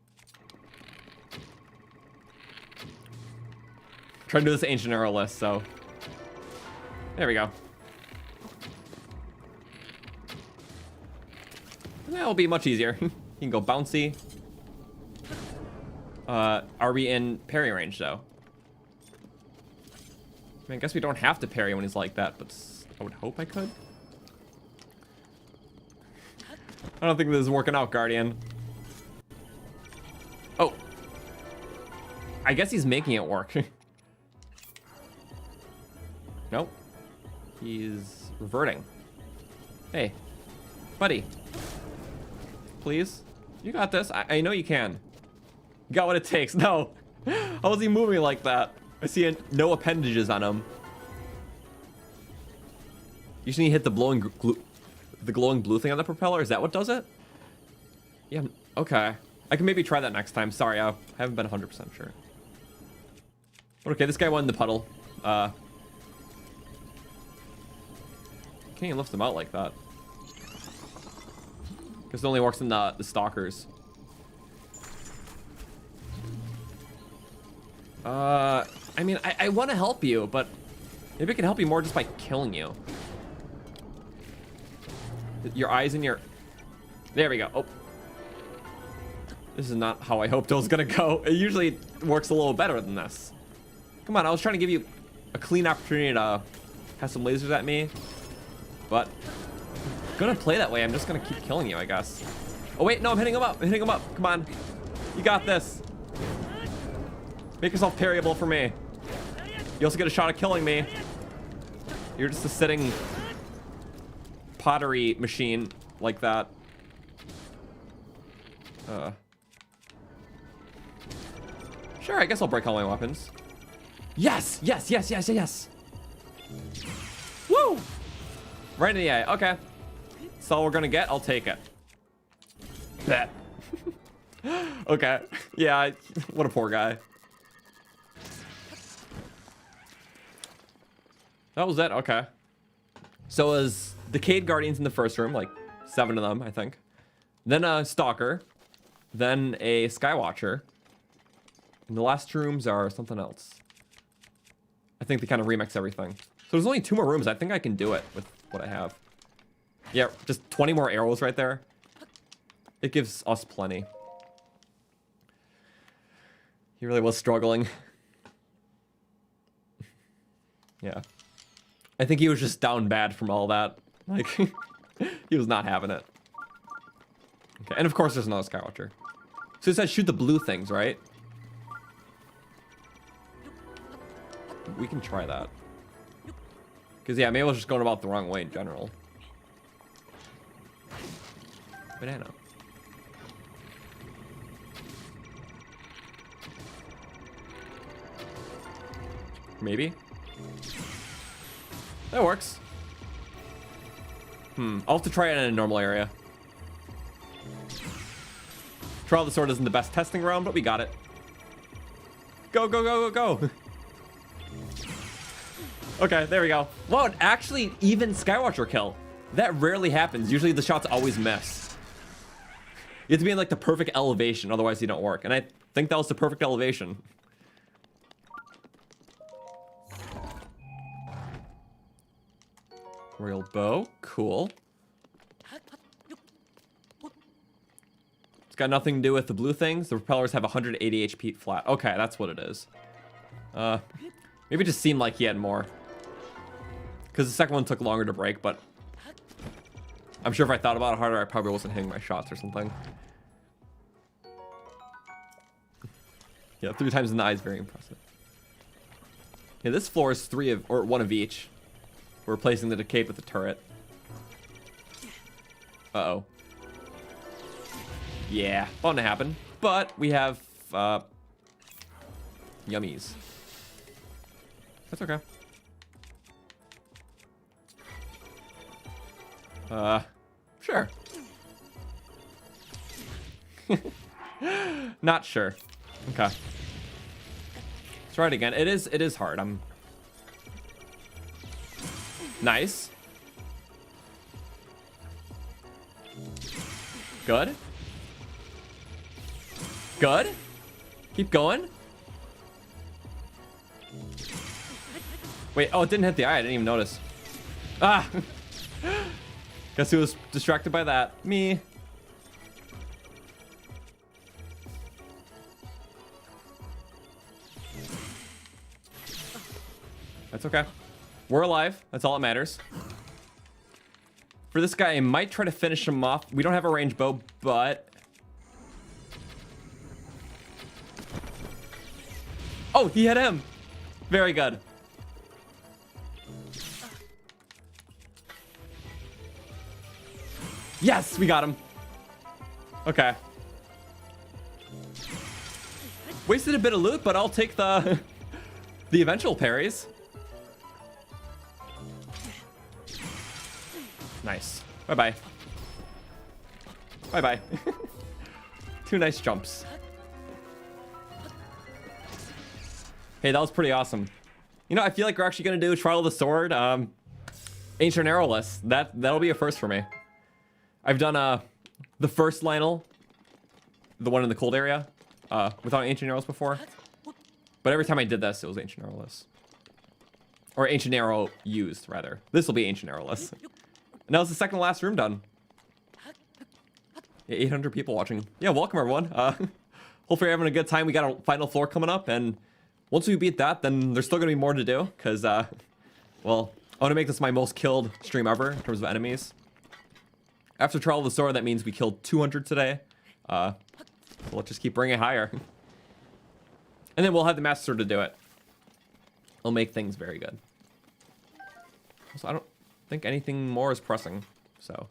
Trying to do this ancient arrow list, so. There we go. That'll be much easier. You can go bouncy. Are we in parry range, though? I mean, I guess we don't have to parry when he's like that, but I would hope I could. I don't think this is working out, Guardian. Oh. I guess he's making it work. Nope. He's reverting. Hey. Buddy. Please? You got this. I know you can. You got what it takes. No. How is he moving like that? I see no appendages on him. You just need to hit the glowing blue thing on the propeller. Is that what does it? Yeah. Okay. I can maybe try that next time. Sorry, I haven't been 100% sure. But okay, this guy won the puddle. Can't even lift him out like that. Because it only works in the stalkers. I mean, I want to help you, but maybe I can help you more just by killing you. Your eyes in your... There we go. Oh. This is not how I hoped it was going to go. It usually works a little better than this. Come on, I was trying to give you a clean opportunity to have some lasers at me. But I'm gonna play that way. I'm just gonna keep killing you, I guess. Oh, wait, no, I'm hitting him up. I'm hitting him up. Come on. You got this. Make yourself parryable for me. You also get a shot at killing me. You're just a sitting pottery machine like that. Sure, I guess I'll break all my weapons. Yes, yes, yes, yes, yes. Woo! Right in the eye. Okay. That's all we're gonna get. I'll take it. Bet. Okay. Yeah, what a poor guy. That was it. Okay. So it was Decayed Guardians in the first room, like 7 of them, I think. Then a Stalker. Then a Skywatcher. And the last 2 rooms are something else. I think they kind of remix everything. So there's only 2 more rooms. I think I can do it with what I have. Yeah, just 20 more arrows right there. It gives us plenty. He really was struggling. Yeah. I think he was just down bad from all that. Like, he was not having it. Okay, and of course there's another Skywatcher. So it says shoot the blue things, right? We can try that. Because, yeah, maybe I was just going about the wrong way in general. Banana. Maybe? That works. I'll have to try it in a normal area. Trial of the Sword isn't the best testing round, but we got it. Go, go, go, go, go! Okay, there we go. Wow, actually, even Skywatcher kill. That rarely happens. Usually the shots always miss. You have to be in like the perfect elevation, otherwise they don't work. And I think that was the perfect elevation. Royal bow, cool. It's got nothing to do with the blue things. The propellers have 180 HP flat. Okay, that's what it is. Maybe it just seemed like he had more. Because the second one took longer to break, but I'm sure if I thought about it harder, I probably wasn't hitting my shots or something. Yeah, 3 times in the eye is very impressive. Yeah, this floor is 3 of, or 1 of each. We're replacing the decay with the turret. Uh-oh. Yeah, bound to happen. But we have, yummies. That's okay. Sure. Not sure. Okay. Let's try it again. It is hard. Nice. Good. Good. Keep going. Wait, oh, it didn't hit the eye. I didn't even notice. Ah! Guess who was distracted by that? Me. That's okay. We're alive. That's all that matters. For this guy, I might try to finish him off. We don't have a range bow, but... Oh, he hit him. Very good. Yes, we got him. Okay. Wasted a bit of loot, but I'll take the the eventual parries. Nice. Bye-bye. Bye-bye. 2 nice jumps. Hey, that was pretty awesome. You know, I feel like we're actually gonna do Trial of the Sword, Ancient Arrowless. That'll be a first for me. I've done the first Lionel, the one in the cold area, without Ancient Arrows before. But every time I did this, it was Ancient Arrowless. Or Ancient Arrow used, rather. This will be Ancient Arrowless. And that was the second to last room done. Yeah, 800 people watching. Yeah, welcome everyone. Hopefully you're having a good time. We got a final floor coming up, and once we beat that, then there's still gonna be more to do, because, well, I want to make this my most killed stream ever in terms of enemies. After Trial of the Sword, that means we killed 200 today. So let's just keep bringing it higher. And then we'll have the Master Sword to do it. It'll make things very good. So I don't think anything more is pressing, so. All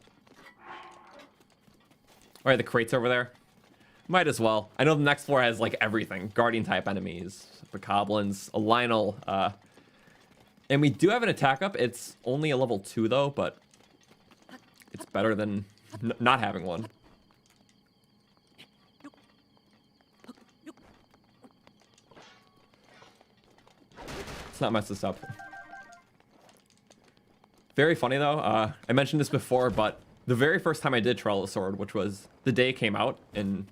right, the crates over there. Might as well. I know the next floor has like everything. Guardian type enemies, bokoblins, a Lionel. And we do have an attack up. It's only a level 2 though, but it's better than not having one. Let's not mess this up. Very funny though. I mentioned this before, but the very first time I did Trial of the Sword, which was the day it came out in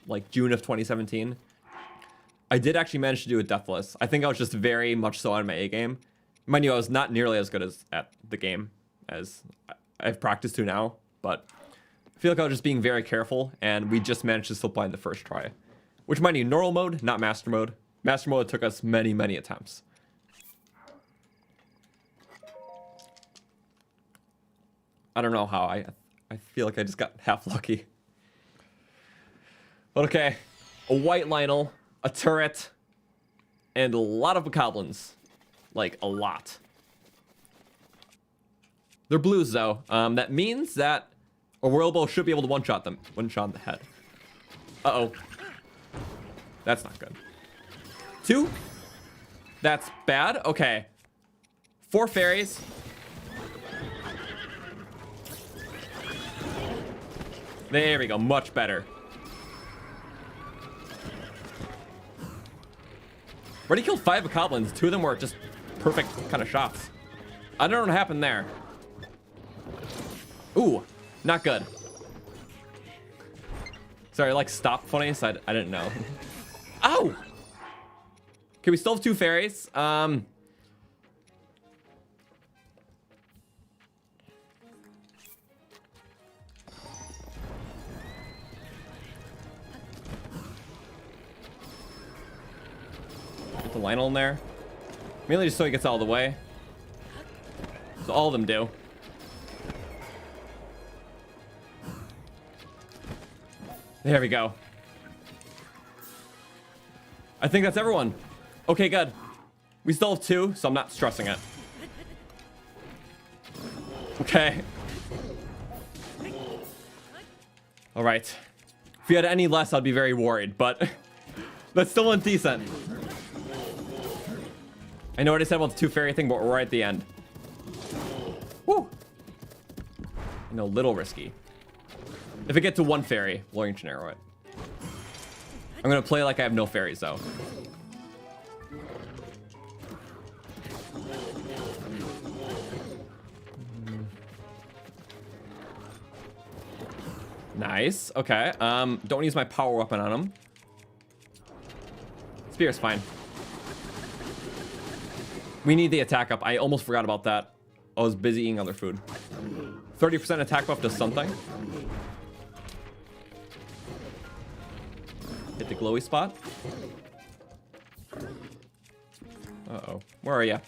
like June of 2017, I did actually manage to do it deathless. I think I was just very much so on my A game. Mind you, I was not nearly as good as at the game as I've practiced to now, but I feel like I was just being very careful, and we just managed to slip by in the first try. Which, mind you, normal mode, not master mode. Master mode took us many, many attempts. I don't know how. I feel like I just got half lucky. But okay, a white Lionel, a turret, and a lot of bokoblins. Like, a lot. They're blues, though. That means that a Whirl Bow should be able to one-shot them. One-shot in the head. Uh-oh. That's not good. 2? That's bad? Okay. 4 fairies. There we go. Much better. Already killed 5 bokoblins. 2 of them were just perfect kind of shots. I don't know what happened there. Ooh, not good. Sorry, like stop funny, so I didn't know. Ow! Okay, we still have 2 fairies. Get the Lionel in there. Mainly just so he gets out of the way. So all of them do. There we go. I think that's everyone. Okay, good. We still have 2, so I'm not stressing it. Okay. All right. If we had any less, I'd be very worried, but that's still indecent. I know what I said about the 2 fairy thing, but we're right at the end. Woo! No, little risky. If I get to one fairy, we'll ancient arrow it. I'm gonna play like I have no fairies though. Nice. Okay. Don't use my power weapon on him. Spear's fine. We need the attack up. I almost forgot about that. I was busy eating other food. 30% attack buff does something. Hit the glowy spot. Uh-oh. Where are you?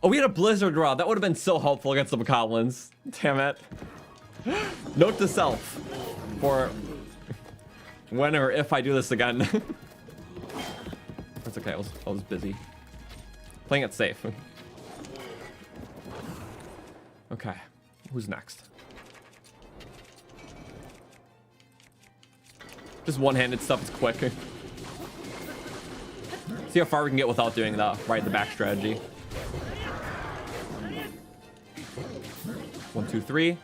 Oh, we had a blizzard rod. That would have been so helpful against the goblins. Damn it. Note to self for when or if I do this again. That's okay. I was busy playing it safe. Okay, who's next? Just one-handed stuff is quick. See how far we can get without doing the right in the back strategy. 1, 2, 3.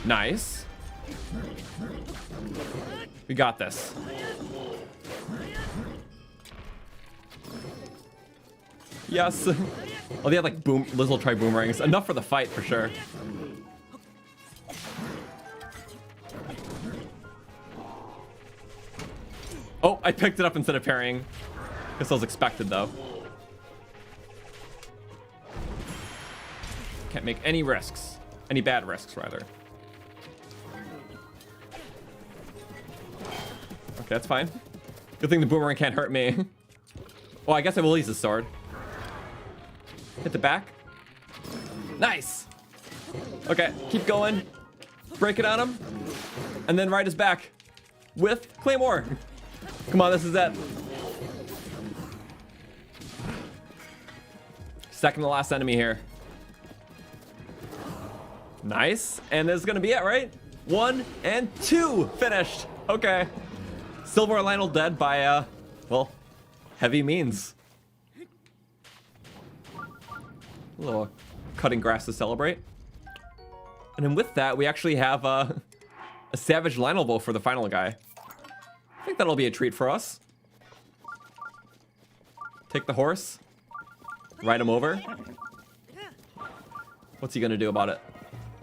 Nice. We got this. Yes. Oh, they had like little try boomerangs. Enough for the fight for sure. Oh, I picked it up instead of parrying. Guess I was expected though. Can't make any risks. Any bad risks, rather. Okay, that's fine. Good thing the boomerang can't hurt me. Well, I guess I will use the sword. Hit the back. Nice. Okay, keep going. Break it on him. And then ride his back with Claymore. Come on, this is it. Second to last enemy here. Nice. And this is gonna be it, right? 1 and 2 finished. Okay. Silver and Lionel dead by well, heavy means. A little cutting grass to celebrate. And then with that, we actually have a Savage Lionel bow for the final guy. I think that'll be a treat for us. Take the horse. Ride him over. What's he gonna do about it?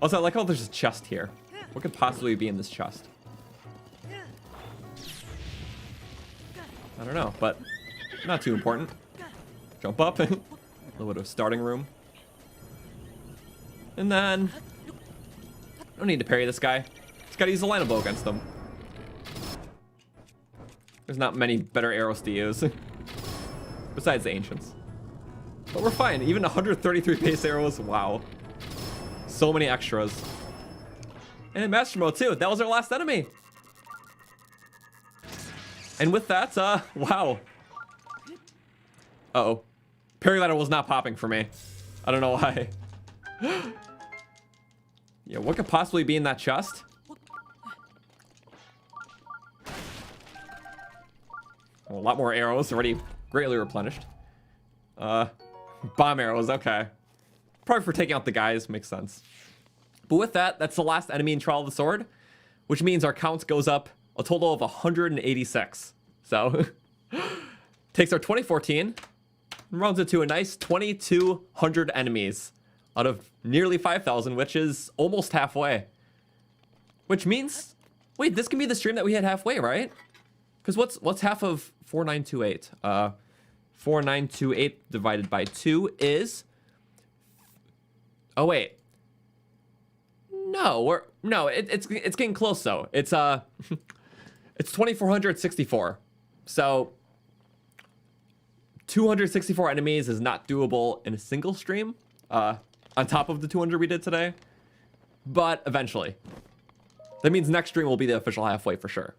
Also, I like how there's a chest here. What could possibly be in this chest? I don't know, but not too important. Jump up. A little bit of starting room. And then... don't need to parry this guy. Just gotta use the Lionel bow against them. There's not many better arrows to use. Besides the ancients. But we're fine. Even 133 pace arrows. Wow. So many extras. And in Master Mode too. That was our last enemy. And with that, wow. Uh-oh. Parry ladder was not popping for me. I don't know why. Yeah, what could possibly be in that chest? Oh, a lot more arrows, already greatly replenished. Bomb arrows, okay. Probably for taking out the guys, makes sense. But with that, that's the last enemy in Trial of the Sword, which means our count goes up a total of 186. So, takes our 2014 and rounds it to a nice 2,200 enemies out of nearly 5,000, which is almost halfway. Which means, wait, this can be the stream that we had halfway, right? Because what's half of 4928? 4928 divided by 2 is... oh wait. No, it's getting close though. It's it's 2,464. So 264 enemies is not doable in a single stream. On top of the 200 we did today, but eventually. That means next stream will be the official halfway for sure.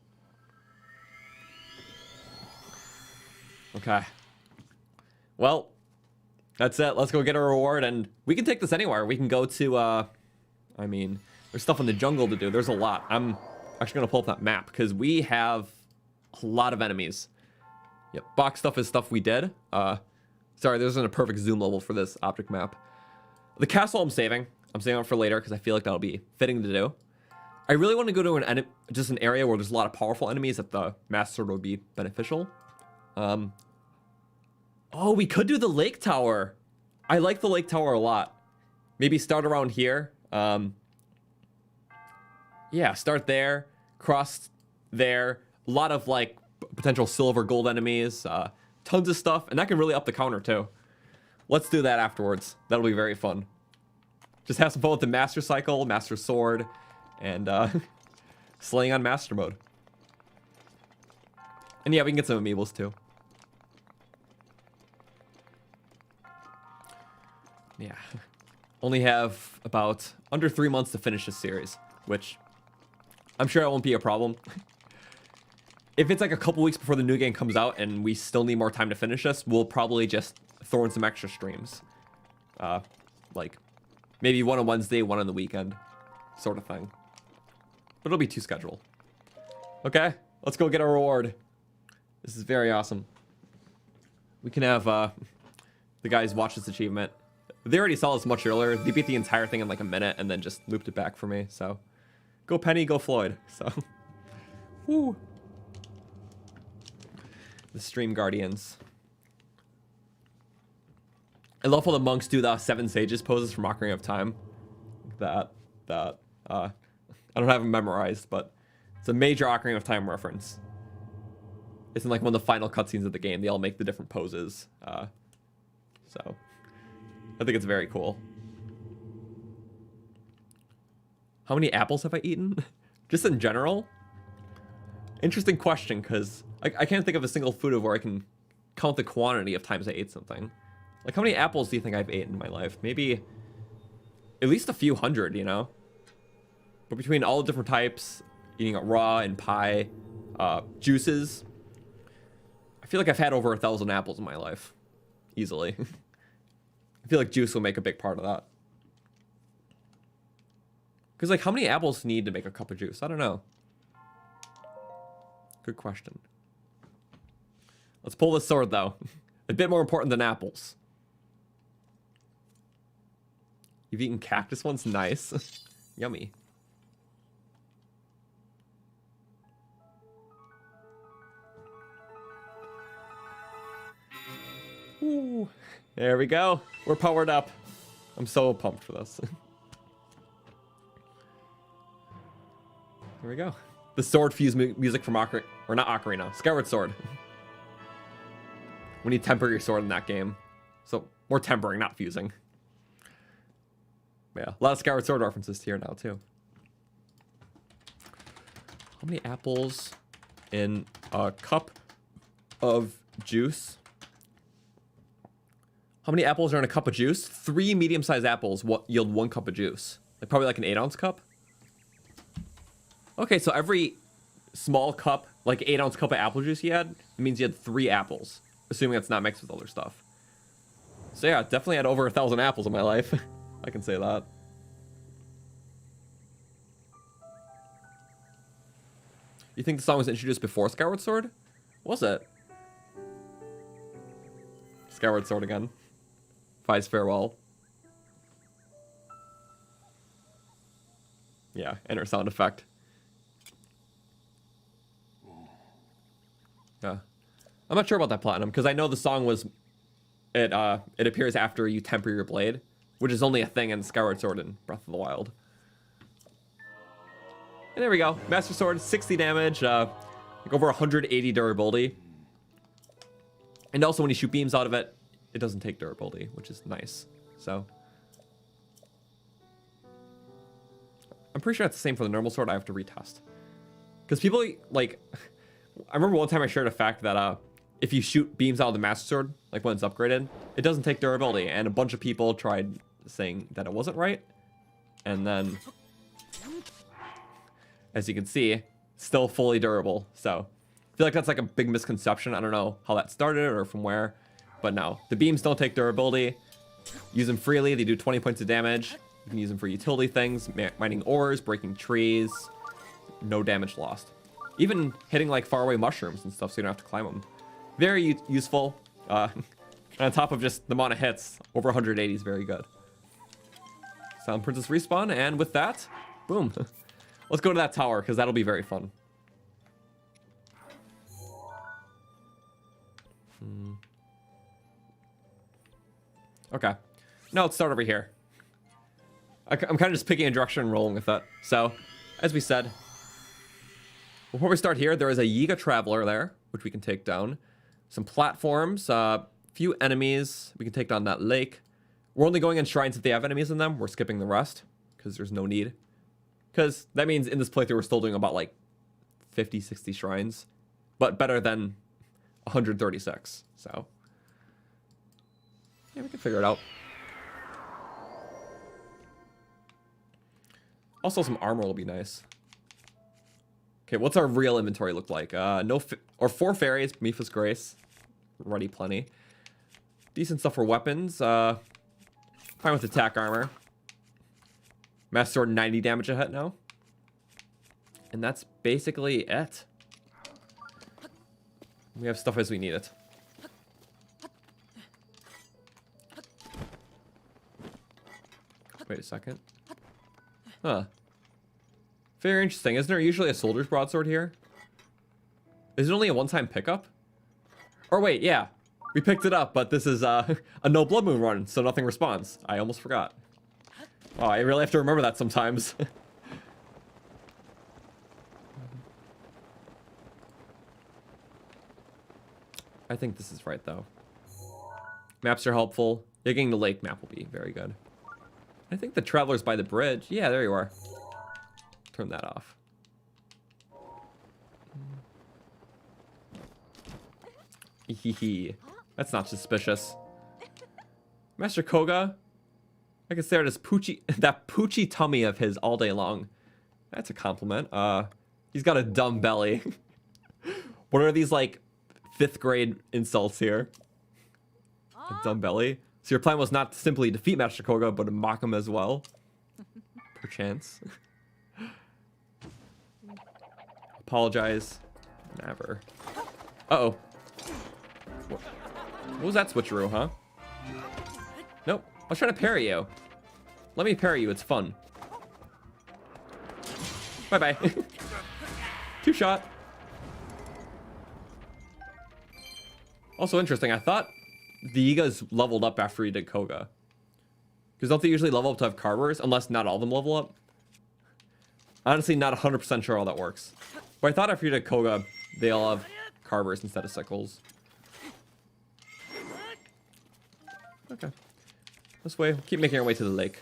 Okay. Well, that's it. Let's go get a reward, and we can take this anywhere. We can go to, I mean, there's stuff in the jungle to do. There's a lot. I'm actually gonna pull up that map, because we have a lot of enemies. Yep, box stuff is stuff we did. Sorry, there isn't a perfect zoom level for this object map. The castle I'm saving. I'm saving it for later because I feel like that'll be fitting to do. I really want to go to just an area where there's a lot of powerful enemies that the Master Sword would be beneficial. Oh, we could do the Lake Tower. I like the Lake Tower a lot. Maybe start around here. Yeah, start there, cross there. A lot of like potential silver, gold enemies, tons of stuff, and that can really up the counter too. Let's do that afterwards. That'll be very fun. Just have some fun with the Master Cycle, Master Sword, and slaying on Master Mode. And yeah, we can get some amiibos too. Yeah. Only have about under 3 months to finish this series, which I'm sure it won't be a problem. If it's like a couple weeks before the new game comes out and we still need more time to finish this, we'll probably just throw in some extra streams. Like maybe one on Wednesday, one on the weekend, sort of thing. But it'll be too scheduled. Okay, let's go get our reward. This is very awesome. We can have the guys watch this achievement. They already saw this much earlier. They beat the entire thing in like a minute and then just looped it back for me. So, go Penny, go Floyd. So, woo. The Stream Guardians. I love how the monks do the 7 sages poses from Ocarina of Time. I don't have them memorized, but it's a major Ocarina of Time reference. It's in like one of the final cutscenes of the game. They all make the different poses. So, I think it's very cool. How many apples have I eaten? Just in general? Interesting question, because I can't think of a single food where I can count the quantity of times I ate something. Like, how many apples do you think I've eaten in my life? Maybe at least a few hundred, you know? But between all the different types, eating it raw and pie, juices, I feel like I've had over 1,000 apples in my life. Easily. I feel like juice will make a big part of that. Because, like, how many apples need to make a cup of juice? I don't know. Good question. Let's pull this sword, though. A bit more important than apples. You've eaten cactus once? Nice. Yummy. Ooh. There we go. We're powered up. I'm so pumped for this. There we go. The sword fuse music from Ocarina, or not Ocarina, Skyward Sword. When you temper your sword in that game. So, more tempering, not fusing. Yeah, a lot of Skyward Sword references here now, too. How many apples in a cup of juice? How many apples are in a cup of juice? 3 medium-sized apples yield 1 cup of juice. Like probably like an 8-ounce cup. Okay, so every small cup, like 8-ounce cup of apple juice you had, it means you had 3 apples. Assuming it's not mixed with other stuff. So yeah, definitely had over 1,000 apples in my life. I can say that. You think the song was introduced before Skyward Sword? Was it? Skyward Sword again. Fi's farewell. Yeah, enter sound effect. Yeah. I'm not sure about that platinum, because I know the song was... It appears after you temper your blade, which is only a thing in Skyward Sword and Breath of the Wild. And there we go. Master Sword, 60 damage, like over 180 durability. And also when you shoot beams out of it, it doesn't take durability, which is nice. So... I'm pretty sure that's the same for the normal sword. I have to retest. Because people, like... I remember one time I shared a fact that if you shoot beams out of the Master Sword, like when it's upgraded, it doesn't take durability. And a bunch of people tried saying that it wasn't right. And then, as you can see, still fully durable. So, I feel like that's like a big misconception. I don't know how that started or from where. But no, the beams don't take durability. Use them freely. They do 20 points of damage. You can use them for utility things, mining ores, breaking trees. No damage lost. Even hitting like faraway mushrooms and stuff so you don't have to climb them. Very useful. On top of just the amount of hits, over 180 is very good. Silent Princess respawn, and with that, boom. Let's go to that tower, because that'll be very fun. Okay. Now let's start over here. I'm kind of just picking a direction and rolling with it. So, as we said, before we start here, there is a Yiga Traveler there, which we can take down. Some platforms, few enemies. We can take down that lake. We're only going in shrines if they have enemies in them. We're skipping the rest, because there's no need. Because that means in this playthrough, we're still doing about like 50, 60 shrines. But better than 136, so. Yeah, we can figure it out. Also, some armor will be nice. Okay, what's our real inventory look like? Or 4 fairies, Mipha's Grace. Already plenty. Decent stuff for weapons. Fine with attack armor. Master Sword 90 damage a hit now. And that's basically it. We have stuff as we need it. Wait a second. Huh. Very interesting. Isn't there usually a soldier's broadsword here? Is it only a one-time pickup? Or wait, yeah. We picked it up, but this is a no blood moon run, so nothing responds. I almost forgot. Oh, I really have to remember that sometimes. I think this is right, though. Maps are helpful. Digging the lake map will be very good. I think the traveler's by the bridge. Yeah, there you are. Turn that off. Hehe. That's not suspicious. Master Koga. I can stare at his poochy, that poochy tummy of his all day long. That's a compliment. He's got a dumb belly. What are these, like, 5th grade insults here? A dumb belly. So your plan was not to simply defeat Master Koga, but to mock him as well. Perchance. Apologize. Never. Uh-oh. What was that switcheroo, huh? Nope. I was trying to parry you. Let me parry you. It's fun. Bye-bye. 2-shot. Also interesting. I thought the Yigas leveled up after he did Koga. Because don't they usually level up to have carvers? Unless not all of them level up. Honestly, not 100% sure how that works. But I thought after you did Koga, they all have carvers instead of sickles. Okay. This way. Keep making our way to the lake.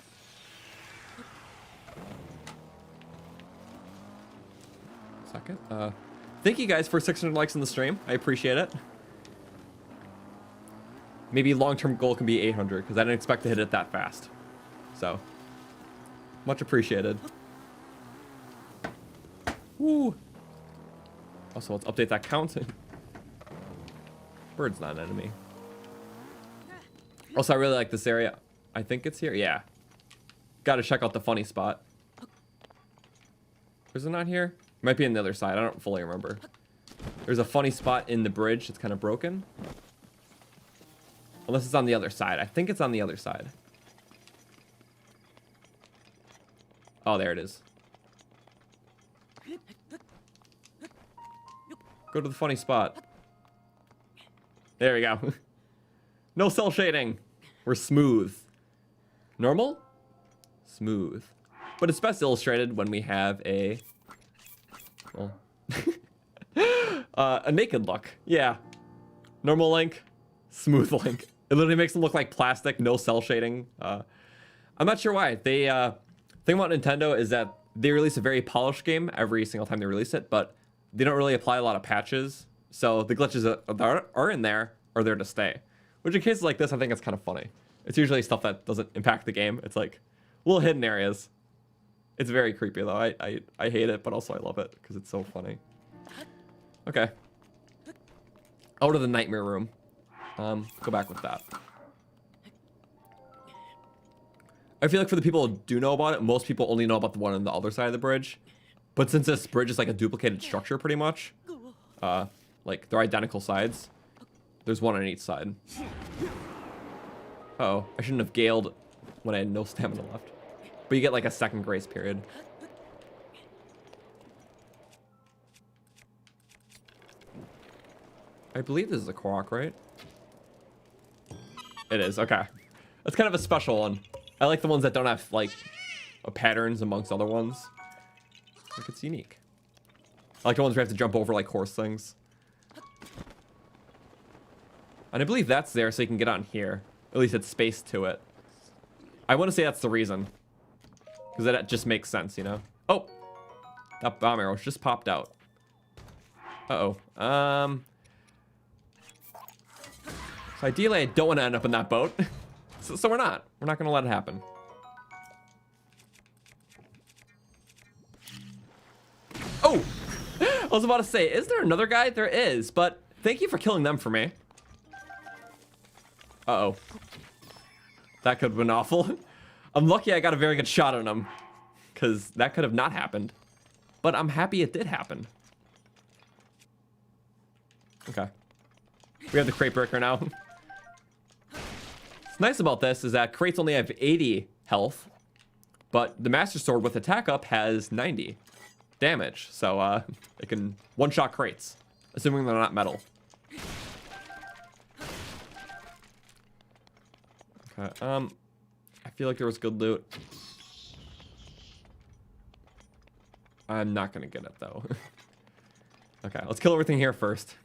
Second. Thank you guys for 600 likes on the stream. I appreciate it. Maybe long-term goal can be 800, because I didn't expect to hit it that fast. So, much appreciated. Woo! Also, let's update that count. Bird's not an enemy. Also, I really like this area. I think it's here. Yeah. Gotta check out the funny spot. Is it not here? It might be on the other side. I don't fully remember. There's a funny spot in the bridge that's kind of broken. Unless it's on the other side. I think it's on the other side. Oh, there it is. Go to the funny spot. There we go. No cell shading. We're smooth. Normal? Smooth. But it's best illustrated when we have a... well... a naked look. Yeah. Normal Link. Smooth Link. It literally makes them look like plastic, no cell shading. I'm not sure why. They thing about Nintendo is that they release a very polished game every single time they release it, but they don't really apply a lot of patches. So the glitches that are in there are there to stay. Which in cases like this, I think it's kind of funny. It's usually stuff that doesn't impact the game. It's like little hidden areas. It's very creepy though. I hate it, but also I love it because it's so funny. Okay. Out of the nightmare room. Go back with that. I feel like for the people who do know about it, most people only know about the one on the other side of the bridge. But since this bridge is like a duplicated structure pretty much, like they're identical sides, there's one on each side. Uh-oh, I shouldn't have galed when I had no stamina left. But you get like a second grace period. I believe this is a Korok, right? It is, okay. That's kind of a special one. I like the ones that don't have, like, patterns amongst other ones. Like, it's unique. I like the ones where you have to jump over, like, horse things. And I believe that's there so you can get on here. At least it's space to it. I want to say that's the reason. Because that just makes sense, you know? Oh! That bomb arrow just popped out. Uh-oh. So ideally, I don't want to end up in that boat. so we're not. We're not going to let it happen. Oh! I was about to say, is there another guy? There is, but thank you for killing them for me. Uh-oh. That could have been awful. I'm lucky I got a very good shot on him, because that could have not happened. But I'm happy it did happen. Okay. We have the crate breaker now. What's nice about this is that crates only have 80 health, but the Master Sword with attack up has 90 damage. So it can one-shot crates, assuming they're not metal. Okay, I feel like there was good loot. I'm not gonna get it though. Okay, let's kill everything here first.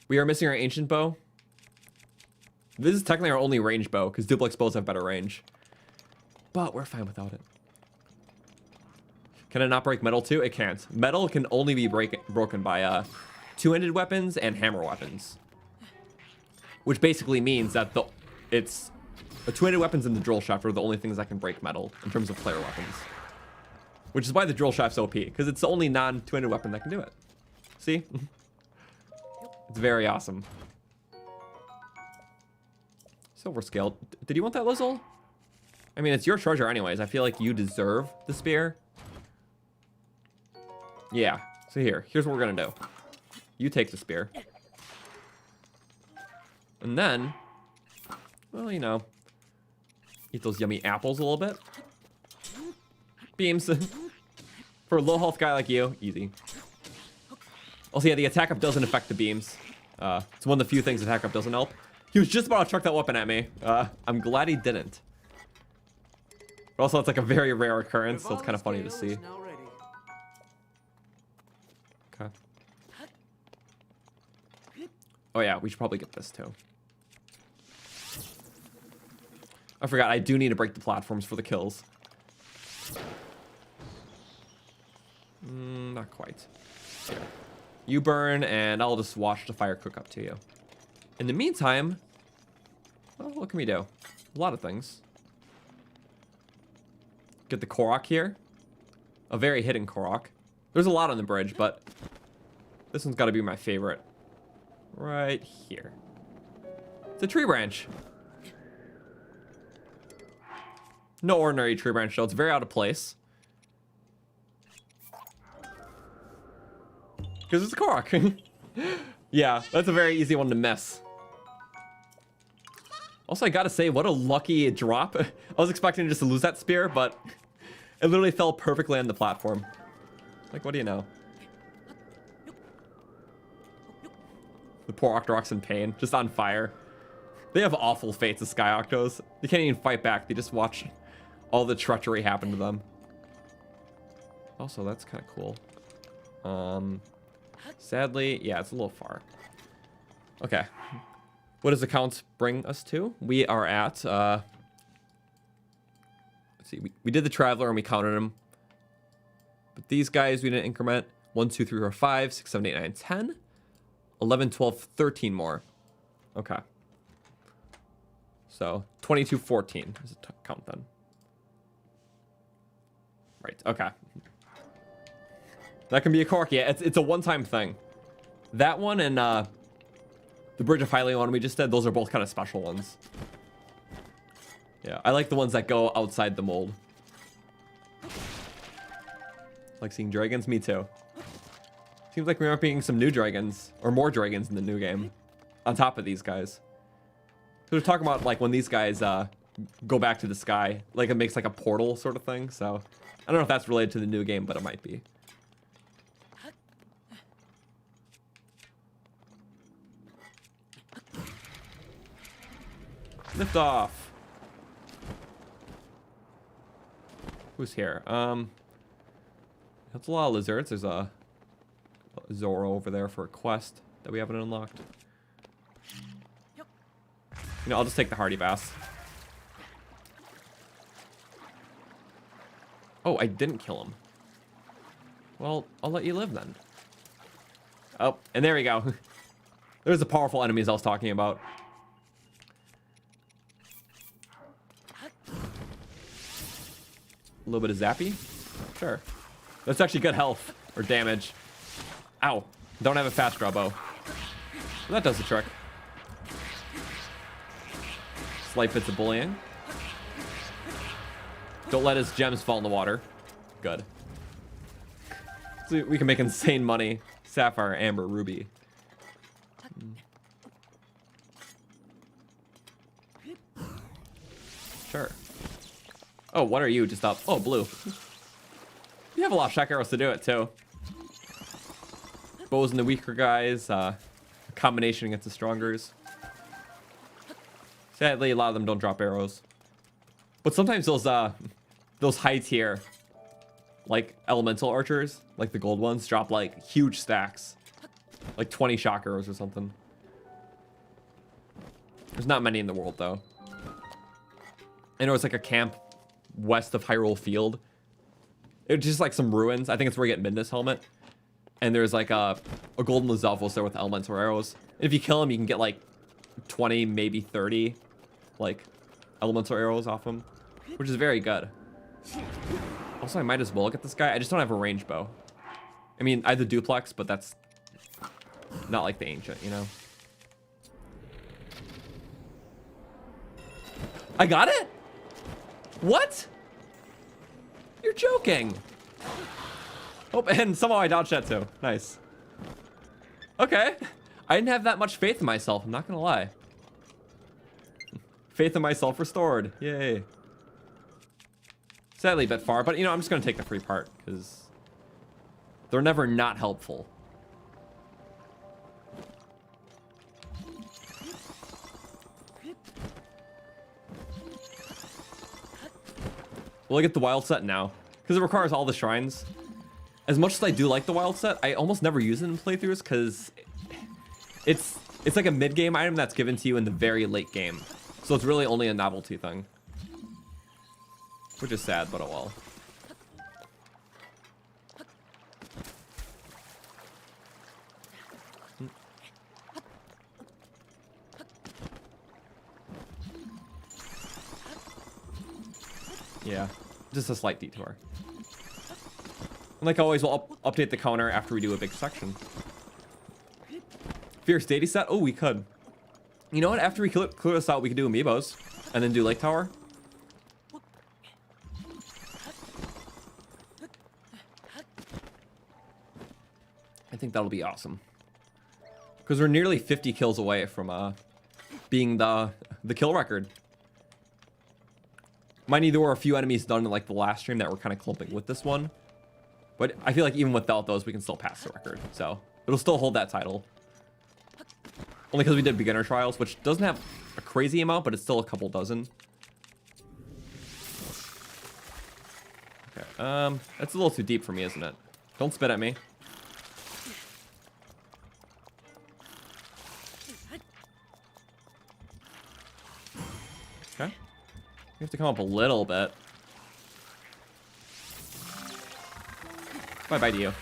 We are missing our ancient bow. This is technically our only range bow, because duplex bows have better range. But we're fine without it. Can it not break metal too? It can't. Metal can only be broken by two-handed weapons and hammer weapons. Which basically means that it's two-handed weapons and the drill shaft are the only things that can break metal in terms of player weapons. Which is why the drill shaft's OP, because it's the only non-two-handed weapon that can do it. See? It's very awesome. Silver scale. Did you want that, Lizzle? I mean, it's your treasure anyways. I feel like you deserve the spear. Yeah. So here's what we're gonna do. You take the spear. And then, well, you know, eat those yummy apples a little bit. Beams. For a low health guy like you, easy. Also, yeah, the attack up doesn't affect the beams. It's one of the few things attack up doesn't help. He was just about to chuck that weapon at me. I'm glad he didn't. But also, it's like a very rare occurrence, so it's kind of funny to see. Okay. Oh yeah, we should probably get this too. I forgot, I do need to break the platforms for the kills. Not quite. Here. You burn, and I'll just watch the fire cook up to you. In the meantime, well, what can we do? A lot of things. Get the Korok here. A very hidden Korok. There's a lot on the bridge, but this one's got to be my favorite. Right here. It's a tree branch. No ordinary tree branch, though. It's very out of place. Because it's a Korok. Yeah, that's a very easy one to miss. Also, I gotta say, what a lucky drop. I was expecting just to lose that spear, but it literally fell perfectly on the platform. Like, what do you know? The poor Octorok's in pain, just on fire. They have awful fates, the Sky Octos. They can't even fight back. They just watch all the treachery happen to them. Also, that's kind of cool. Sadly, yeah, it's a little far. Okay. What does the count bring us to? We are at, let's see, we did the Traveler and we counted them. But these guys we didn't increment. 1, 2, 3, 4, 5, 6, 7, 8, 9, 10. 11, 12, 13 more. Okay. So, 22, 14 is a count then. Right, okay. That can be a Korok. Yeah, it's a one-time thing. That one and the Bridge of Hyrule one we just did, those are both kind of special ones. Yeah, I like the ones that go outside the mold. Like seeing dragons? Me too. Seems like we might be getting some new dragons, or more dragons in the new game, on top of these guys. So we're talking about like when these guys go back to the sky. Like, it makes like a portal sort of thing. So, I don't know if that's related to the new game, but it might be. Lift off. Who's here? That's a lot of lizards. There's a Zoro over there for a quest that we haven't unlocked. You know, I'll just take the hardy bass. Oh, I didn't kill him. Well, I'll let you live then. Oh, and there we go. There's the powerful enemies I was talking about. A little bit of zappy? Sure. That's actually good health or damage. Ow. Don't have a fast draw bow. That does the trick. Slight bits of bullying. Don't let his gems fall in the water. Good. So we can make insane money. Sapphire, amber, ruby. Sure. Oh, what are you? Just up. Oh, blue. You have a lot of shock arrows to do it, too. Bows and the weaker guys. A combination against the strongers. Sadly, a lot of them don't drop arrows. But sometimes those high tier, like elemental archers, like the gold ones, drop like huge stacks. Like 20 shock arrows or something. There's not many in the world, though. I know it's like a camp west of Hyrule Field. It's just like some ruins. I think it's where you get Midna's helmet. And there's like a golden Lizalvos there with elemental arrows. And if you kill him, you can get like 20, maybe 30 like elemental arrows off him, which is very good. Also, I might as well get this guy. I just don't have a range bow. I mean, I have the duplex, but that's not like the ancient, you know? I got it? What? You're joking. Oh, and somehow I dodged that too. Nice. Okay. I didn't have that much faith in myself. I'm not gonna lie. Faith in myself restored. Yay. Sadly a bit far, but you know, I'm just gonna take the free part because they're never not helpful. We'll get the wild set now because it requires all the shrines. As much as I do like the wild set, I almost never use it in playthroughs because it's like a mid-game item that's given to you in the very late game. So it's really only a novelty thing. Which is sad, but oh well. Yeah, just a slight detour. And like always, we'll update the counter after we do a big section. Fierce deity set? Oh, we could. You know what? After we clear this out, we could do amiibos. And then do Lake Tower. I think that'll be awesome. Because we're nearly 50 kills away from being the kill record. Mind you, there were a few enemies done in like the last stream that were kind of clumping with this one. But I feel like even without those, we can still pass the record. So it'll still hold that title. Only because we did beginner trials, which doesn't have a crazy amount, but it's still a couple dozen. Okay, that's a little too deep for me, isn't it? Don't spit at me. Okay. You have to come up a little bit. Bye-bye to you.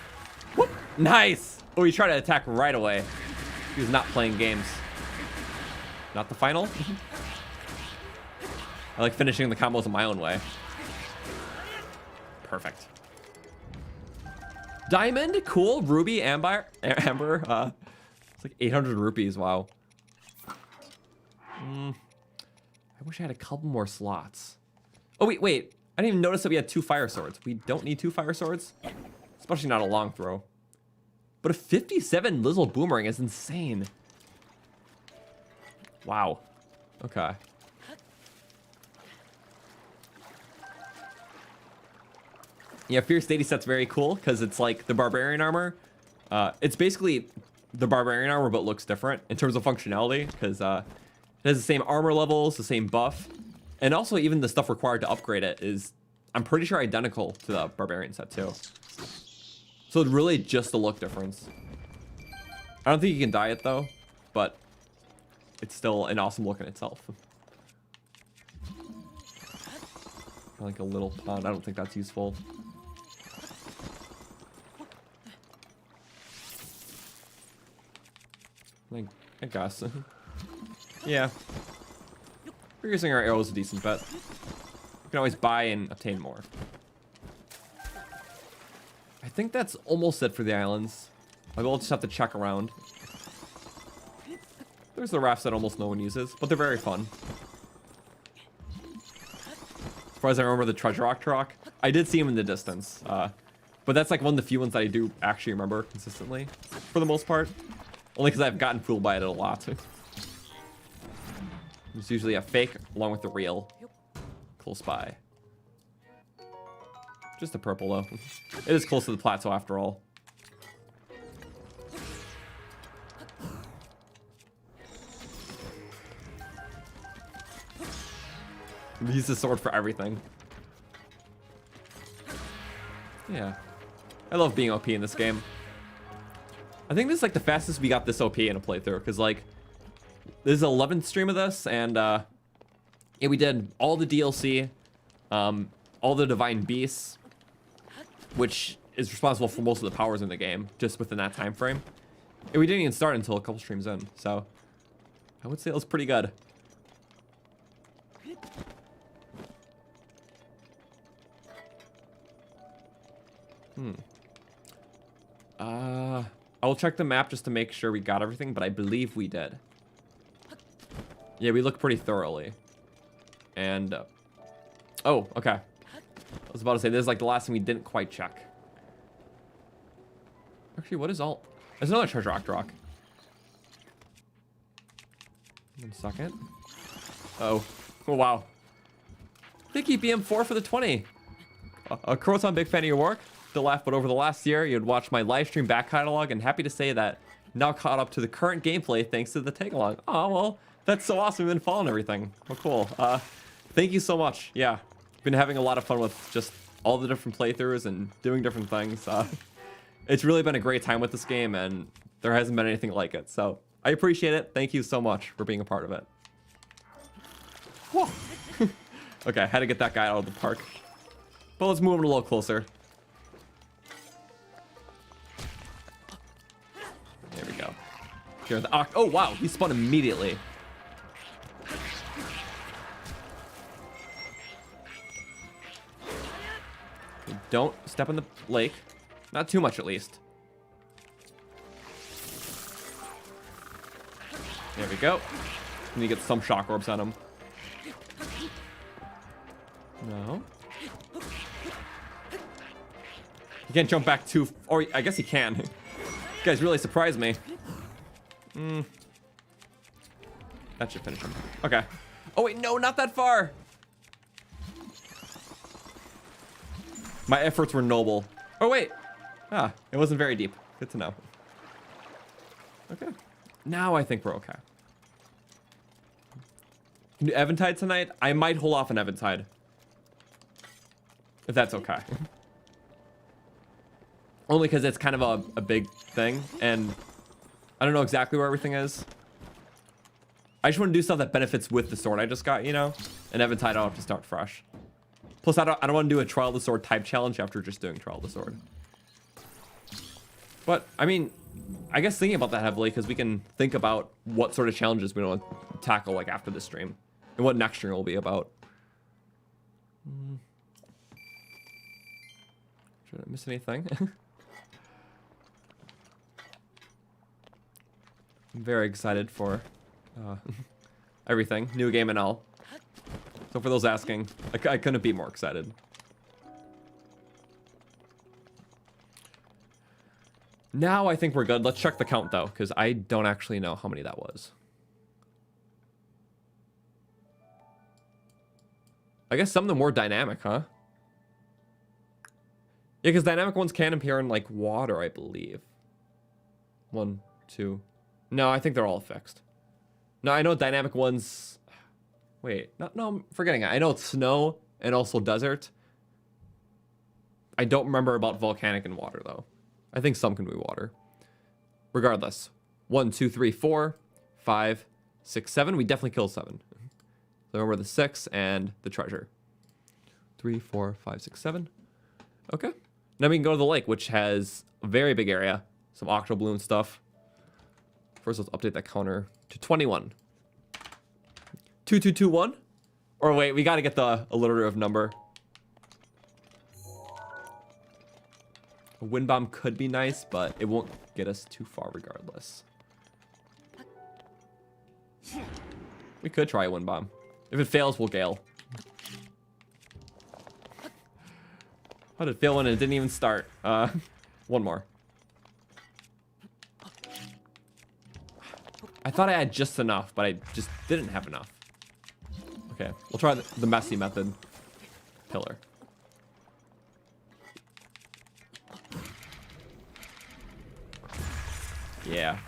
Whoop! Nice! Oh, he tried to attack right away. He was not playing games. Not the final? I like finishing the combos in my own way. Perfect. Diamond, cool. Ruby, amber. It's like 800 rupees, wow. I wish I had a couple more slots. Oh, wait. I didn't even notice that we had 2 fire swords. We don't need 2 fire swords. Especially not a long throw. But a 57 Lizzle Boomerang is insane. Wow. Okay. Yeah, Fierce Deity set's very cool because it's like the Barbarian armor. It's basically the Barbarian armor, but looks different in terms of functionality because it has the same armor levels, the same buff, and also even the stuff required to upgrade it is, I'm pretty sure, identical to the Barbarian set too. So it's really just the look difference. I don't think you can dye it though, but it's still an awesome look in itself. Like a little pond. I don't think that's useful. Like, I guess. Yeah. We're using our arrows a decent bet. You can always buy and obtain more. I think that's almost it for the islands. I will just have to check around. There's the rafts that almost no one uses, but they're very fun. As far as I remember the Treasure Rock Rock, I did see him in the distance. But that's like one of the few ones that I do actually remember consistently, for the most part. Only because I've gotten fooled by it a lot. There's usually a fake along with the real close by. Just the purple though. It is close to the plateau after all. Use the sword for everything. Yeah. I love being OP in this game. I think this is like the fastest we got this OP in a playthrough, because like this is the 11th stream of this, and yeah, we did all the DLC, all the divine beasts, which is responsible for most of the powers in the game, just within that time frame. And we didn't even start until a couple streams in, so I would say it was pretty good. I'll check the map just to make sure we got everything, but I believe we did. Yeah, we looked pretty thoroughly. And, oh, okay. I was about to say, this is like the last thing we didn't quite check. Actually, what is all? There's another treasure rock. 1 second. Oh, wow. Thank you, BM4, for the 20. Croton, big fan of your work. To laugh, but over the last year, you'd watch my live stream back catalog, and happy to say that now caught up to the current gameplay thanks to the take-along. Oh, well, that's so awesome. We've been following everything. Well, cool. Thank you so much. Yeah, been having a lot of fun with just all the different playthroughs and doing different things. It's really been a great time with this game, and there hasn't been anything like it. So I appreciate it. Thank you so much for being a part of it. Whoa. Okay, I had to get that guy out of the park. But let's move him a little closer. There we go. Here the oh wow, he spun immediately. Okay, don't step in the lake. Not too much, at least. There we go. And you get some shock orbs on him. No. He can't jump back too... Or I guess he can. You guys really surprised me. That should finish him. Okay. Oh, wait, no, not that far. My efforts were noble. Oh, wait. Ah, it wasn't very deep. Good to know. Okay. Now I think we're okay. Can you do Eventide tonight? I might hold off on Eventide. If that's okay. Only because it's kind of a big thing, and I don't know exactly where everything is. I just want to do stuff that benefits with the sword I just got, you know? And Eventide, I don't have to start fresh. Plus, I don't want to do a Trial of the Sword type challenge after just doing Trial of the Sword. But, I mean, I guess thinking about that heavily, because we can think about what sort of challenges we want to tackle, like, after this stream. And what next stream will be about. Should I miss anything? I'm very excited for everything. New game and all. So for those asking, I couldn't be more excited. Now I think we're good. Let's check the count, though, because I don't actually know how many that was. I guess some of them were dynamic, huh? Yeah, because dynamic ones can appear in like water, I believe. 1, 2. No, I think they're all fixed. No, I know dynamic ones. Wait, no, I'm forgetting it. I know it's snow and also desert. I don't remember about volcanic and water though. I think some can be water. Regardless, 1, 2, 3, 4, 5, 6, 7. We definitely killed 7. So remember the 6 and the treasure. 3, 4, 5, 6, 7. Okay. Now we can go to the lake, which has a very big area. Some octo bloom stuff. First, let's update that counter to 21. 2221. Or wait, we got to get the alliterative number. A wind bomb could be nice, but it won't get us too far regardless. We could try a wind bomb. If it fails, we'll gale. How did it feel when it didn't even start? One more. I thought I had just enough, but I just didn't have enough. Okay, we'll try the messy method. Pillar. Yeah.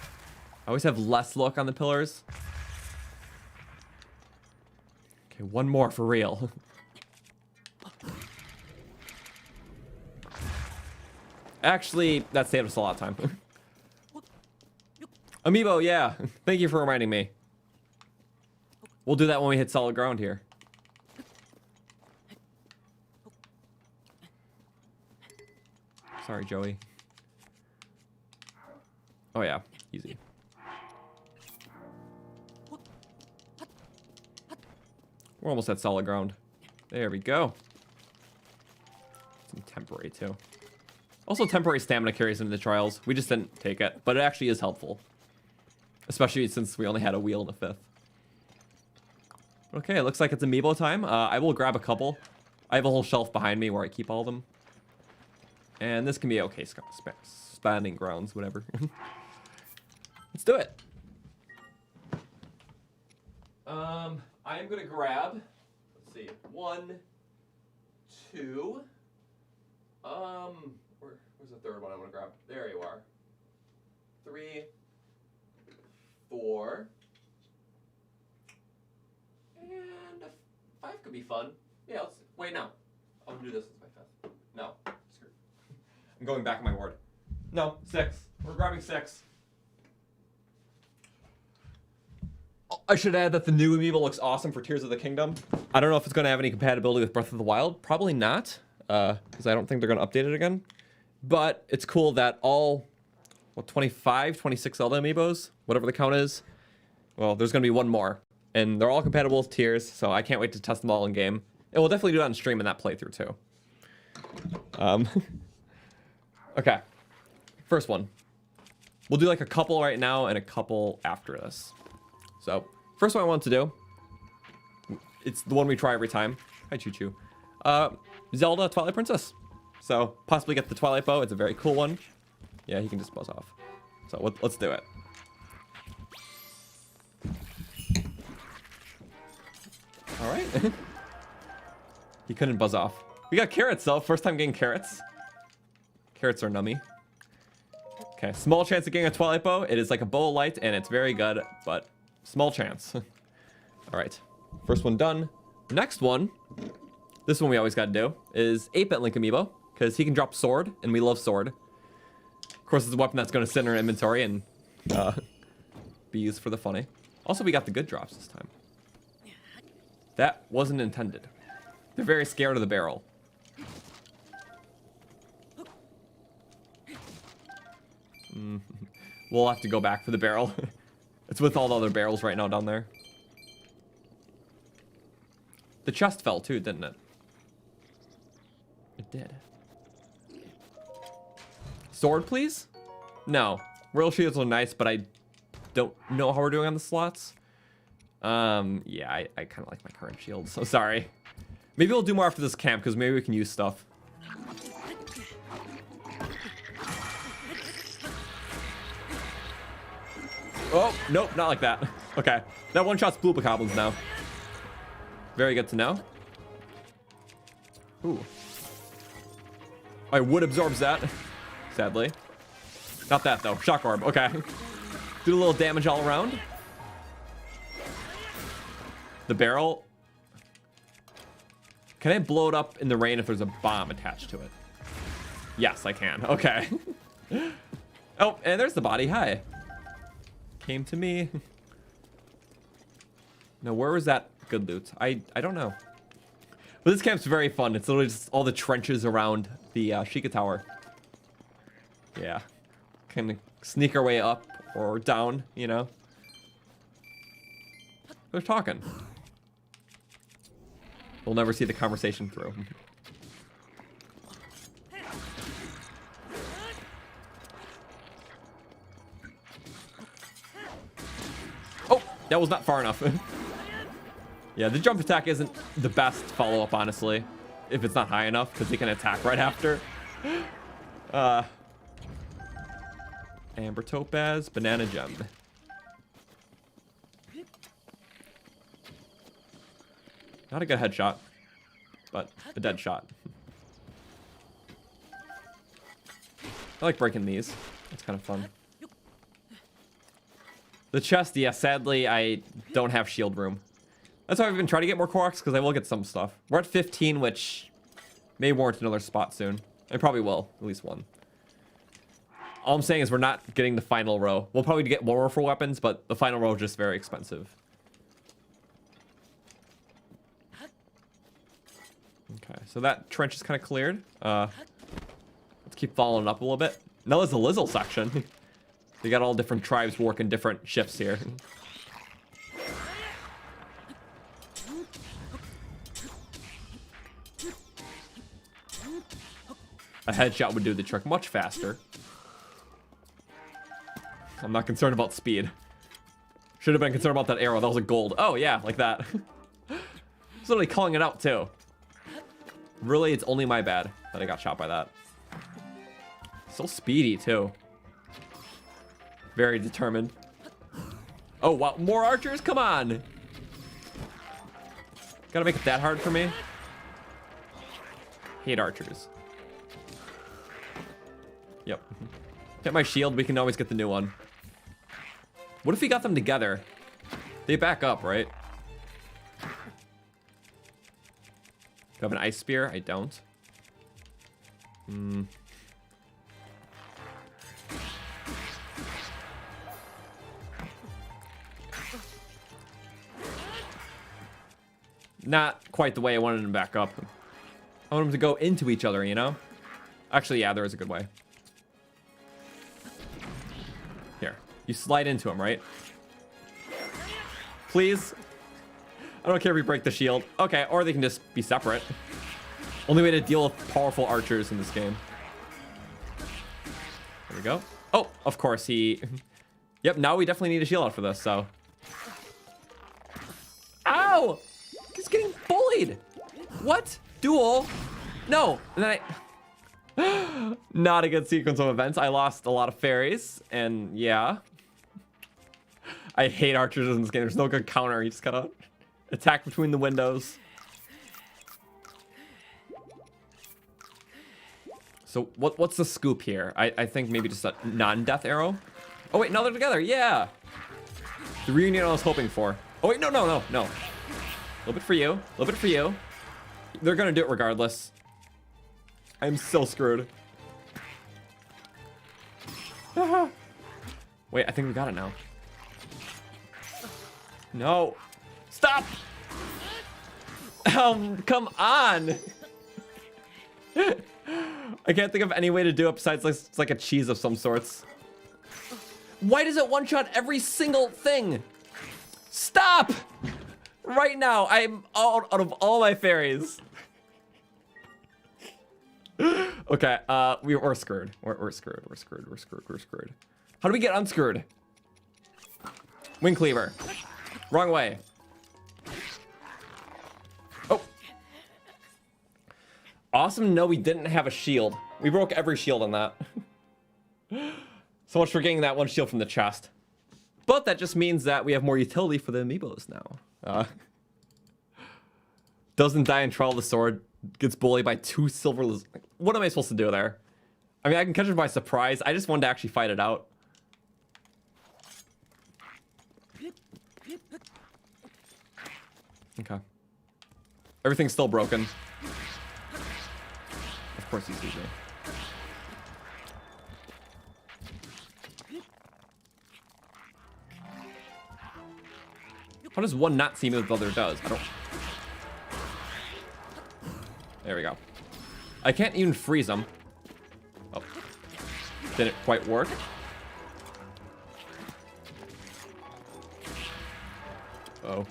I always have less luck on the pillars. Okay, one more for real. Actually, that saved us a lot of time. Amiibo, yeah. Thank you for reminding me. We'll do that when we hit solid ground here. Sorry, Joey. Oh, yeah. Easy. We're almost at solid ground. There we go. Some temporary, too. Also, temporary stamina carries into the trials. We just didn't take it, but it actually is helpful. Especially since we only had a wheel in the 5th. Okay, it looks like it's amiibo time. I will grab a couple. I have a whole shelf behind me where I keep all of them. And this can be okay, spanning grounds, whatever. Let's do it. I am gonna grab, let's see, 1, 2. Where's the third one I want to grab? There you are. 3, 4. And 5 could be fun. Yeah, let's wait, no. I'm gonna do this as my 5th. No, screw. I'm going back on my word. No, 6. We're grabbing 6. I should add that the new amiibo looks awesome for Tears of the Kingdom. I don't know if it's going to have any compatibility with Breath of the Wild. Probably not, because I don't think they're going to update it again. But it's cool that all, 25, 26 Zelda amiibos, whatever the count is, well, there's going to be one more. And they're all compatible with Tears, so I can't wait to test them all in game. And we'll definitely do that on stream in that playthrough, too. Okay. First one. We'll do like a couple right now and a couple after this. So, first one I want to do, it's the one we try every time. Hi, Choo Choo. Zelda Twilight Princess. So, possibly get the Twilight Bow. It's a very cool one. Yeah, he can just buzz off. So, let's do it. All right. He couldn't buzz off. We got carrots, though. First time getting carrots. Carrots are nummy. Okay, small chance of getting a Twilight Bow. It is like a bow of light, and it's very good, but small chance. All right, first one done. Next one, this one we always got to do, is 8-bit Link Amiibo, because he can drop sword, and we love sword. Of course, it's a weapon that's going to sit in our inventory and be used for the funny. Also, we got the good drops this time. That wasn't intended. They're very scared of the barrel. We'll have to go back for the barrel. It's with all the other barrels right now down there. The chest fell too, didn't it? It did. Sword, please? No. Royal shields are nice, but I don't know how we're doing on the slots. Yeah, I kind of like my current shield, so sorry. Maybe we'll do more after this camp, because maybe we can use stuff. Oh, nope, not like that. Okay, that one-shot's blue goblins now. Very good to know. Ooh. I would absorbs that, sadly. Not that though. Shock orb. Okay. Do a little damage all around. The barrel. Can I blow it up in the rain if there's a bomb attached to it? Yes, I can. Okay. Oh, and there's the body. Hi. Came to me. Now, where was that good loot? I don't know. But this camp's very fun. It's literally just all the trenches around the Sheikah Tower. Yeah. Kind of sneak our way up or down, you know. They're talking. We'll never see the conversation through. Oh, that was not far enough. Yeah, the jump attack isn't the best follow-up, honestly, if it's not high enough, because he can attack right after. Amber Topaz, Banana Gem. Not a good headshot, but a dead shot. I like breaking these. It's kind of fun. The chest, yeah, sadly, I don't have shield room. That's why I've been trying to get more Koroks, because I will get some stuff. We're at 15, which may warrant another spot soon. I probably will, at least one. All I'm saying is we're not getting the final row. We'll probably get more for weapons, but the final row is just very expensive. Okay, so that trench is kind of cleared. Let's keep following up a little bit. Now there's the Lizzle section. They got all different tribes working different shifts here. A headshot would do the trick much faster. I'm not concerned about speed. Should have been concerned about that arrow. That was a gold. Oh, yeah, like that. It's literally calling it out, too. Really, it's only my bad that I got shot by that. So speedy, too. Very determined. Oh, wow. More archers? Come on. Gotta make it that hard for me. Hate archers. Yep. Hit my shield. We can always get the new one. What if we got them together? They back up, right? Do I have an ice spear? I don't. Not quite the way I wanted them to back up. I want them to go into each other, you know? Actually, yeah, there is a good way. Here. You slide into them, right? Please? I don't care if we break the shield. Okay, or they can just be separate. Only way to deal with powerful archers in this game. There we go. Oh, of course he... Yep, now we definitely need a shield out for this, so... Ow! He's getting bullied! What? Duel? No! And then I... Not a good sequence of events. I lost a lot of fairies, and yeah. I hate archers in this game. There's no good counter. You just gotta attack between the windows. So what's the scoop here? I think maybe just a non-death arrow. Oh wait, no, they're together. Yeah. The reunion I was hoping for. Oh wait, no. A little bit for you. A little bit for you. They're gonna do it regardless. I'm so screwed. Wait, I think we got it now. No. Stop! Come on! I can't think of any way to do it besides it's like a cheese of some sorts. Why does it one-shot every single thing? Stop! Right now, I'm out of all my fairies. Okay, we're screwed. We're screwed. We're screwed. How do we get unscrewed? Wing cleaver. Wrong way. Oh. Awesome to know we didn't have a shield. We broke every shield on that. So much for getting that one shield from the chest. But that just means that we have more utility for the amiibos now. Doesn't die and trial the sword. Gets bullied by 2 silver. What am I supposed to do there? I mean, I can catch it by surprise. I just wanted to actually fight it out. Okay. Everything's still broken. Of course he sees me. How does one not see me if the other does? I don't... There we go. I can't even freeze them. Oh. Didn't quite work. Oh.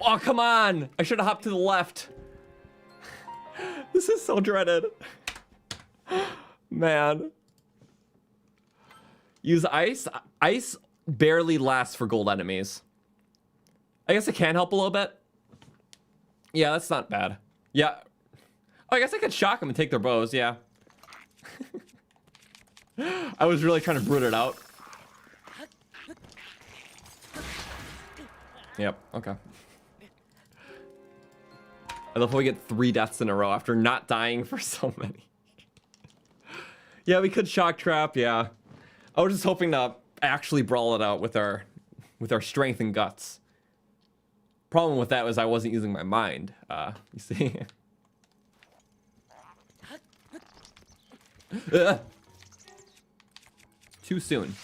Oh, come on! I should have hopped to the left. This is so dreaded. Man. Use ice. Ice barely lasts for gold enemies. I guess it can help a little bit. Yeah, that's not bad. Yeah. Oh, I guess I could shock them and take their bows, yeah. I was really trying to brood it out. Yep, okay. I love how we get 3 deaths in a row after not dying for so many. Yeah, we could shock trap, yeah. I was just hoping to actually brawl it out with our strength and guts. Problem with that was I wasn't using my mind, you see. Too soon.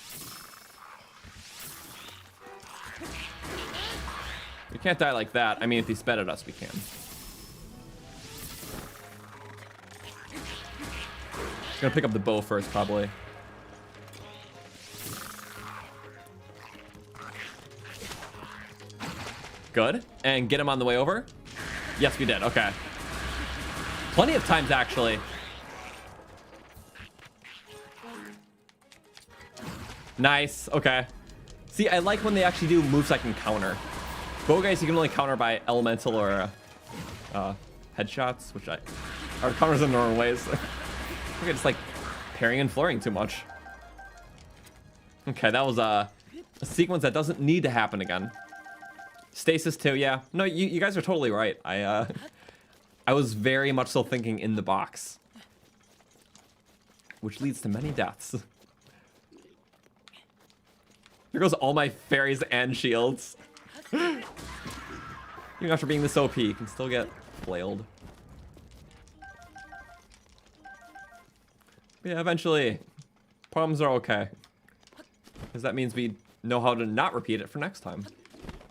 We can't die like that. I mean, if he sped at us, we can. Gonna pick up the bow first, probably. Good. And get him on the way over? Yes, we did. Okay. Plenty of times, actually. Nice. Okay. See, I like when they actually do moves I can counter. Bow guys, you can only counter by elemental or headshots, which are counters in their own ways. I just like parrying and flurrying too much. Okay, that was a sequence that doesn't need to happen again. Stasis too, yeah. No, you guys are totally right. I was very much so thinking in the box, which leads to many deaths. Here goes all my fairies and shields. Even after being this OP, you can still get flailed. But yeah, eventually, problems are okay. Because that means we know how to not repeat it for next time.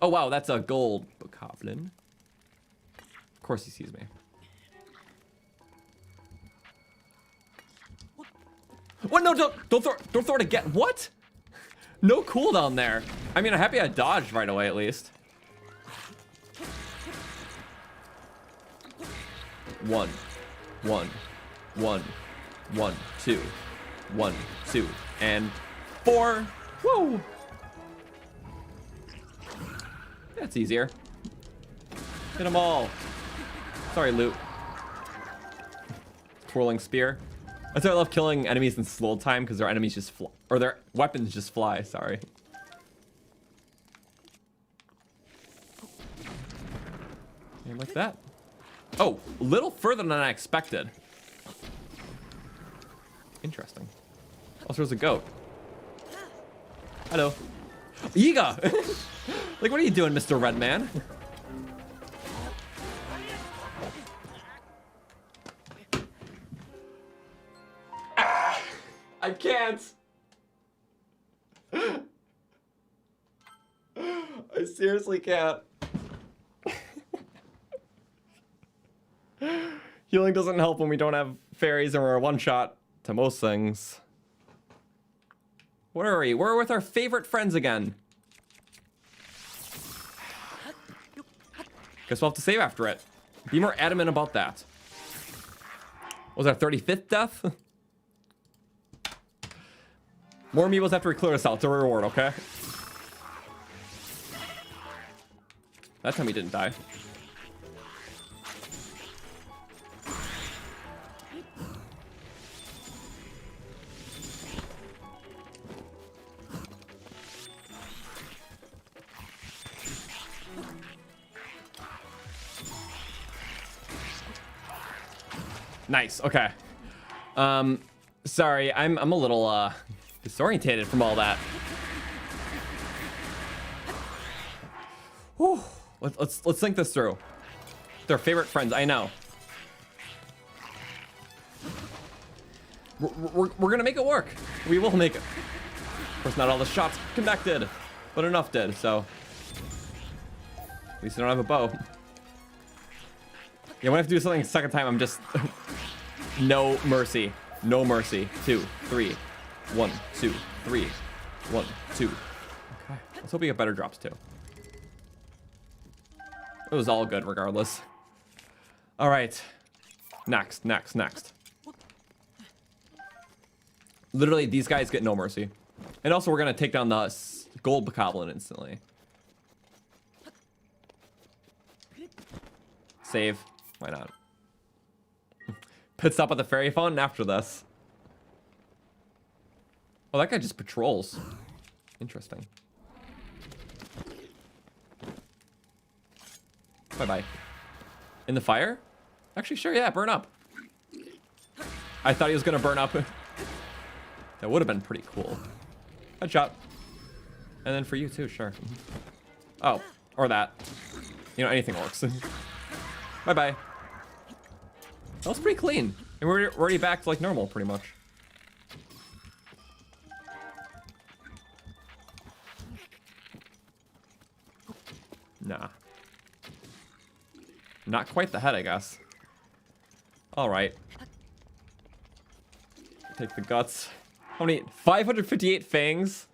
Oh wow, that's a gold bokoblin. Of course he sees me. What? No, don't throw it again. What? No cooldown there. I mean, I'm happy I dodged right away at least. 1, 1, 1, 1, 2, 1, 2, and 4. Woo! That's easier. Hit them all. Sorry, loot. Twirling spear. That's why I love killing enemies in slow time, because their enemies just fly, or their weapons just fly. Sorry. And like that. Oh, a little further than I expected. Interesting. Also, there's a goat. Hello. Yiga! Like, what are you doing, Mr. Redman? Ah, I can't. I seriously can't. Healing doesn't help when we don't have fairies and we're a one-shot to most things. Where are we? We're with our favorite friends again. Guess we'll have to save after it. Be more adamant about that. Was our 35th death? More amiibos after we clear this out. It's a reward, okay? That time he didn't die. Nice. Okay. Sorry, I'm a little disorientated from all that. Whew. Let's think this through. Their favorite friends, I know. We're gonna make it work. We will make it. Of course, not all the shots connected, but enough did. So at least I don't have a bow. Yeah, when I have to do something a second time, I'm just no mercy. No mercy. 2, 3, 1, 2, 3, 1, 2. Okay. Let's hope we get better drops too. It was all good regardless. All right. Next. Literally, these guys get no mercy. And also, we're going to take down the gold bokoblin instantly. Save. Why not? Pit stop at the fairy fountain after this. Oh, that guy just patrols. Interesting. Bye-bye. In the fire? Actually, sure, yeah, burn up. I thought he was going to burn up. That would have been pretty cool. Headshot. And then for you too, sure. Oh, or that. You know, anything works. Bye-bye. That was pretty clean. And we're already back to like normal, pretty much. Nah. Not quite the head, I guess. All right. Take the guts. How many? 558 fangs.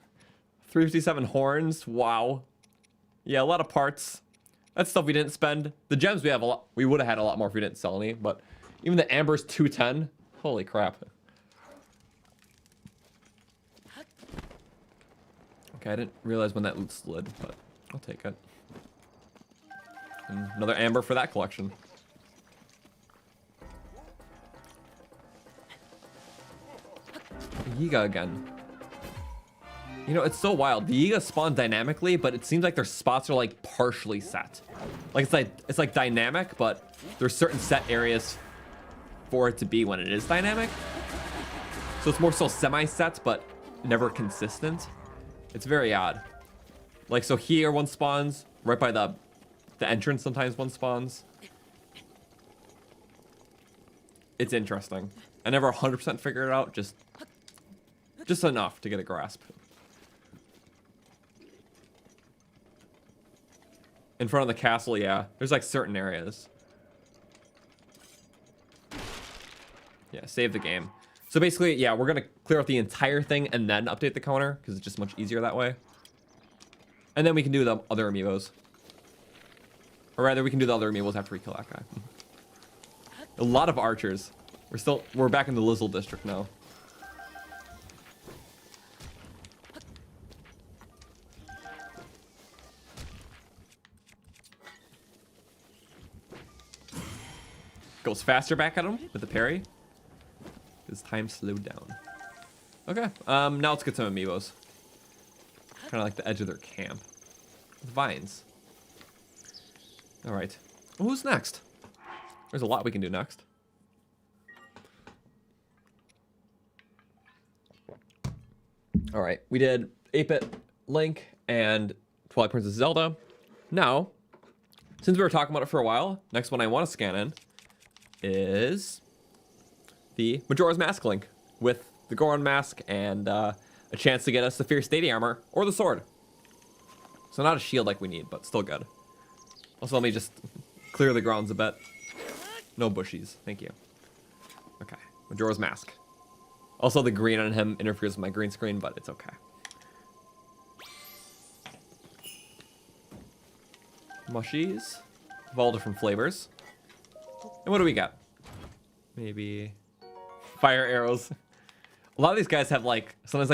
357 horns. Wow. Yeah, a lot of parts. That's stuff we didn't spend. The gems we have a lot. We would have had a lot more if we didn't sell any. But even the amber's 210. Holy crap. Okay, I didn't realize when that loot slid, but I'll take it. And another amber for that collection. Yiga again. You know, it's so wild. The Yiga spawn dynamically, but it seems like their spots are like partially set. Like it's like dynamic, but there's certain set areas for it to be when it is dynamic. So it's more so semi-set, but never consistent. It's very odd. Like, so here one spawns, right by the entrance sometimes one spawns. It's interesting. I never 100% figured it out, just enough to get a grasp. In front of the castle, yeah. There's like certain areas. Yeah, save the game. So basically, yeah, we're gonna clear out the entire thing and then update the counter, because it's just much easier that way. And then we can do the other amiibos. Or rather, we can do the other amiibos after we kill that guy. A lot of archers. We're back in the Lizzle district now. Goes faster back at him with the parry. His time slowed down. Okay, now let's get some amiibos. Kind of like the edge of their camp. Vines. All right. Well, who's next? There's a lot we can do next. All right, we did 8-Bit Link and Twilight Princess Zelda. Now, since we were talking about it for a while, next one I want to scan in is the Majora's Mask Link with the Goron mask and a chance to get us the Fierce Deity armor or the sword. So not a shield like we need, but still good. Also, let me just clear the grounds a bit. No bushies, thank you. Okay, Majora's Mask. Also, the green on him interferes with my green screen, but it's okay. Mushies of all different flavors. And what do we got? Maybe fire arrows. A lot of these guys have like sometimes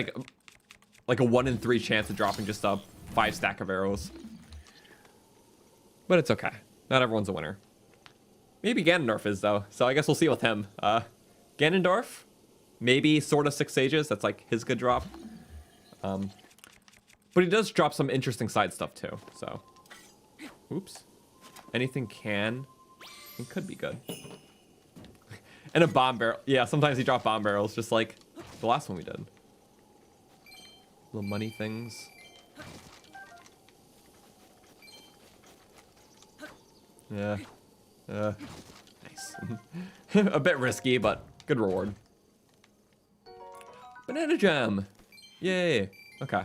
like a 1 in 3 chance of dropping just a 5 stack of arrows. But it's okay. Not everyone's a winner. Maybe Ganondorf is though, so I guess we'll see with him. Ganondorf, maybe Sword of Six Sages. That's like his good drop. But he does drop some interesting side stuff too. So, oops. Anything can. It could be good. And a bomb barrel. Yeah, sometimes he dropped bomb barrels, just like the last one we did. Little money things. Yeah. Nice. A bit risky, but good reward. Banana gem. Yay. Okay.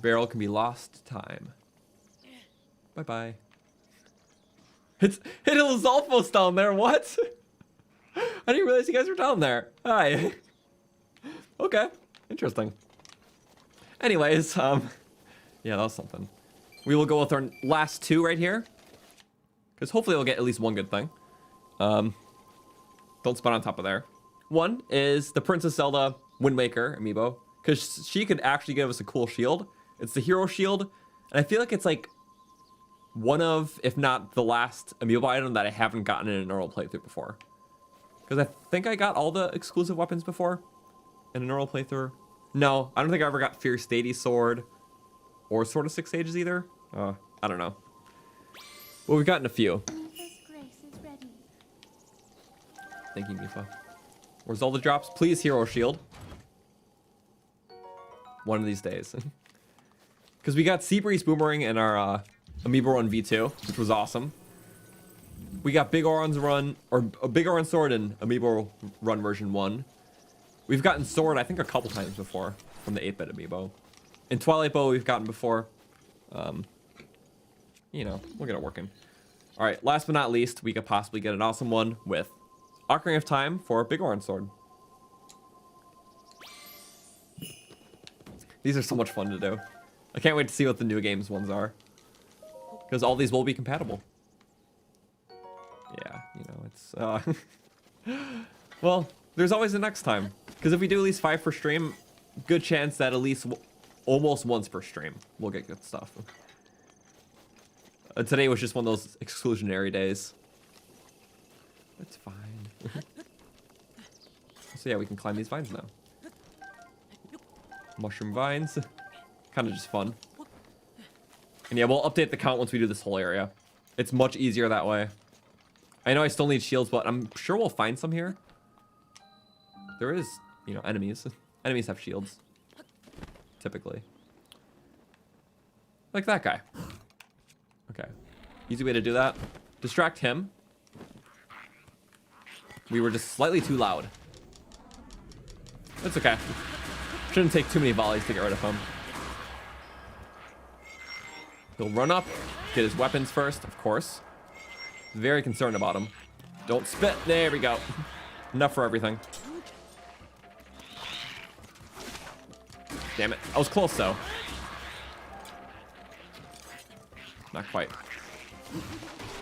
Barrel can be lost to time. Bye-bye. It's Zolfos down there. What? I didn't realize you guys were down there. Hi. Okay. Interesting. Anyways, yeah, that was something. We will go with our last two right here. Because hopefully we'll get at least one good thing. Don't spawn on top of there. One is the Princess Zelda Wind Waker amiibo. Because she could actually give us a cool shield. It's the hero shield. And I feel like it's like one of, if not the last amiibo item that I haven't gotten in a normal playthrough before. Because I think I got all the exclusive weapons before in a normal playthrough. No, I don't think I ever got Fierce Deity Sword or Sword of Six Sages either. I don't know. Well, we've gotten a few. Thank you, Mifa. Where's all the drops? Please, hero shield. One of these days. Because we got Sea Breeze Boomerang in our Amiibo Run V2, which was awesome. We got Big Oran's Run, or a Big Orange Sword in Amiibo Run version 1. We've gotten Sword, I think, a couple times before from the 8-bit Amiibo. In Twilight Bow, we've gotten before. You know, we'll get it working. All right, last but not least, we could possibly get an awesome one with Ocarina of Time for Big Orange Sword. These are so much fun to do. I can't wait to see what the new games ones are. Because all these will be compatible. Yeah, you know, it's... well, there's always a next time. Because if we do at least 5 per stream, good chance that at least almost once per stream we'll get good stuff. Today was just one of those exclusionary days. It's fine. So yeah, we can climb these vines now. Mushroom vines. Kind of just fun. And yeah, we'll update the count once we do this whole area. It's much easier that way. I know I still need shields, but I'm sure we'll find some here. There is, you know, enemies. Enemies have shields. Typically. Like that guy. Okay. Easy way to do that. Distract him. We were just slightly too loud. That's okay. Shouldn't take too many volleys to get rid of him. He'll run up, get his weapons first, of course. Very concerned about him. Don't spit. There we go. Enough for everything. Damn it. I was close, though. Not quite.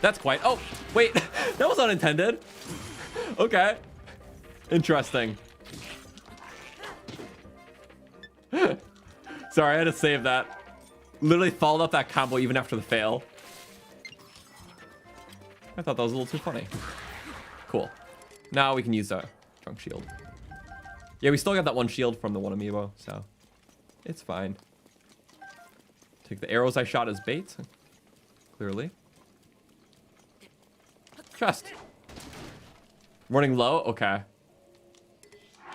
That's quite. Oh, wait. That was unintended. Okay. Interesting. Sorry, I had to save that. Literally followed up that combo even after the fail. I thought that was a little too funny. Cool. Now we can use a trunk shield. Yeah, we still got that one shield from the one amiibo, so it's fine. Take the arrows I shot as bait. Clearly. Chest. Running low? Okay.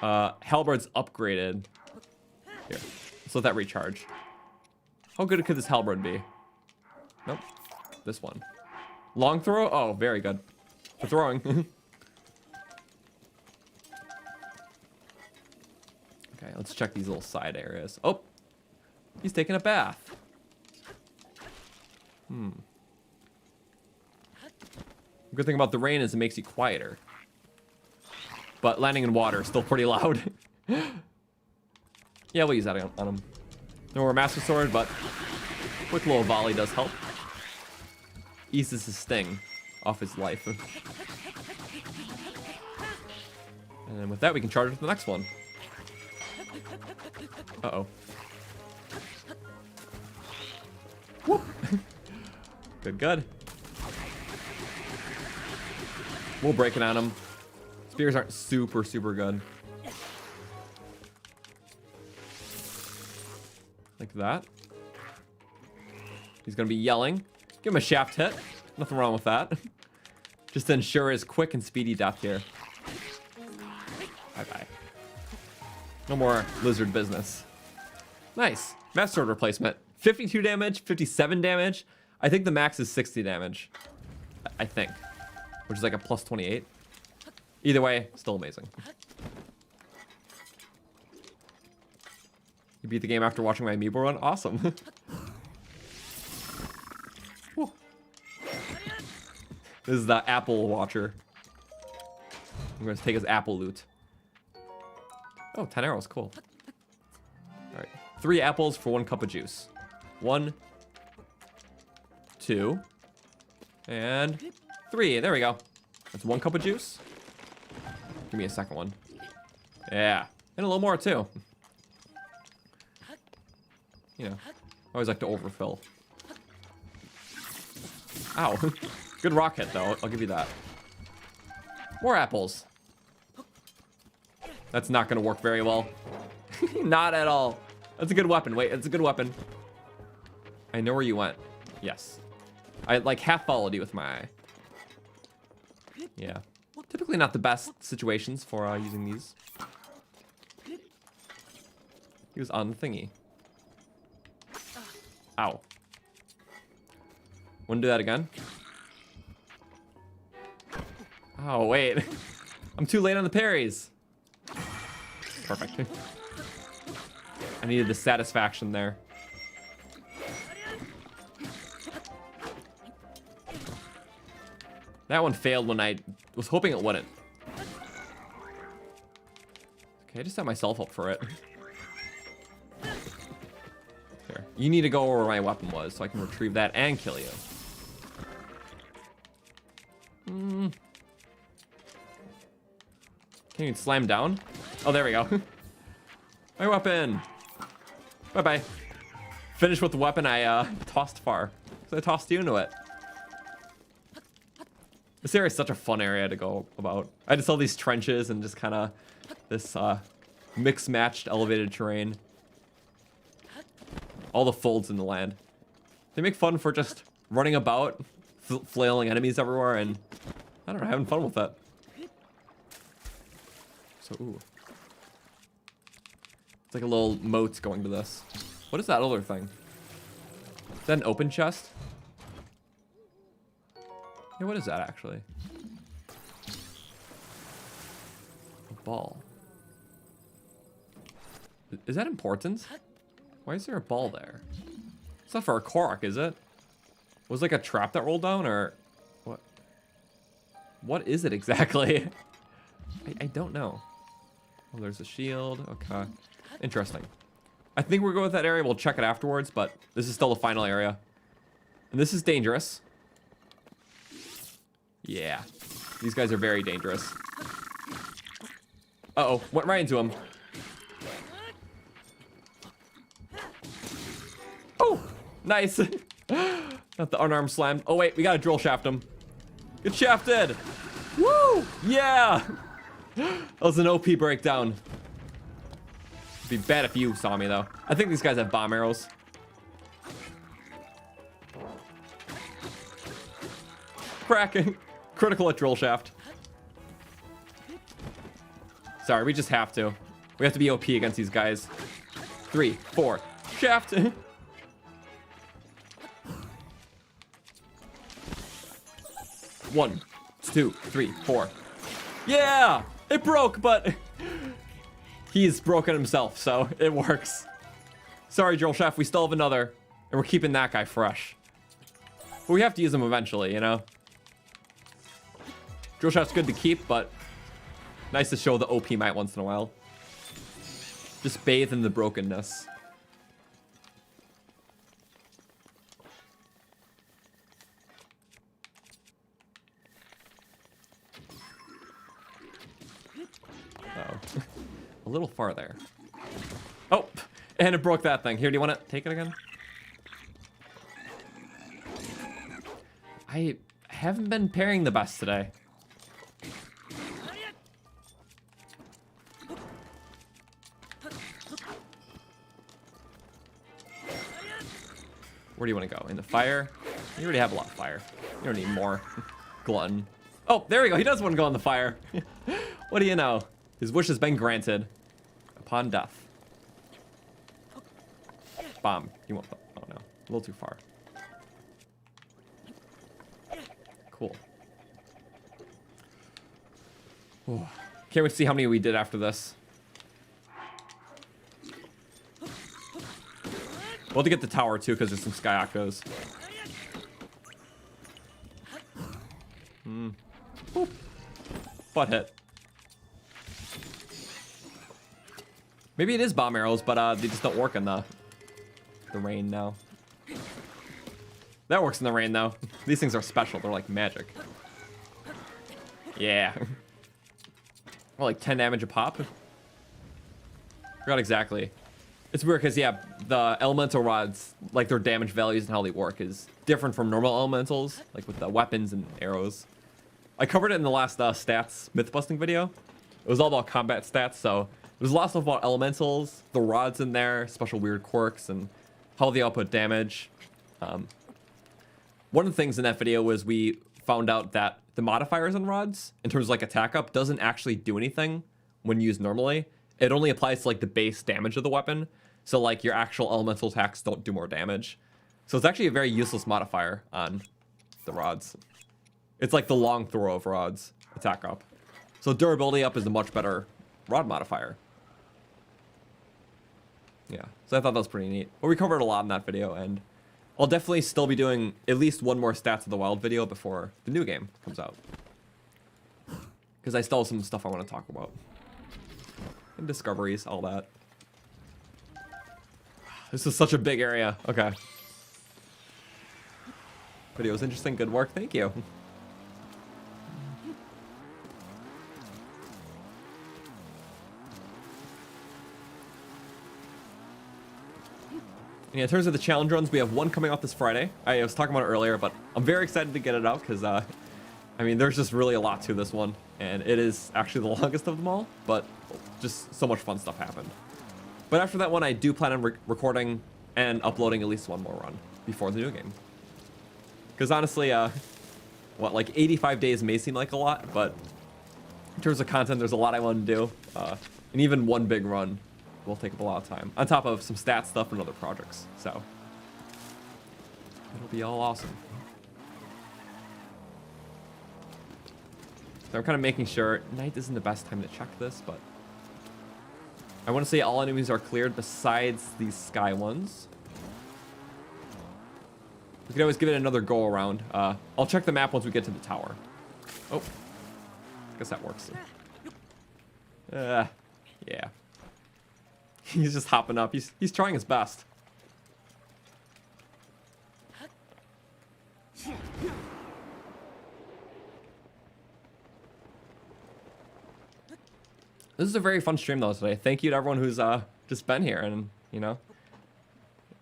Halberd's upgraded. Here. Let's let that recharge. How good could this halberd be? Nope. This one. Long throw? Oh, very good. For throwing. Okay, let's check these little side areas. Oh! He's taking a bath. Good thing about the rain is it makes you quieter. But landing in water is still pretty loud. Yeah, we'll use that on him. No more Master Sword, but quick little volley does help. Eases his sting off his life. And then with that, we can charge with the next one. Uh-oh. Whoop! Good, good. We'll break it on him. Spears aren't super, super good. Like that. He's gonna be yelling. Give him a shaft hit. Nothing wrong with that. Just to ensure his quick and speedy death here. Bye-bye. No more lizard business. Nice. Master Sword replacement. 52 damage, 57 damage. I think the max is 60 damage. I think. Which is like a plus 28. Either way, still amazing. You beat the game after watching my amiibo run? Awesome. This is the apple watcher. I'm going to take his apple loot. Oh, 10 arrows. Cool. All right. 3 apples for 1 cup of juice. 1, 2, and 3. There we go. That's 1 cup of juice. Give me a second one. Yeah. And a little more, too. You know, I always like to overfill. Ow. Good rock hit, though. I'll give you that. More apples. That's not going to work very well. Not at all. That's a good weapon. Wait, it's a good weapon. I know where you went. Yes. I, like, half followed you with my eye. Yeah. Typically not the best situations for using these. He was on the thingy. Ow. Wanna do that again? Oh, wait. I'm too late on the parries. Perfect. I needed the satisfaction there. That one failed when I was hoping it wouldn't. Okay, I just set myself up for it. Here. You need to go where my weapon was so I can retrieve that and kill you. Can you slam down? Oh, there we go. My weapon. Bye-bye. Finished with the weapon I tossed far. So I tossed you into it. This area is such a fun area to go about. I just saw these trenches and just kind of this mix-matched elevated terrain. All the folds in the land. They make fun for just running about, flailing enemies everywhere, and I don't know, having fun with it. So, ooh. It's like a little moat going to this. What is that other thing? Is that an open chest? Yeah, what is that actually? A ball. Is that important? Why is there a ball there? It's not for a Korok, is it? Was it like a trap that rolled down, or what? What is it exactly? I don't know. Oh, there's a shield. Okay. Interesting. I think we'll go with that area. We'll check it afterwards, but this is still the final area. And this is dangerous. Yeah. These guys are very dangerous. Uh-oh. Went right into him. Oh! Nice. Not the unarmed slam. Oh, wait. We gotta drill shaft him. Get shafted! Woo! Yeah! That was an OP breakdown. It'd be bad if you saw me, though. I think these guys have bomb arrows. Cracking. Critical at drill shaft. Sorry, we just have to. We have to be OP against these guys. 3, 4. Shaft. 1, 2, 3, 4. Yeah! It broke, but he's broken himself, so it works. Sorry, drill shaft, we still have another. And we're keeping that guy fresh. But we have to use him eventually, you know? Drill shaft's good to keep, but nice to show the OP might once in a while. Just bathe in the brokenness. Uh-oh. A little far there. Oh, and it broke that thing. Here, do you want to take it again? I haven't been pairing the best today. Where do you want to go? In the fire? You already have a lot of fire. You don't need more. Glutton. Oh, there we go. He does want to go in the fire. What do you know? His wish has been granted upon death. Bomb. You won't. Oh no, a little too far. Cool. Ooh. Can't wait to see how many we did after this. We'll have to get the tower too, because there's some Sky Octos. Boop. Butt hit. Maybe it is bomb arrows, but they just don't work in the rain now. That works in the rain though. These things are special. They're like magic. Yeah. Well, like 10 damage a pop. Forgot exactly. It's weird because yeah, the elemental rods, like their damage values and how they work is different from normal elementals, like with the weapons and arrows. I covered it in the last stats myth busting video. It was all about combat stats, so there's a lot of stuff about elementals, the rods in there, special weird quirks, and how they output damage. One of the things in that video was we found out that the modifiers on rods, in terms of like attack up, doesn't actually do anything when used normally. It only applies to like the base damage of the weapon. So like your actual elemental attacks don't do more damage. So it's actually a very useless modifier on the rods. It's like the long throw of rods, attack up. So durability up is a much better rod modifier. Yeah, so I thought that was pretty neat. But we covered a lot in that video, and I'll definitely still be doing at least one more Stats of the Wild video before the new game comes out. Because I still have some stuff I want to talk about. And discoveries, all that. This is such a big area. Okay. Video was interesting. Good work. Thank you. Yeah, in terms of the challenge runs, we have one coming out this Friday. I was talking about it earlier, but I'm very excited to get it out because, I mean, there's just really a lot to this one. And it is actually the longest of them all, but just so much fun stuff happened. But after that one, I do plan on recording and uploading at least one more run before the new game. Because honestly, what, like 85 days may seem like a lot, but in terms of content, there's a lot I want to do. And even one big run will take up a lot of time, on top of some stat stuff and other projects. So it'll be all awesome. So I'm kind of making sure night isn't the best time to check this, but I want to say all enemies are cleared besides these sky ones. We could always give it another go around. I'll check the map once we get to the tower. Oh, guess that works. Yeah. He's just hopping up. He's trying his best. This is a very fun stream though today. Thank you to everyone who's just been here, and you know,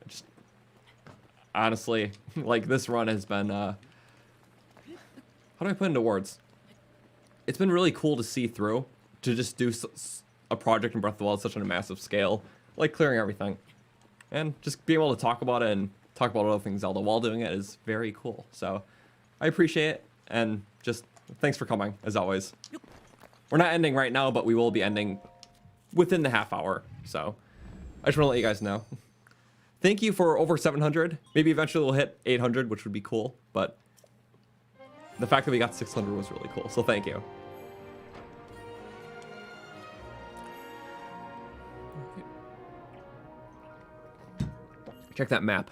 just honestly, like this run has been how do I put into words? It's been really cool to see through, to just do a project in Breath of the Wild such on a massive scale, like clearing everything, and just being able to talk about it and talk about other things Zelda while doing it is very cool. So I appreciate it, and just thanks for coming as always. We're not ending right now, but we will be ending within the half hour. So I just want to let you guys know. Thank you for over 700. Maybe eventually we'll hit 800, which would be cool. But the fact that we got 600 was really cool. So thank you. Check that map.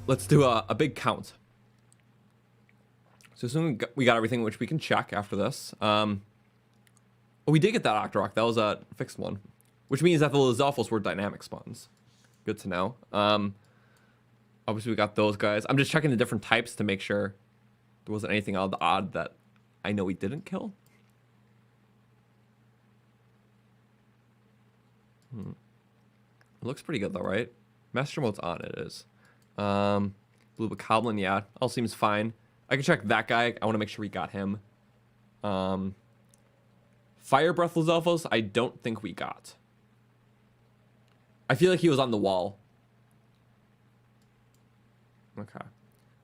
Let's do a big count. So assuming we got everything, which we can check after this. Oh, we did get that Octorok. That was a fixed one, which means that the Lizalfos were dynamic spawns. Good to know. Obviously, we got those guys. I'm just checking the different types to make sure there wasn't anything out of the odd that I know we didn't kill. It looks pretty good though, right? Master mode's on. It is. Blue Bokoblin, yeah, all seems fine. I can check that guy. I want to make sure we got him. Fire Breath Lizalfos, I don't think we got. I feel like he was on the wall. Okay.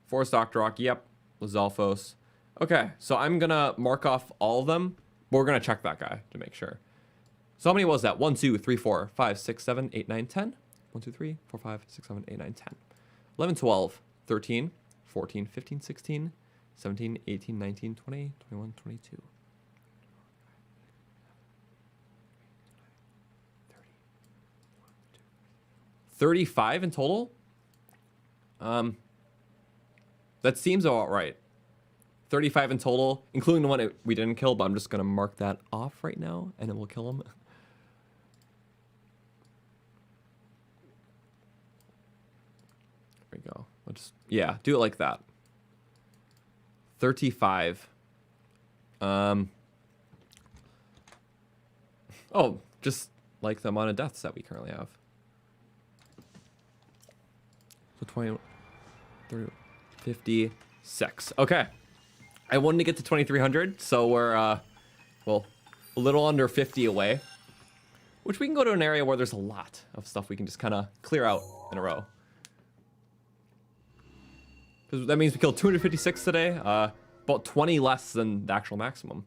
Forest Octorok, yep. Lizalfos. Okay, so I'm gonna mark off all of them, but we're gonna check that guy to make sure. So how many was that? 1, 2, 3, 4, 5, 6, 7, 8, 9, 10. 1, 2, 3, 4, 5, 6, 7, 8, 9, 10. 11, 12, 13, 14, 15, 16, 17, 18, 19, 20, 21, 22. 35 in total? That seems about right. 35 in total, including the one we didn't kill, but I'm just gonna mark that off right now, and then we'll kill him. There we go. We'll just, yeah, do it like that. 35. Oh, just like the amount of deaths that we currently have. So 20, 30, 56. Okay. I wanted to get to 2,300, so we're, well, a little under 50 away. Which we can go to an area where there's a lot of stuff we can just kind of clear out in a row. Because that means we killed 256 today, about 20 less than the actual maximum.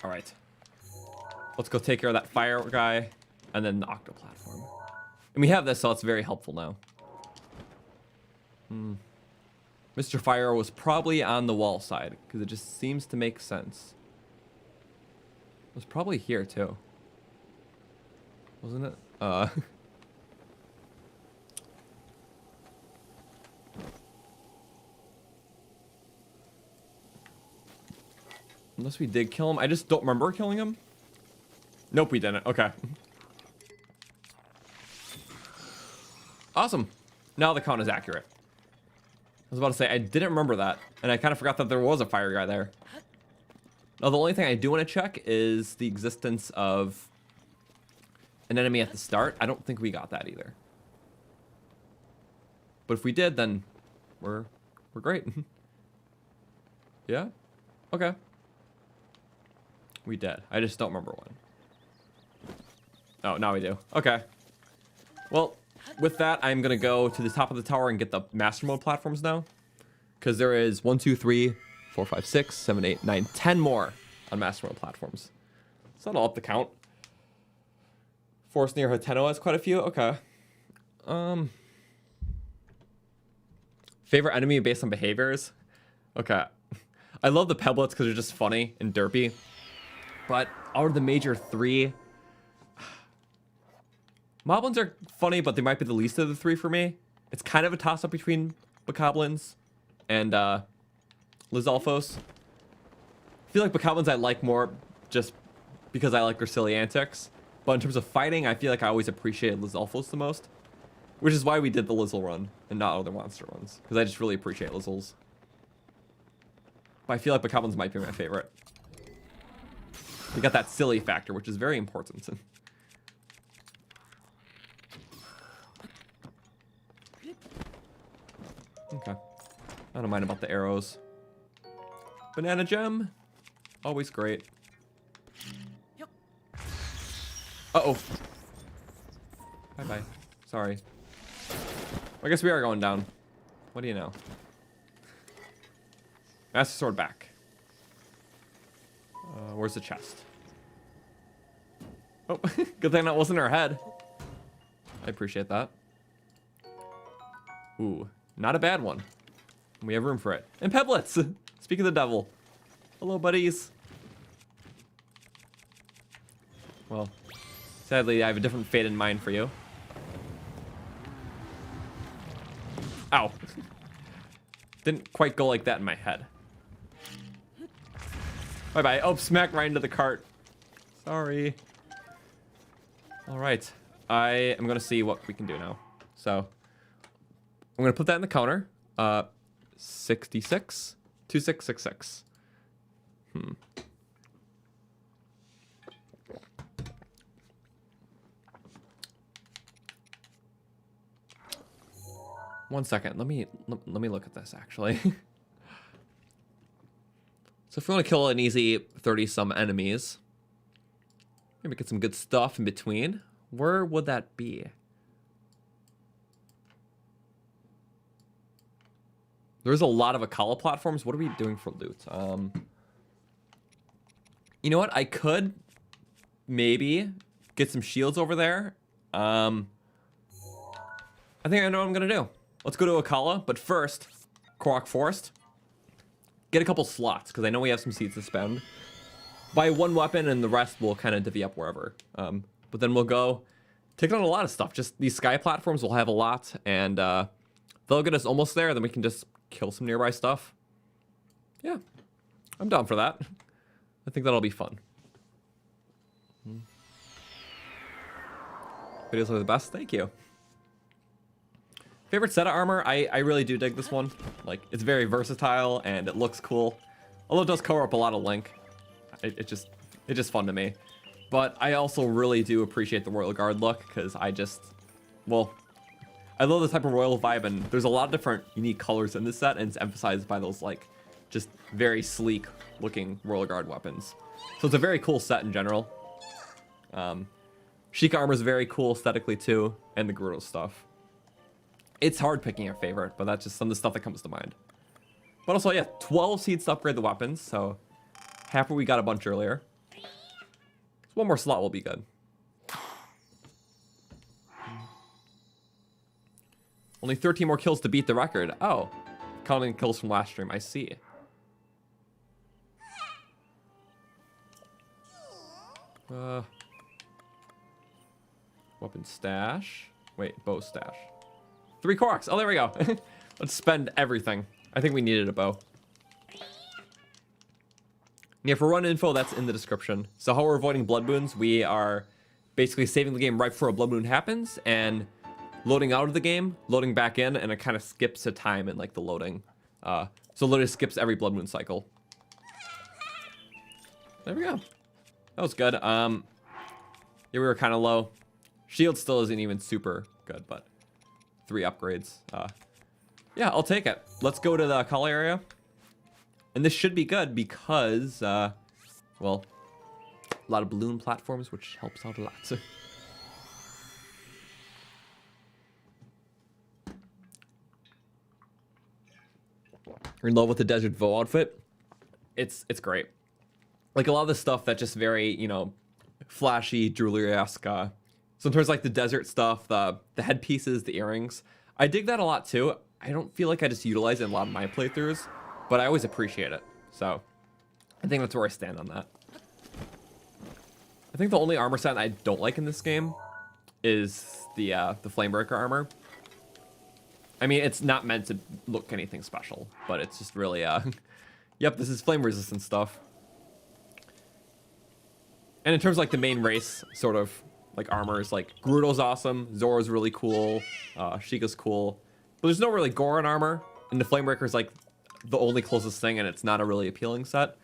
All right. Let's go take care of that fire guy and then the octo platform. And we have this, so it's very helpful now. Mr. Fire was probably on the wall side, because it just seems to make sense. It was probably here, too. Wasn't it? Unless we did kill him. I just don't remember killing him. Nope, we didn't. Okay. Awesome. Now the count is accurate. I was about to say, I didn't remember that. And I kind of forgot that there was a fire guy there. Now, the only thing I do want to check is the existence of an enemy at the start. I don't think we got that either. But if we did, then we're great. Yeah? Okay. We did. I just don't remember one. Oh, now we do. Okay. Well, with that, I'm going to go to the top of the tower and get the master mode platforms now. Because there is 1, 2, 3, 4, 5, 6, 7, 8, 9, 10 more on master mode platforms. So that'll up the count. Forest near Hoteno has quite a few. Okay. Favorite enemy based on behaviors? Okay. I love the Pebblets because they're just funny and derpy. But out of the major three, Moblins are funny, but they might be the least of the three for me. It's kind of a toss-up between Bokoblins and Lizalfos. I feel like Bokoblins I like more just because I like their silly antics. But in terms of fighting, I feel like I always appreciated Lizalfos the most. Which is why we did the Lizzle run and not other monster ones. Because I just really appreciate Lizzles. But I feel like Bokoblins might be my favorite. We got that silly factor, which is very important. Okay. I don't mind about the arrows. Banana gem. Always great. Uh-oh. Bye-bye. Sorry. I guess we are going down. What do you know? Master Sword back. Where's the chest? Oh, good thing that wasn't our head. I appreciate that. Ooh, not a bad one. We have room for it. And Pebblets! Speak of the devil. Hello, buddies. Well, sadly, I have a different fate in mind for you. Ow. Didn't quite go like that in my head. Bye-bye. Oh, smack right into the cart. Sorry. All right. I am going to see what we can do now. So, I'm going to put that in the counter. 66. 2666. 1 second. Let me look at this, actually. So if we want to kill an easy 30-some enemies, maybe get some good stuff in between. Where would that be? There's a lot of Akala platforms. What are we doing for loot? You know what? I could maybe get some shields over there. I think I know what I'm gonna do. Let's go to Akala, but first, Korok Forest. Get a couple slots, because I know we have some seeds to spend. Buy one weapon, and the rest will kind of divvy up wherever. But then we'll go take on a lot of stuff. Just these sky platforms will have a lot, and they'll get us almost there, then we can just kill some nearby stuff. Yeah, I'm down for that. I think that'll be fun. Videos are the best. Thank you. Favorite set of armor? I really do dig this one. Like, it's very versatile and it looks cool. Although it does cover up a lot of Link. It's just fun to me. But I also really do appreciate the Royal Guard look, because I love this type of royal vibe, and there's a lot of different unique colors in this set, and it's emphasized by those like just very sleek looking Royal Guard weapons. So it's a very cool set in general. Sheikah armor is very cool aesthetically too, and the Gerudo stuff. It's hard picking a favorite, but that's just some of the stuff that comes to mind. But also, yeah, 12 seeds to upgrade the weapons, so happy we got a bunch earlier. So one more slot will be good. Only 13 more kills to beat the record. Oh, counting kills from last stream, I see. Weapon stash. Wait, bow stash. 3 Koroks. Oh, there we go. Let's spend everything. I think we needed a bow. Yeah, for run info, that's in the description. So how we're avoiding blood moons, we are basically saving the game right before a blood moon happens and loading out of the game, loading back in, and it kind of skips a time in like the loading. So literally skips every blood moon cycle. There we go. That was good. Yeah, we were kind of low. Shield still isn't even super good, but 3 upgrades. Yeah, I'll take it. Let's go to the Akala area. And this should be good because, well, a lot of balloon platforms, which helps out a lot. You're in love with the Desert Vo outfit? It's great. Like a lot of the stuff that's just very, you know, flashy, jewelry-esque. Sometimes like the desert stuff, the headpieces, the earrings. I dig that a lot too. I don't feel like I just utilize it in a lot of my playthroughs, but I always appreciate it. So I think that's where I stand on that. I think the only armor set I don't like in this game is the Flamebreaker armor. I mean, it's not meant to look anything special, but it's just really, yep, this is flame resistant stuff. And in terms of like the main race sort of like armors, like Gerudo's awesome, Zora's really cool, Sheikah's cool, but there's no really Goron armor, and the Flamebreaker's like the only closest thing, and it's not a really appealing set,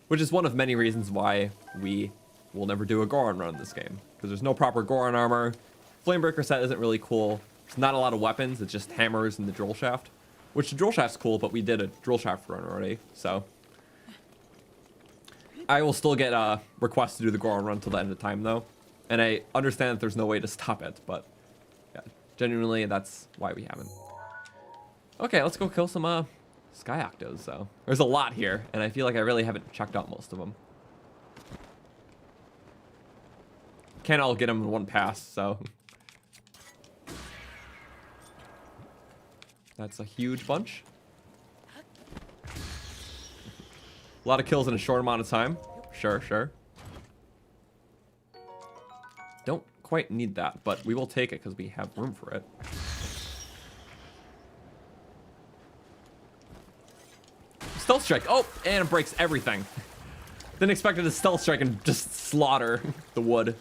which is one of many reasons why we will never do a Goron run in this game, because there's no proper Goron armor. Flamebreaker set isn't really cool. It's not a lot of weapons, it's just hammers and the drill shaft, which the drill shaft's cool, but we did a drill shaft run already, so I will still get requests to do the Goron run till the end of time though, and I understand that there's no way to stop it, but yeah, genuinely that's why we haven't. Okay, let's go kill some Sky Octos, so there's a lot here, and I feel like I really haven't checked out most of them. Can't all get them in one pass, so that's a huge bunch. A lot of kills in a short amount of time. Sure, sure. Don't quite need that, but we will take it because we have room for it. Stealth strike. Oh, and it breaks everything. Didn't expect it to stealth strike and just slaughter the wood.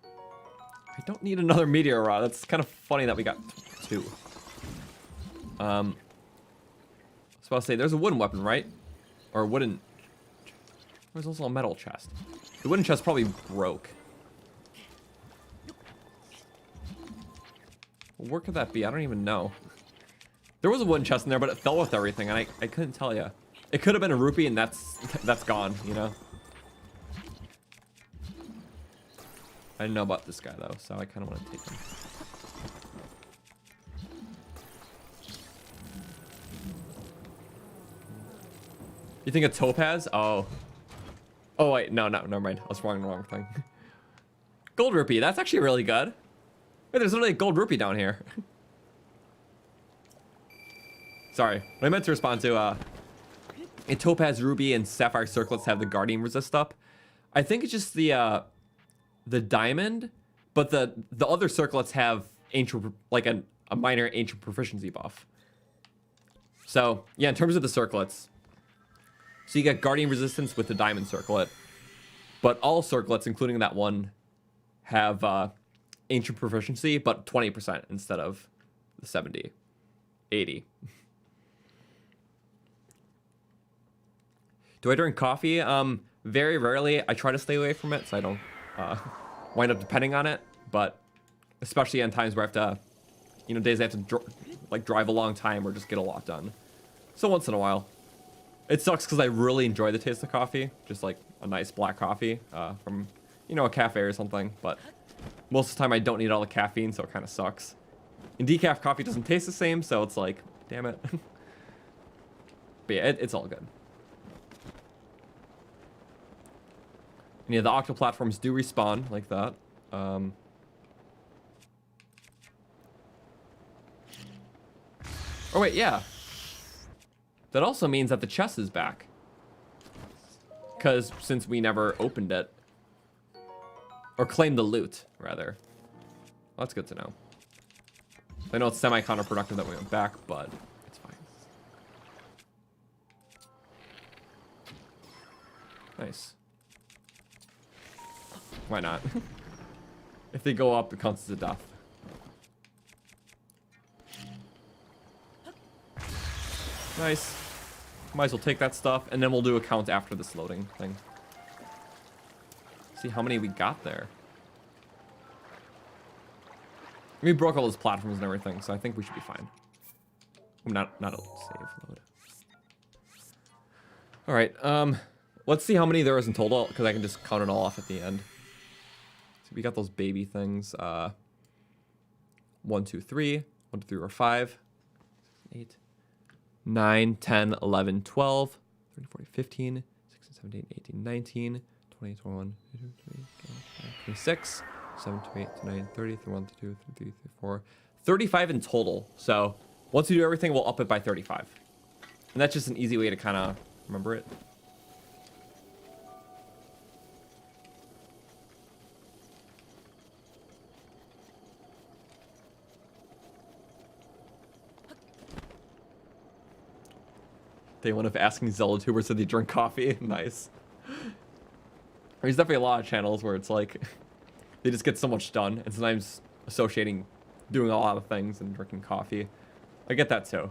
I don't need another meteor rod. That's kind of funny that we got 2. I was about to say, there's a wooden weapon, right? Or a wooden... There's also a metal chest. The wooden chest probably broke. Where could that be? I don't even know. There was a wooden chest in there, but it fell with everything, and I couldn't tell you. It could have been a rupee, and that's gone, you know? I didn't know about this guy, though, so I kind of want to take him. You think a topaz? Oh. Oh, wait. No, never mind. I was wrong thing. Gold rupee. That's actually really good. Wait, there's literally a gold rupee down here. Sorry. What I meant to respond to, a topaz, ruby, and sapphire circlets have the guardian resist up. I think it's just the diamond, but the other circlets have ancient, like a minor ancient proficiency buff. So yeah, in terms of the circlets, so you get guardian resistance with the diamond circlet, but all circlets, including that one, have ancient proficiency, but 20% instead of the 70, 80. Do I drink coffee? Very rarely. I try to stay away from it so I don't wind up depending on it. But especially on times where I have to, you know, days I have to drive a long time or just get a lot done. So once in a while. It sucks because I really enjoy the taste of coffee. Just like a nice black coffee from, you know, a cafe or something. But most of the time I don't need all the caffeine, so it kind of sucks. And decaf coffee doesn't taste the same, so it's like, damn it. But yeah, it's all good. And yeah, the octo platforms do respawn like that. Oh wait, yeah. That also means that the chest is back. Because since we never opened it. Or claimed the loot, rather. Well, that's good to know. I know it's semi-counterproductive that we went back, but it's fine. Nice. Why not? If they go up, it counts as a death. Nice. Might as well take that stuff, and then we'll do a count after this loading thing. See how many we got there. We broke all those platforms and everything, so I think we should be fine. Not a save load. All right. Let's see how many there is in total, because I can just count it all off at the end. So we got those baby things. 1, 2, 3. 1, 2, 3, or 5. 8. 9, 10, 11, 12, 13, 14, 15, 16, 17, 18, 19, 20, 21, 22, 23, 26, 7, 28, 29, 30, 31, 32, 33, 34, 35 in total. So once we do everything, we'll up it by 35. And that's just an easy way to kind of remember it. Day one of asking Zelda tubers if they drink coffee. Nice. There's definitely a lot of channels where it's like they just get so much done, and sometimes associating doing a lot of things and drinking coffee. I get that too.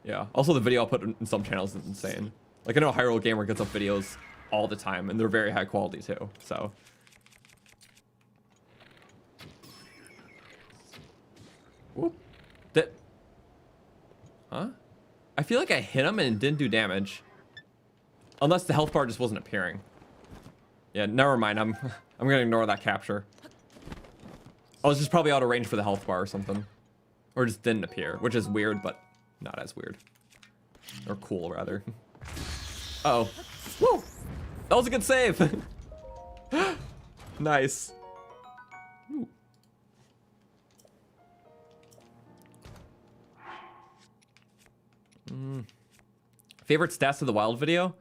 Yeah. Also, the video output in some channels is insane. Like I know Hyrule Gamer gets up videos all the time, and they're very high quality too. So. Whoop. Huh? I feel like I hit him and it didn't do damage. Unless the health bar just wasn't appearing. Yeah, never mind. I'm gonna ignore that capture. I was just probably out of range for the health bar or something. Or just didn't appear, which is weird, but not as weird. Or cool, rather. Uh-oh. Woo! That was a good save! Nice. Ooh. Favorite stats of the wild video?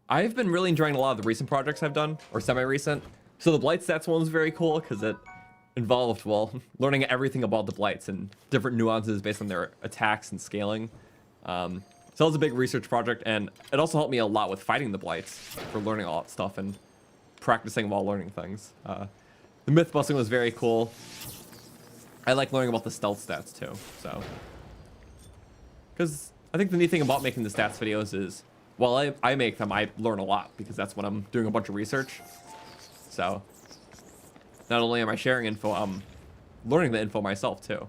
I've been really enjoying a lot of the recent projects I've done, or semi-recent. So the blight stats one was very cool because it involved, well, learning everything about the blights and different nuances based on their attacks and scaling. So that was a big research project, and it also helped me a lot with fighting the blights for learning all that stuff and practicing while learning things. The myth busting was very cool. I like learning about the stealth stats too, so. Because I think the neat thing about making the stats videos is, while I make them, I learn a lot because that's when I'm doing a bunch of research. So, not only am I sharing info, I'm learning the info myself too.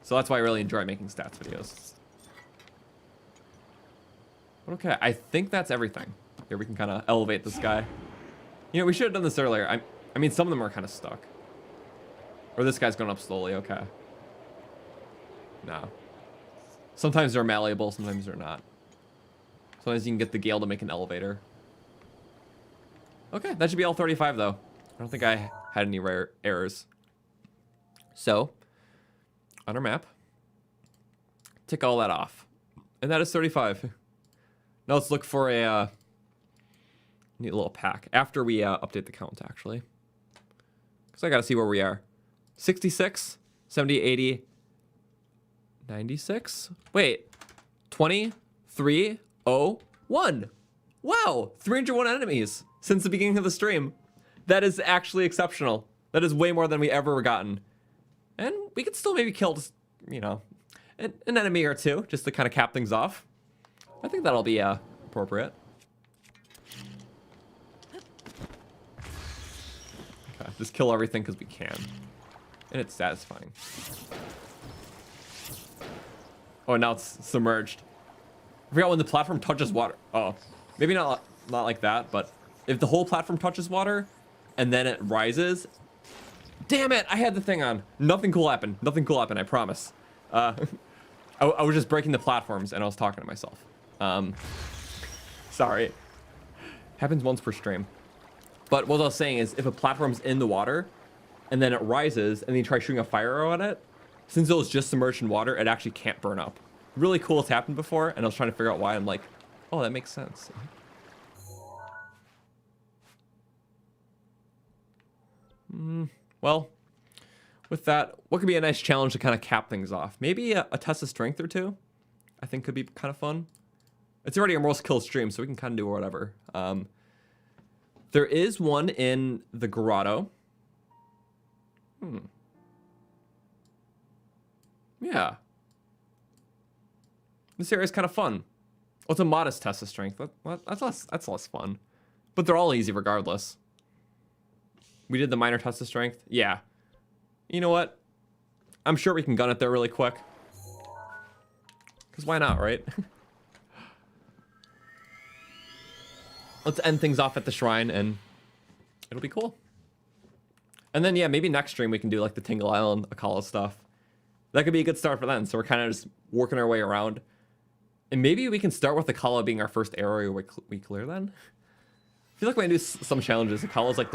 So that's why I really enjoy making stats videos. Okay, I think that's everything. Here we can kind of elevate this guy. You know, we should have done this earlier. I mean, some of them are kind of stuck. Or this guy's going up slowly, okay. No. Sometimes they're malleable, sometimes they're not. Sometimes you can get the Gale to make an elevator. Okay, that should be all 35 though. I don't think I had any rare errors. So, on our map, tick all that off. And that is 35. Now let's look for a neat little pack after we update the count, actually. Because I got to see where we are. 66, 70, 80, 96? Wait, 23, 0, 1. Wow, 301 enemies since the beginning of the stream. That is actually exceptional. That is way more than we ever gotten. And we could still maybe kill, just, you know, an enemy or two, just to kind of cap things off. I think that'll be appropriate. Okay, just kill everything because we can. And it's satisfying. Oh, now it's submerged. I forgot when the platform touches water. Oh, maybe not like that, but if the whole platform touches water and then it rises. Damn it, I had the thing on. Nothing cool happened. Nothing cool happened, I promise. I was just breaking the platforms and I was talking to myself. Sorry. Happens once per stream. But what I was saying is if a platform's in the water and then it rises and then you try shooting a fire arrow at it, since it was just submerged in water, it actually can't burn up. Really cool, it's happened before, and I was trying to figure out why. I'm like, oh, that makes sense. Well, with that, what could be a nice challenge to kind of cap things off? Maybe a test of strength or two, I think could be kind of fun. It's already a most kill stream, so we can kind of do whatever. There is one in the grotto. Yeah. This area is kind of fun. Oh, it's a modest test of strength. That's less fun. But they're all easy regardless. We did the minor test of strength. Yeah. You know what? I'm sure we can gun it there really quick. Because why not, right? Let's end things off at the shrine and it'll be cool. And then, yeah, maybe next stream we can do like the Tingle Island Akala stuff. That could be a good start for then. So we're kind of just working our way around. And maybe we can start with Akala being our first area we clear then. I feel like when I do some challenges, Akala is like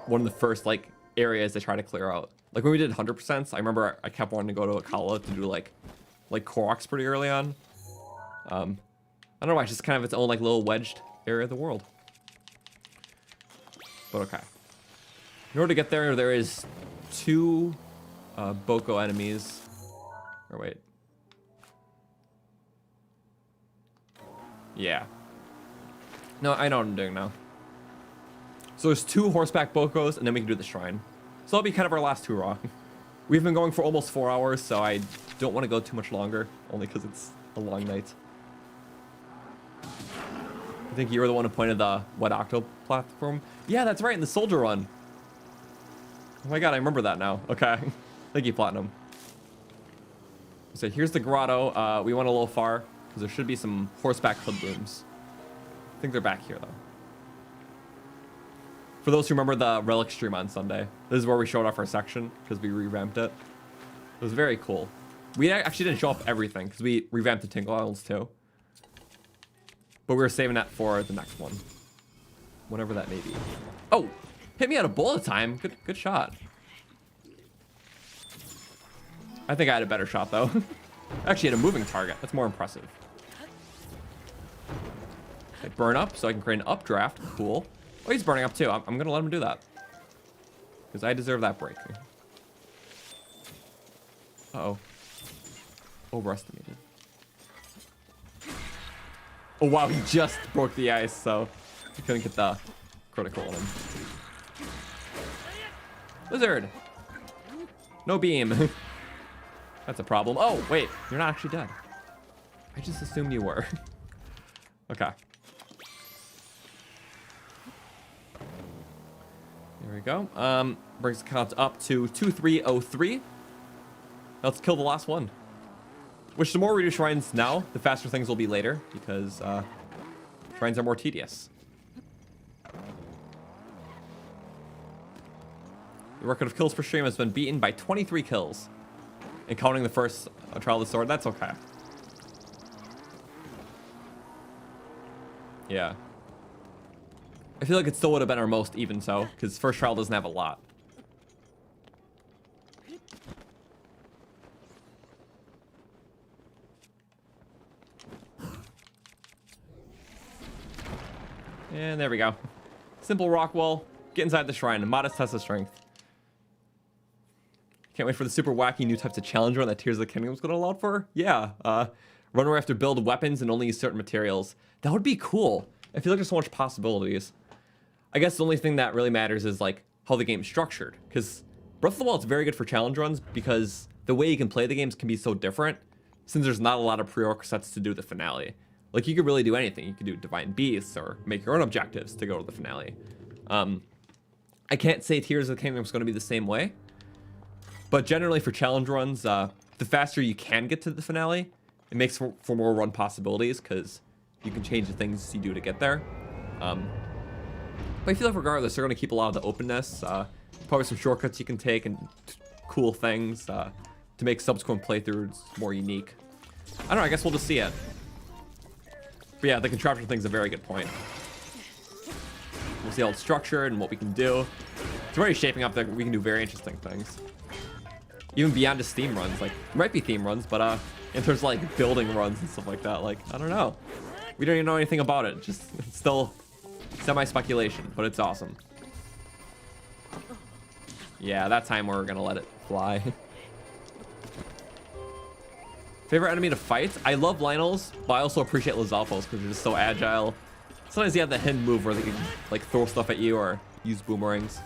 one of the first like areas they try to clear out. Like when we did 100%, I remember I kept wanting to go to Akala to do like Koroks pretty early on. I don't know why, it's just kind of its own like little wedged area of the world. But okay. In order to get there, there is 2 Boko enemies. Or wait. Yeah. No, I know what I'm doing now. So there's 2 horseback Bokos, and then we can do the shrine. So that'll be kind of our last hurrah. We've been going for almost 4 hours, so I don't want to go too much longer, only because it's a long night. I think you were the one who pointed the Wet Octo platform. Yeah, that's right, in the soldier run. Oh my god, I remember that now. Okay. Thank you, Platinum. So here's the grotto. We went a little far, because there should be some horseback hoodlums. I think they're back here, though. For those who remember the Relic stream on Sunday, this is where we showed off our section, because we revamped it. It was very cool. We actually didn't show off everything, because we revamped the Tingle Islands, too. But we were saving that for the next one. Whatever that may be. Oh! Hit me at a bullet time. Good shot. I think I had a better shot, though. I actually had a moving target. That's more impressive. Okay, burn up, so I can create an updraft. Cool. Oh, he's burning up, too. I'm going to let him do that. Because I deserve that break. Uh-oh. Overestimated. Oh, wow. He just broke the ice, so he couldn't get the critical on him. Lizard! No beam. That's a problem. Oh, wait. You're not actually dead. I just assumed you were. Okay. Here we go. Brings the count up to 2303. Let's kill the last one. Which the more we do shrines now, the faster things will be later, because shrines are more tedious. The record of kills per stream has been beaten by 23 kills. And counting the first Trial of the Sword, that's okay. Yeah. I feel like it still would have been our most even so, because first trial doesn't have a lot. And there we go. Simple rock wall. Get inside the shrine. A modest test of strength. Can't wait for the super wacky new types of challenge run that Tears of the Kingdom is going to allow for. Yeah. Run where we have to build weapons and only use certain materials. That would be cool. I feel like there's so much possibilities. I guess the only thing that really matters is like how the game's structured. Because Breath of the Wild is very good for challenge runs because the way you can play the games can be so different since there's not a lot of prerequisites to do the finale. Like, you could really do anything. You could do Divine Beasts or make your own objectives to go to the finale. I can't say Tears of the Kingdom is going to be the same way. But generally for challenge runs, the faster you can get to the finale, it makes for more run possibilities because you can change the things you do to get there. But I feel like regardless, they're going to keep a lot of the openness. Probably some shortcuts you can take and cool things to make subsequent playthroughs more unique. I don't know, I guess we'll just see it. But yeah, the contraption thing's a very good point. We'll see how it's structured and what we can do. It's already shaping up that we can do very interesting things. Even beyond just theme runs. Like, there might be theme runs, but in terms of like building runs and stuff like that, like, I don't know. We don't even know anything about it. Just, it's still semi-speculation, but it's awesome. Yeah, that time we're gonna let it fly. Favorite enemy to fight? I love Lynels, but I also appreciate Lizalfos because they're just so agile. Sometimes you have the hidden move where they can like throw stuff at you or use boomerangs.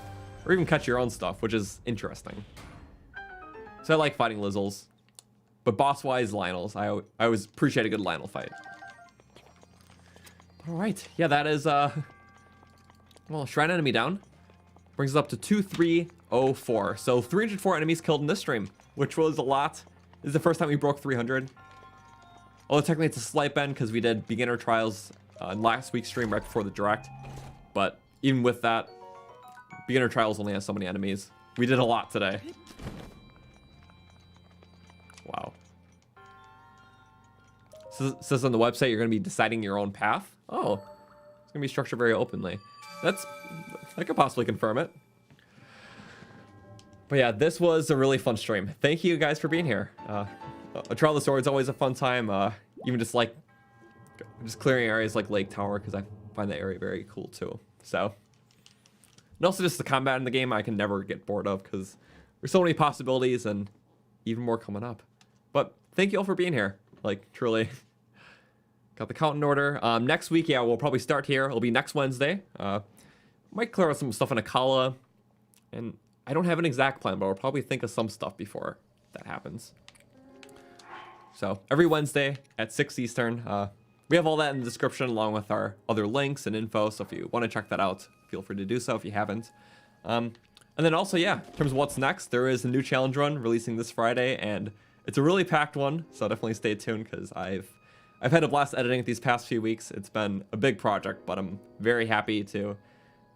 Or even catch your own stuff, which is interesting. So I like fighting Lizzles. But boss-wise, Lynels. I always appreciate a good Lynel fight. Alright, yeah, that is, well, Shrine enemy down. Brings us up to 2304. So 304 enemies killed in this stream, which was a lot. This is the first time we broke 300. Although technically it's a slight bend because we did beginner trials in last week's stream right before the direct. But even with that, beginner trials only has so many enemies. We did a lot today. Wow. So it says on the website you're going to be deciding your own path. Oh, it's going to be structured very openly. I could possibly confirm it. But yeah, this was a really fun stream. Thank you guys for being here. A Trial of the Sword is always a fun time. Even just clearing areas like Lake Tower because I find that area very cool too. So, and also just the combat in the game I can never get bored of because there's so many possibilities and even more coming up. But thank you all for being here. Like, truly. Got the count in order. Next week, yeah, we'll probably start here. It'll be next Wednesday. Might clear out some stuff in Akala. And I don't have an exact plan, but I'll probably think of some stuff before that happens. So every Wednesday at 6 Eastern. We have all that in the description along with our other links and info. So if you want to check that out, feel free to do so if you haven't. And then also, yeah, in terms of what's next, there is a new challenge run releasing this Friday. And it's a really packed one. So definitely stay tuned because I've had a blast editing it these past few weeks. It's been a big project, but I'm very happy to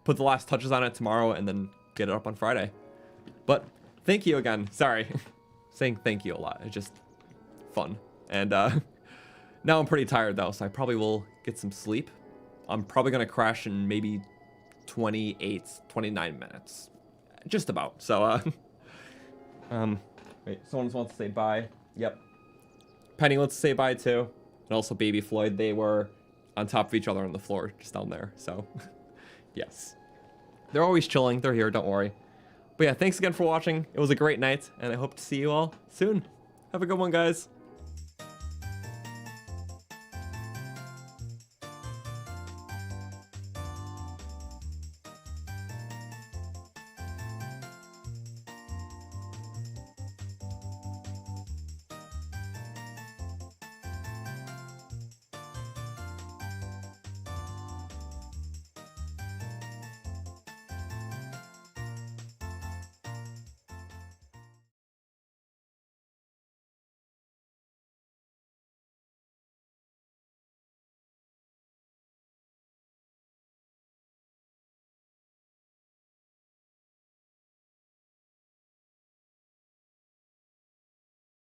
put the last touches on it tomorrow and then get it up on Friday. But thank you again. Sorry. Saying thank you a lot. It's just fun. And now I'm pretty tired though, so I probably will get some sleep. I'm probably going to crash in maybe 29 minutes. Just about. So, wait, someone wants to say bye. Yep. Penny wants to say bye too. And also Baby Floyd. They were on top of each other on the floor just down there. So, yes. They're always chilling. They're here. Don't worry. But yeah, thanks again for watching. It was a great night, and I hope to see you all soon. Have a good one, guys.